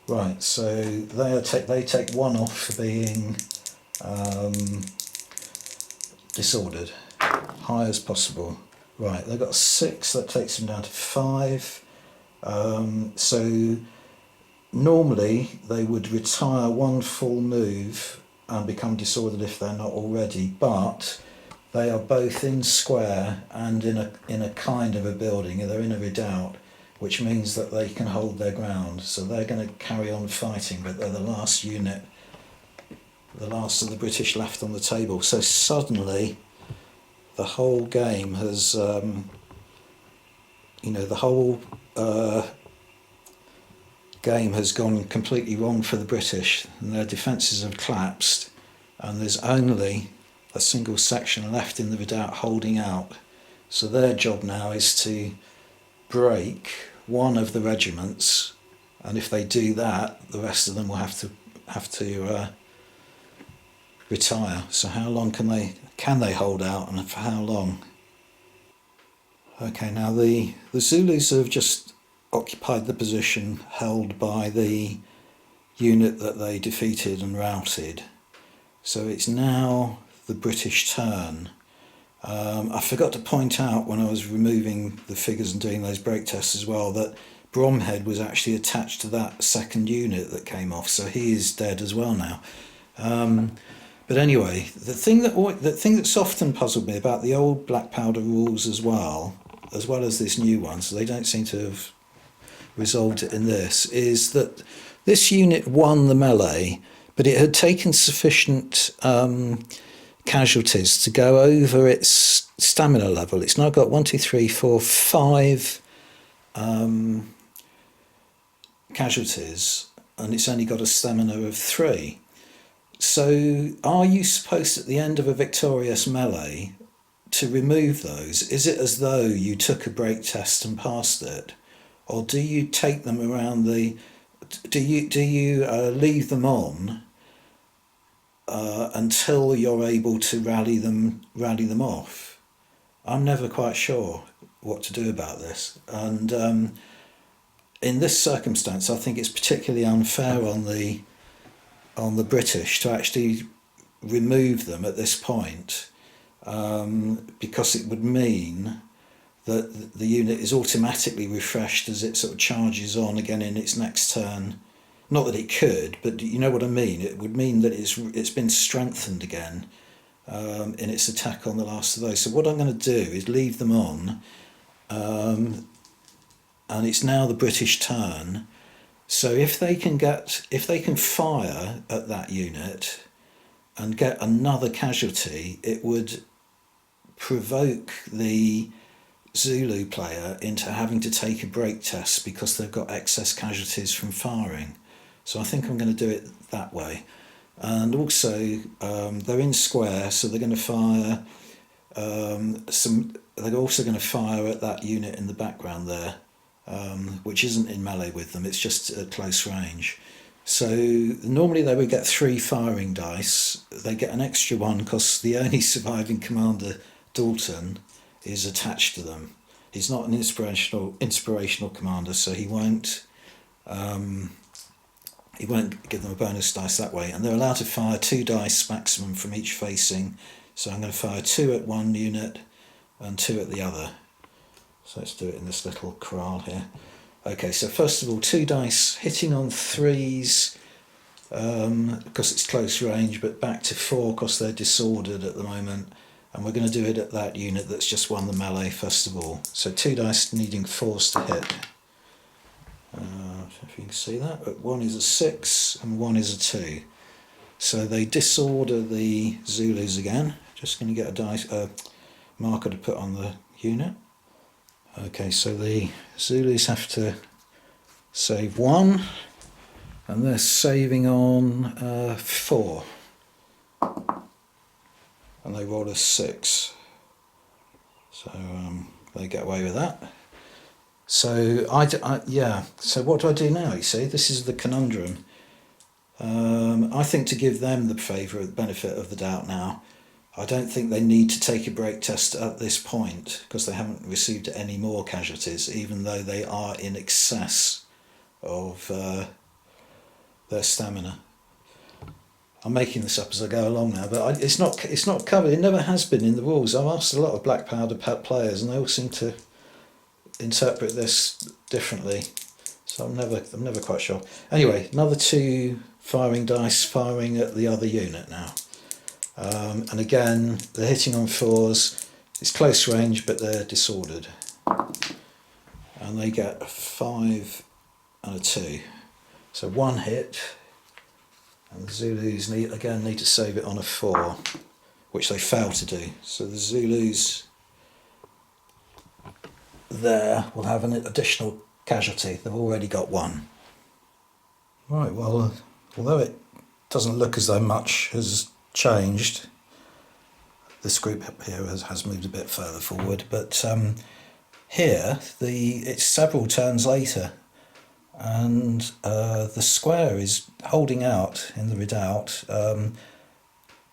Right, so they take 1 off for being disordered, high as possible. Right, they've got 6, that takes them down to 5. So normally they would retire 1 full move and become disordered if they're not already, but they are both in square and in a kind of a building. They're in a redoubt, which means that they can hold their ground. So they're going to carry on fighting, but they're the last unit, the last of the British left on the table. So suddenly the whole game has, the whole game has gone completely wrong for the British, and their defences have collapsed, and there's only a single section left in the redoubt holding out. So their job now is to break one of the regiments, and if they do that, the rest of them will have to retire. So how long can they hold out, and for how long? Okay, now the Zulus have just occupied the position held by the unit that they defeated and routed. So it's now the British turn. I forgot to point out when I was removing the figures and doing those break tests as well that Bromhead was actually attached to that second unit that came off, so he is dead as well now. But anyway, the thing that's often puzzled me about the old black powder rules as well as this new one, so they don't seem to have resolved it in this, is that this unit won the melee, but it had taken sufficient casualties to go over its stamina level. It's now got 5 casualties, and it's only got a stamina of 3. So are you supposed at the end of a victorious melee to remove those? Is it as though you took a break test and passed it, or do you take them around do you leave them on until you're able to rally them off? I'm never quite sure what to do about this, and in this circumstance, I think it's particularly unfair on the British to actually remove them at this point, because it would mean that the unit is automatically refreshed as it sort of charges on again in its next turn. Not that it could, but you know what I mean. It would mean that it's been strengthened again in its attack on the last of those. So what I'm going to do is leave them on, and it's now the British turn. So if they can fire at that unit and get another casualty, it would provoke the Zulu player into having to take a break test because they've got excess casualties from firing. So I think I'm going to do it that way. And also they're in square, so they're going to fire they're also going to fire at that unit in the background there, which isn't in melee with them, it's just at close range. So normally they would get 3 firing dice. They get an extra one because the only surviving commander, Dalton, is attached to them. He's not an inspirational commander, so he won't give them a bonus dice that way. And they're allowed to fire 2 dice maximum from each facing. So I'm going to fire 2 at one unit and 2 at the other. So let's do it in this little corral here. Okay, so first of all, 2 dice hitting on 3s because it's close range, but back to 4 because they're disordered at the moment. And we're going to do it at that unit that's just won the melee first of all. So 2 dice needing 4s to hit. If you can see that, but 1 is a 6 and 1 is a 2. So they disorder the Zulus again. Just going to get a marker to put on the unit. Okay, so the Zulus have to save 1, and they're saving on 4, and they roll a 6, so they get away with that. So so what do I do now? You see, this is the conundrum. I think to give them the benefit of the doubt now. I don't think they need to take a break test at this point because they haven't received any more casualties, even though they are in excess of their stamina. I'm making this up as I go along now, but it's not covered. It never has been in the rules. I've asked a lot of black powder players, and they all seem to interpret this differently. So I'm never quite sure. Anyway, another 2 firing dice firing at the other unit now. And again, they're hitting on 4s. It's close range, but they're disordered. And they get a 5 and a 2. So 1 hit, and the Zulus need to save it on a 4, which they fail to do. So the Zulus there will have an additional casualty. They've already got 1. Right, well, although it doesn't look as though much has changed, this group up here has moved a bit further forward, but here it's several turns later, and the square is holding out in the redoubt.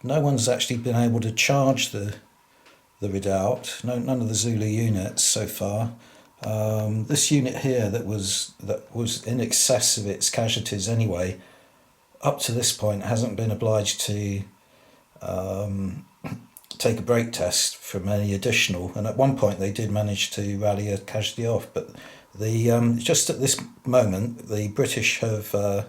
No one's actually been able to charge the redoubt. None of the Zulu units so far. This unit here that was in excess of its casualties anyway, up to this point hasn't been obliged to take a break test from any additional, and at one point they did manage to rally a casualty off, but just at this moment the British have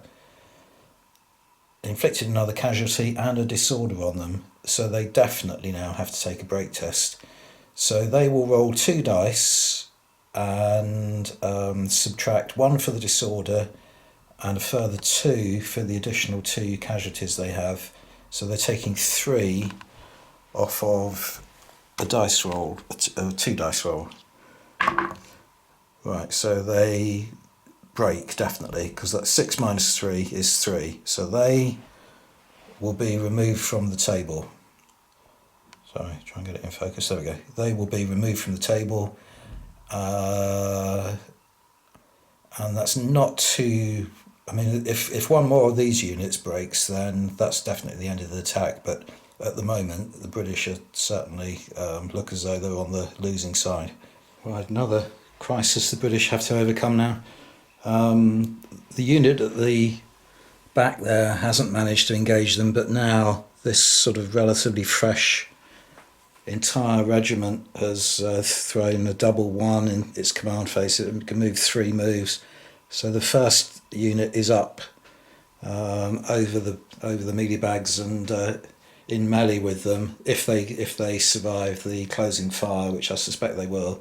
inflicted another casualty and a disorder on them, so they definitely now have to take a break test. So they will roll 2 dice and subtract 1 for the disorder and a further 2 for the additional 2 casualties they have. So they're taking 3 off of a dice roll, a 2 dice roll. Right, so they break definitely, because that's 6 minus 3 is 3. So they will be removed from the table. Sorry, try and get it in focus. There we go. They will be removed from the table. And that's not too... I mean, if one more of these units breaks, then that's definitely the end of the attack. But at the moment, the British are certainly look as though they're on the losing side. Right, another crisis the British have to overcome now. The unit at the back there hasn't managed to engage them, but now this sort of relatively fresh entire regiment has thrown a double 1 in its command phase. It can move 3 moves. So the first unit is up over the mealie bags and in melee with them if they survive the closing fire, which I suspect they will.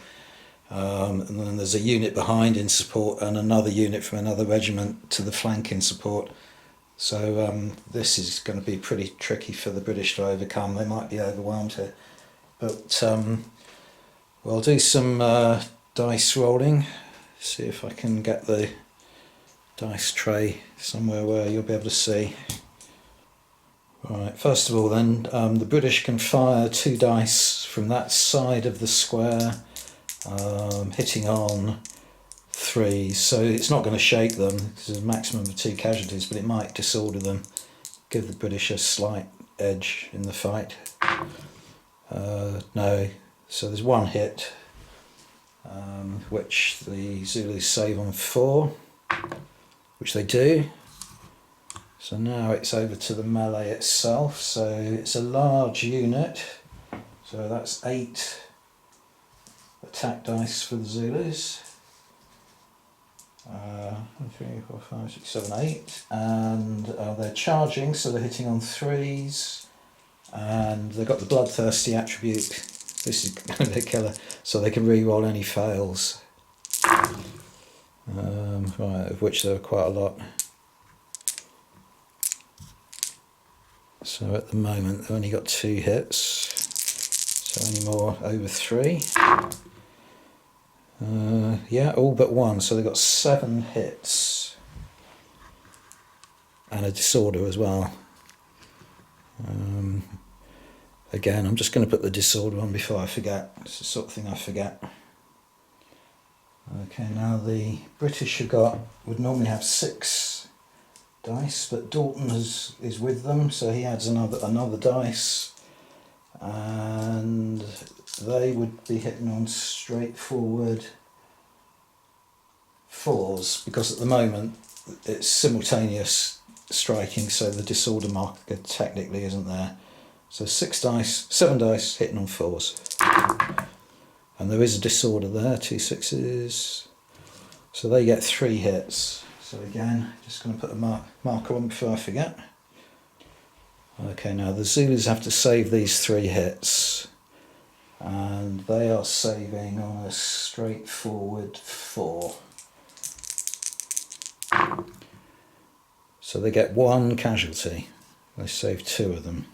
And then there's a unit behind in support and another unit from another regiment to the flank in support. So this is going to be pretty tricky for the British to overcome. They might be overwhelmed here. But we'll do some dice rolling. See if I can get the dice tray somewhere where you'll be able to see. Right, first of all then, the British can fire 2 dice from that side of the square, hitting on 3, so it's not going to shake them because there's a maximum of 2 casualties, but it might disorder them, give the British a slight edge in the fight. No, so there's 1 hit, which the Zulus save on 4, which they do. So now it's over to the melee itself. So it's a large unit, so that's 8 attack dice for the Zulus. 3, 4, 5, 6, 7, 8, and they're charging, so they're hitting on 3s, and they've got the bloodthirsty attribute. This is going to be a killer, so they can re-roll any fails. Right, of which there are quite a lot. So at the moment they've only got 2 hits, so any more over 3. Yeah, all but 1, so they've got 7 hits. And a disorder as well. Again, I'm just going to put the disorder on before I forget. It's the sort of thing I forget. Okay, now the British would normally have 6 dice, but Dalton is with them, so he adds another dice, and they would be hitting on straightforward 4s, because at the moment it's simultaneous striking, so the disorder marker technically isn't there. So 7 dice hitting on 4s. And there is a disorder there, 2 6s. So they get 3 hits. So again, just going to put a marker on before I forget. Okay, now the Zulus have to save these 3 hits. And they are saving on a straightforward 4. So they get 1 casualty. They save 2 of them.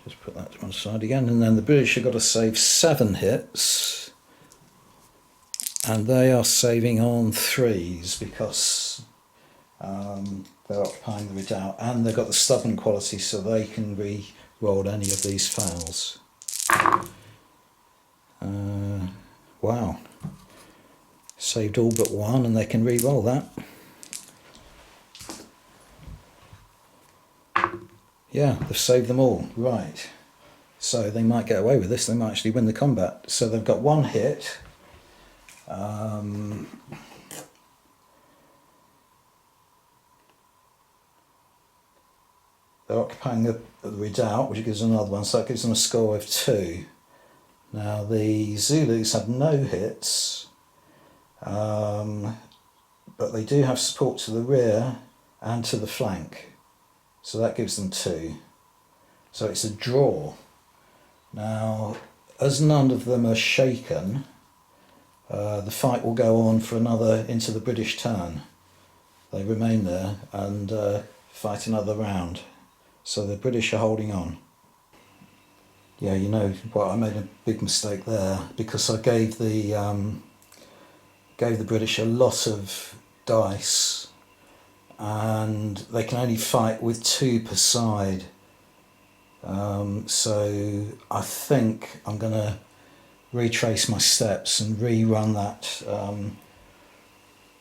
Just put that to one side again, and then the British have got to save 7 hits, and they are saving on 3s because they're occupying the redoubt, and they've got the stubborn quality, so they can re-roll any of these fails. Wow, saved all but 1, and they can re-roll that. Yeah, they've saved them all, right. So they might get away with this, they might actually win the combat. So they've got 1 hit. They're occupying the redoubt, which gives them another one, so that gives them a score of 2. Now the Zulus have no hits, but they do have support to the rear, and to the flank. So that gives them 2. So it's a draw. Now, as none of them are shaken, the fight will go on for another into the British turn. They remain there and fight another round. So the British are holding on. Yeah, you know what? I made a big mistake there because I gave the British a lot of dice, and they can only fight with 2 per side. So I think I'm going to retrace my steps and rerun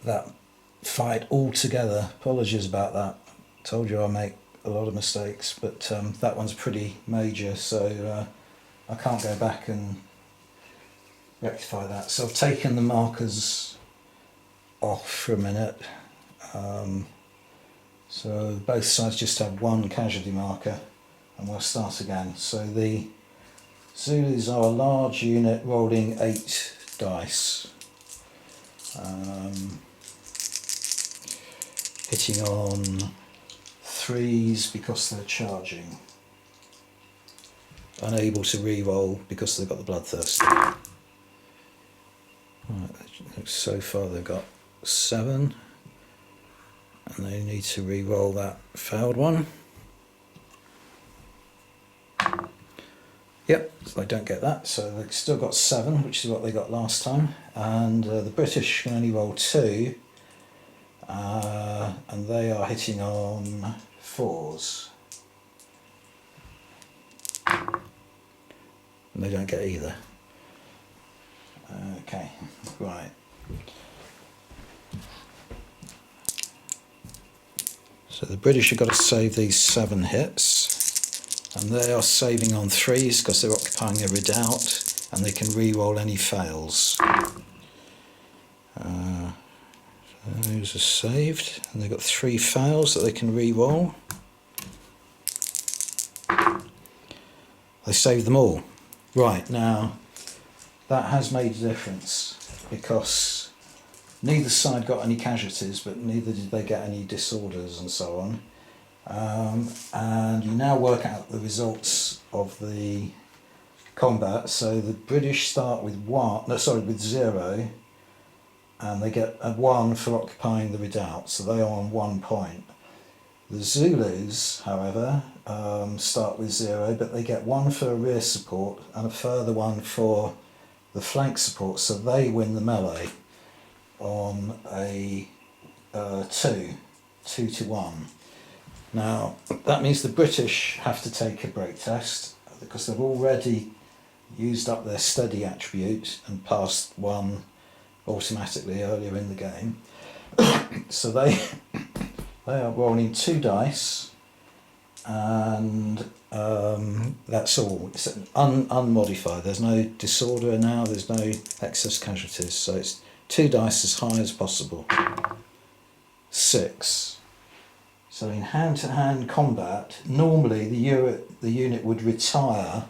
that fight altogether. Apologies about that. Told you I make a lot of mistakes, but that one's pretty major, so I can't go back and rectify that. So I've taken the markers off for a minute. So both sides just have 1 casualty marker, and we'll start again. So the Zulus are a large unit rolling 8 dice. Hitting on 3s because they're charging. Unable to re-roll because they've got the bloodthirst. Right, so far they've got 7, and they need to re-roll that failed one. Yep, so they don't get that, so they've still got 7, which is what they got last time, and the British can only roll 2, and they are hitting on 4s. And they don't get either. Okay, right. So the British have got to save these 7 hits, and they are saving on 3s because they're occupying a redoubt, and they can re-roll any fails. Those are saved, and they've got 3 fails that they can re-roll. They saved them all. Right, now that has made a difference because neither side got any casualties, but neither did they get any disorders and so on. And you now work out the results of the combat. So the British start with 0, and they get a 1 for occupying the redoubt, so they are on 1 point. The Zulus, however, start with 0, but they get 1 for a rear support and a further 1 for the flank support, so they win the melee on a 2 to 1. Now that means the British have to take a break test because they've already used up their steady attribute and passed 1 automatically earlier in the game. So they are rolling 2 dice, and that's all. It's unmodified. There's no disorder now, there's no excess casualties, so it's 2 dice as high as possible. 6. So in hand-to-hand combat, normally the unit would retire,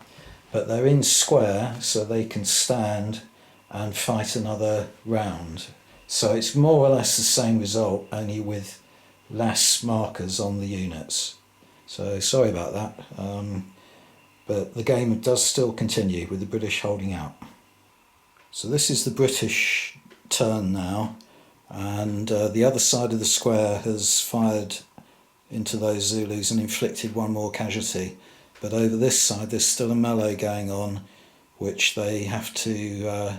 but they're in square so they can stand and fight another round. So it's more or less the same result, only with less markers on the units. So sorry about that, but the game does still continue with the British holding out. So this is the British turn now, and the other side of the square has fired into those Zulus and inflicted 1 more casualty. But over this side there's still a melee going on, which they have to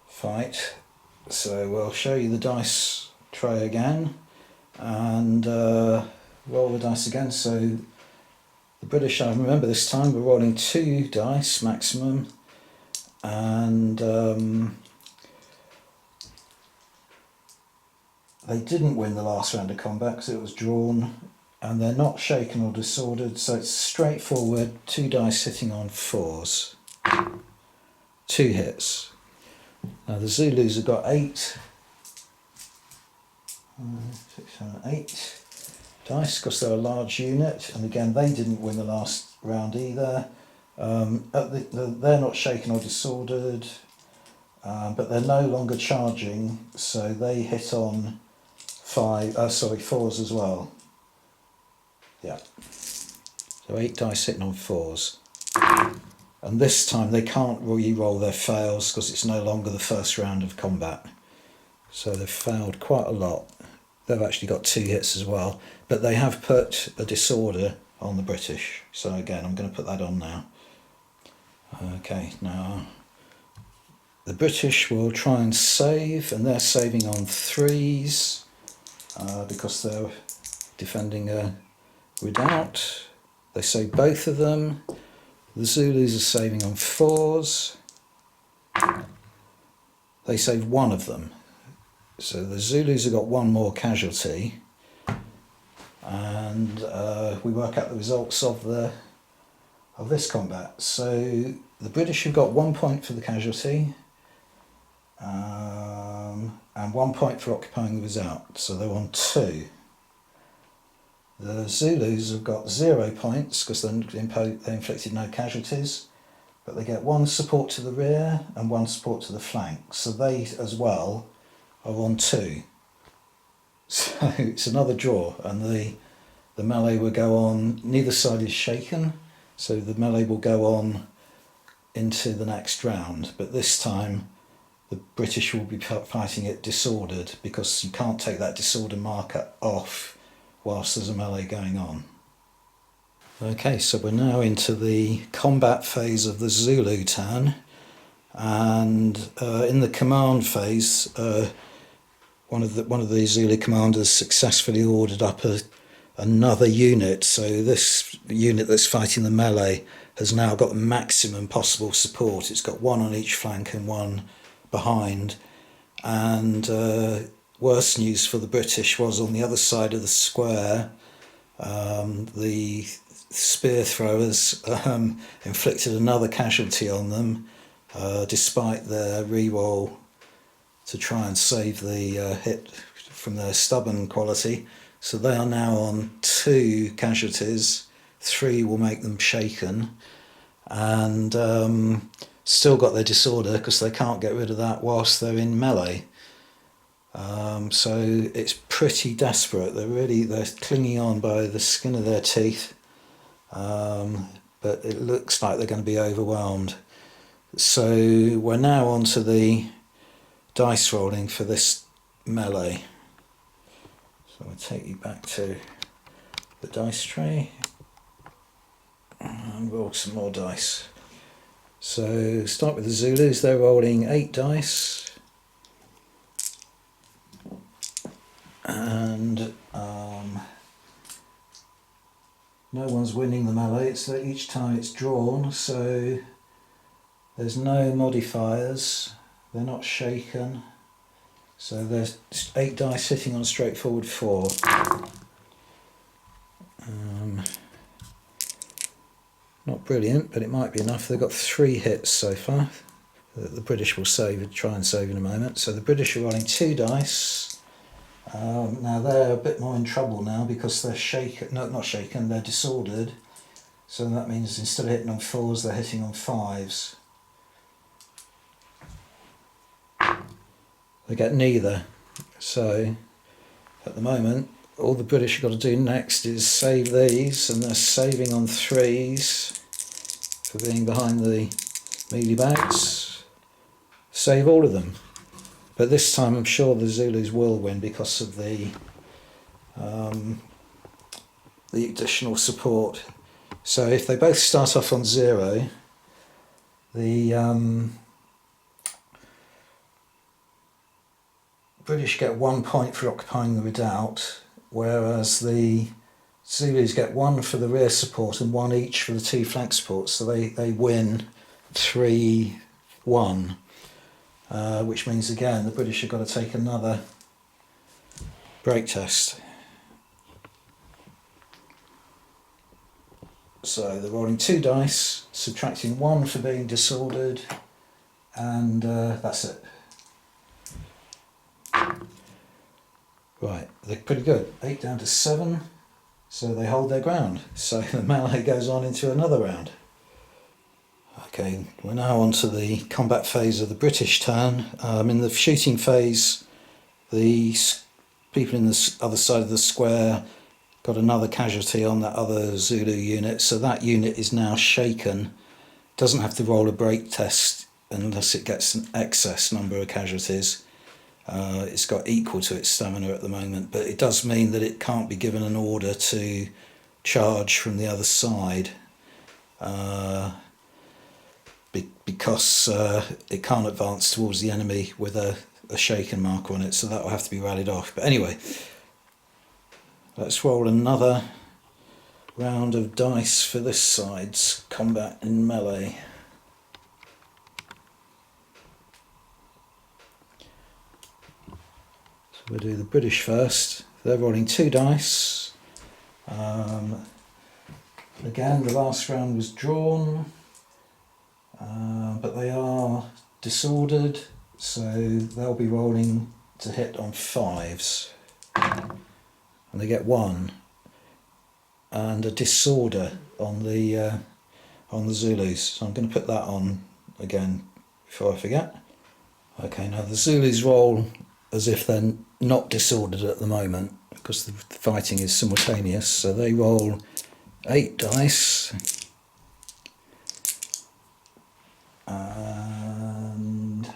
fight. So we'll show you the dice tray again and roll the dice again. So the British, I remember this time, were rolling 2 dice maximum, and they didn't win the last round of combat because it was drawn, and they're not shaken or disordered, so it's straightforward 2 dice hitting on 4s. 2 hits. Now the Zulus have got 8, 6, 7, 8 dice because they're a large unit, and again they didn't win the last round either. They're not shaken or disordered. but they're no longer charging, so they hit on fours as well. Yeah. So 8 dice hitting on 4s. And this time they can't re-roll their fails because it's no longer the first round of combat. So they've failed quite a lot. They've actually got 2 hits as well. But they have put a disorder on the British. So again, I'm going to put that on now. Okay, now the British will try and save, and they're saving on 3s because they're defending a redoubt. They save both of them. The Zulus are saving on 4s. They save one of them. So the Zulus have got one more casualty. And we work out the results of this combat. So the British have got 1 point for the casualty. And 1 point for occupying the redoubt. So they're on 2. The Zulus have got 0 points because they inflicted no casualties, but they get 1 support to the rear and 1 support to the flank. So they as well are on 2. So it's another draw, and the melee will go on. Neither side is shaken, so the melee will go on into the next round. But this time the British will be fighting it disordered because you can't take that disorder marker off whilst there's a melee going on. Okay, so we're now into the combat phase of the Zulu turn, and in the command phase, one of the Zulu commanders successfully ordered up another unit. So this unit that's fighting the melee has now got the maximum possible support. It's got 1 on each flank and 1 behind, and worse news for the British was on the other side of the square, the spear throwers inflicted another casualty on them, despite their re-roll to try and save the hit from their stubborn quality. So they are now on 2 casualties. 3 will make them shaken, and still got their disorder because they can't get rid of that whilst they're in melee. So it's pretty desperate. They're clinging on by the skin of their teeth, but it looks like they're going to be overwhelmed. So we're now on to the dice rolling for this melee. So I'll take you back to the dice tray and roll some more dice. So start with the Zulus. They're rolling 8 dice. And no one's winning the melee. It's each time it's drawn, so there's no modifiers. They're not shaken. So there's 8 dice sitting on a straightforward 4. Not brilliant, but it might be enough. They've got 3 hits so far that the British will try and save in a moment. So the British are rolling 2 dice. Now they're a bit more in trouble now because they're shaken. No, not shaken. They're disordered. So that means instead of hitting on 4s, they're hitting on 5s. They get neither. So at the moment, all the British have got to do next is save these, and they're saving on 3s for being behind the mealie bags. Save all of them. But this time I'm sure the Zulus will win because of the additional support. So if they both start off on 0, the British get 1 point for occupying the redoubt, whereas the Zulus get 1 for the rear support and 1 each for the 2 flank supports. So they win 3-1. Which means again the British have got to take another break test. So they're rolling 2 dice, subtracting 1 for being disordered, and that's it. Right, they're pretty good. 8 down to 7, so they hold their ground. So the melee goes on into another round. Okay, we're now on to the combat phase of the British turn. In the shooting phase, the people in the other side of the square got another casualty on that other Zulu unit, so that unit is now shaken. Doesn't have to roll a break test unless it gets an excess number of casualties. It's got equal to its stamina at the moment, but it does mean that it can't be given an order to charge from the other side because it can't advance towards the enemy with a shaken marker on it, so that will have to be rallied off. But anyway, let's roll another round of dice for this side's combat in melee. So we'll do the British first. They're rolling 2 dice. Again, the last round was drawn, but they are disordered, so they'll be rolling to hit on 5s. And they get 1. And a disorder on the Zulus. So I'm going to put that on again before I forget. Okay, now the Zulus roll as if they're not disordered at the moment because the fighting is simultaneous. So they roll 8 dice. And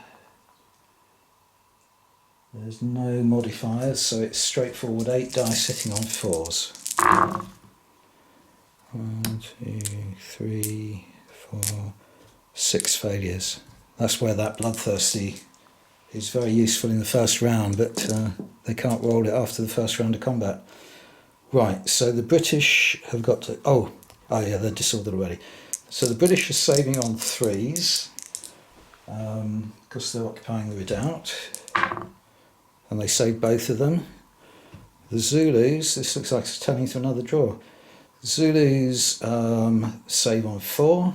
there's no modifiers, so it's straightforward 8 dice hitting on 4s. 1, 2, 3, 4, 6 failures. That's where that bloodthirsty is very useful in the first round, but they can't roll it after the first round of combat. Right, so the British have got to... Oh yeah, they're disordered already. So the British are saving on 3s because they're occupying the redoubt, and they save both of them. The Zulus, this looks like it's turning to another draw. Zulus save on 4,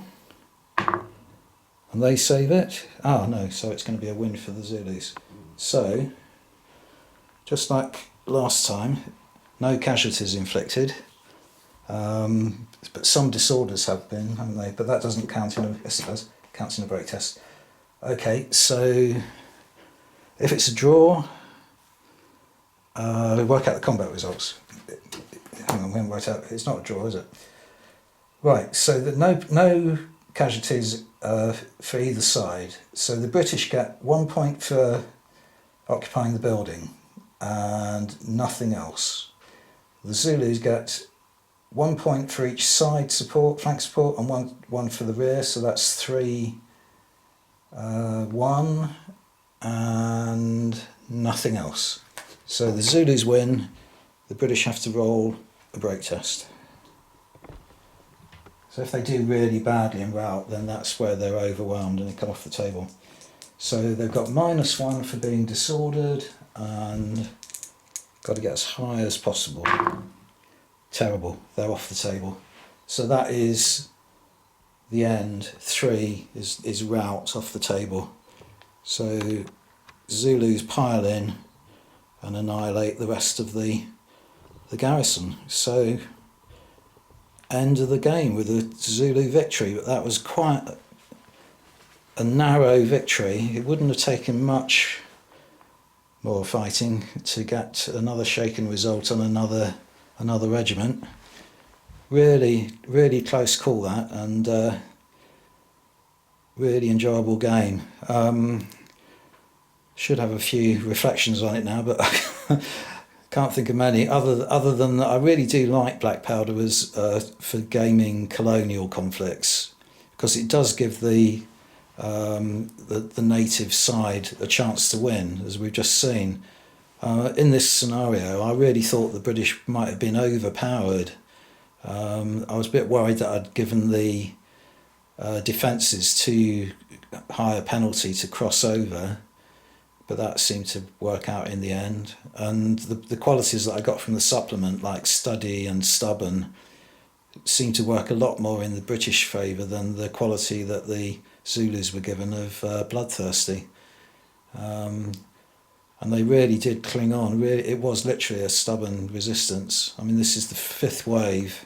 and they save it. Ah, no, so it's going to be a win for the Zulus. So, just like last time, no casualties inflicted, but some disorders have been, haven't they? But that doesn't count in a, yes, it does, counts in a break test. Okay, so if it's a draw, work out the combat results. Hang on, we haven't worked out. It's not a draw, is it? Right. So no casualties for either side. So the British get 1 point for occupying the building and nothing else. The Zulus get 1 point for each side support, flank support, and one for the rear. So that's 3, 1, and nothing else. So the Zulus win. The British have to roll a break test. So if they do really badly in rout, then that's where they're overwhelmed and they come off the table. So they've got -1 for being disordered and got to get as high as possible. Terrible, they're off the table. So that is the end. 3 is rout off the table. So Zulus pile in and annihilate the rest of the garrison. So end of the game with a Zulu victory, but that was quite a narrow victory. It wouldn't have taken much more fighting to get another shaken result on another regiment. Really close call, that, and really enjoyable game. Should have a few reflections on it now, but can't think of many other than that. I really do like Black Powder as for gaming colonial conflicts, because it does give the native side a chance to win, as we've just seen. In this scenario, I really thought the British might have been overpowered. I was a bit worried that I'd given the defences too high a penalty to cross over, but that seemed to work out in the end. And the qualities that I got from the supplement, like study and stubborn, seemed to work a lot more in the British favour than the quality that the Zulus were given of bloodthirsty. And they really did cling on. Really, it was literally a stubborn resistance. I mean, this is the 5th wave.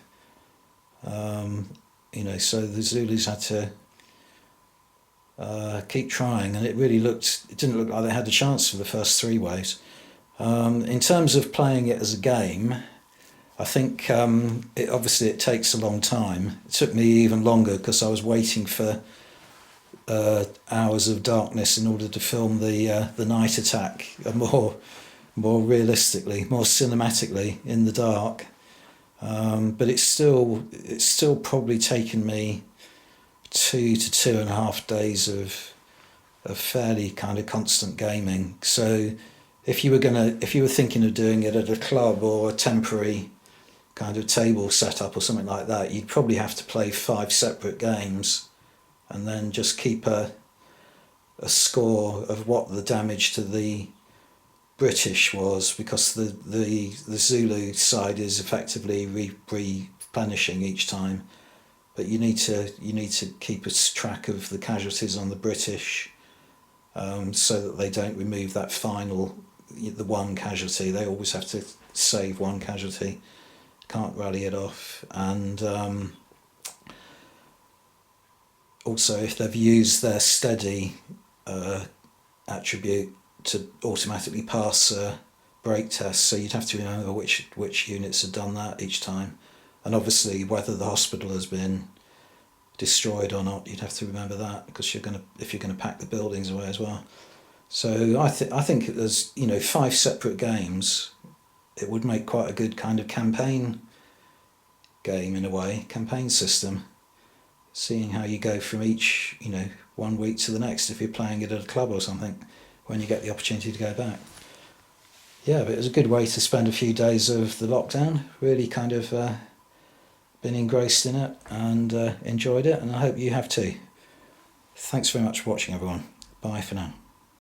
So the Zulus had to keep trying, and it didn't look like they had a chance for the first 3 waves. In terms of playing it as a game, I think it takes a long time. It took me even longer because I was waiting for hours of darkness in order to film the night attack more realistically, more cinematically in the dark. But it's still probably taken me 2 to 2.5 days of fairly kind of constant gaming. So if you were thinking of doing it at a club or a temporary kind of table setup or something like that, you'd probably have to play 5 separate games and then just keep a score of what the damage to the British was, because the Zulu side is effectively replenishing each time, but you need to keep a track of the casualties on the British, so that they don't remove that the one casualty. They always have to save one casualty, can't rally it off. And also, if they've used their steady attribute to automatically pass break tests, so you'd have to remember which units have done that each time, and obviously whether the hospital has been destroyed or not. You'd have to remember that, because if you're gonna pack the buildings away as well. So I think there's 5 separate games. It would make quite a good kind of campaign game, in a way, campaign system. Seeing how you go from each, 1 week to the next, if you're playing it at a club or something, when you get the opportunity to go back. Yeah, but it was a good way to spend a few days of the lockdown. Really kind of been engrossed in it and enjoyed it, and I hope you have too. Thanks very much for watching, everyone. Bye for now.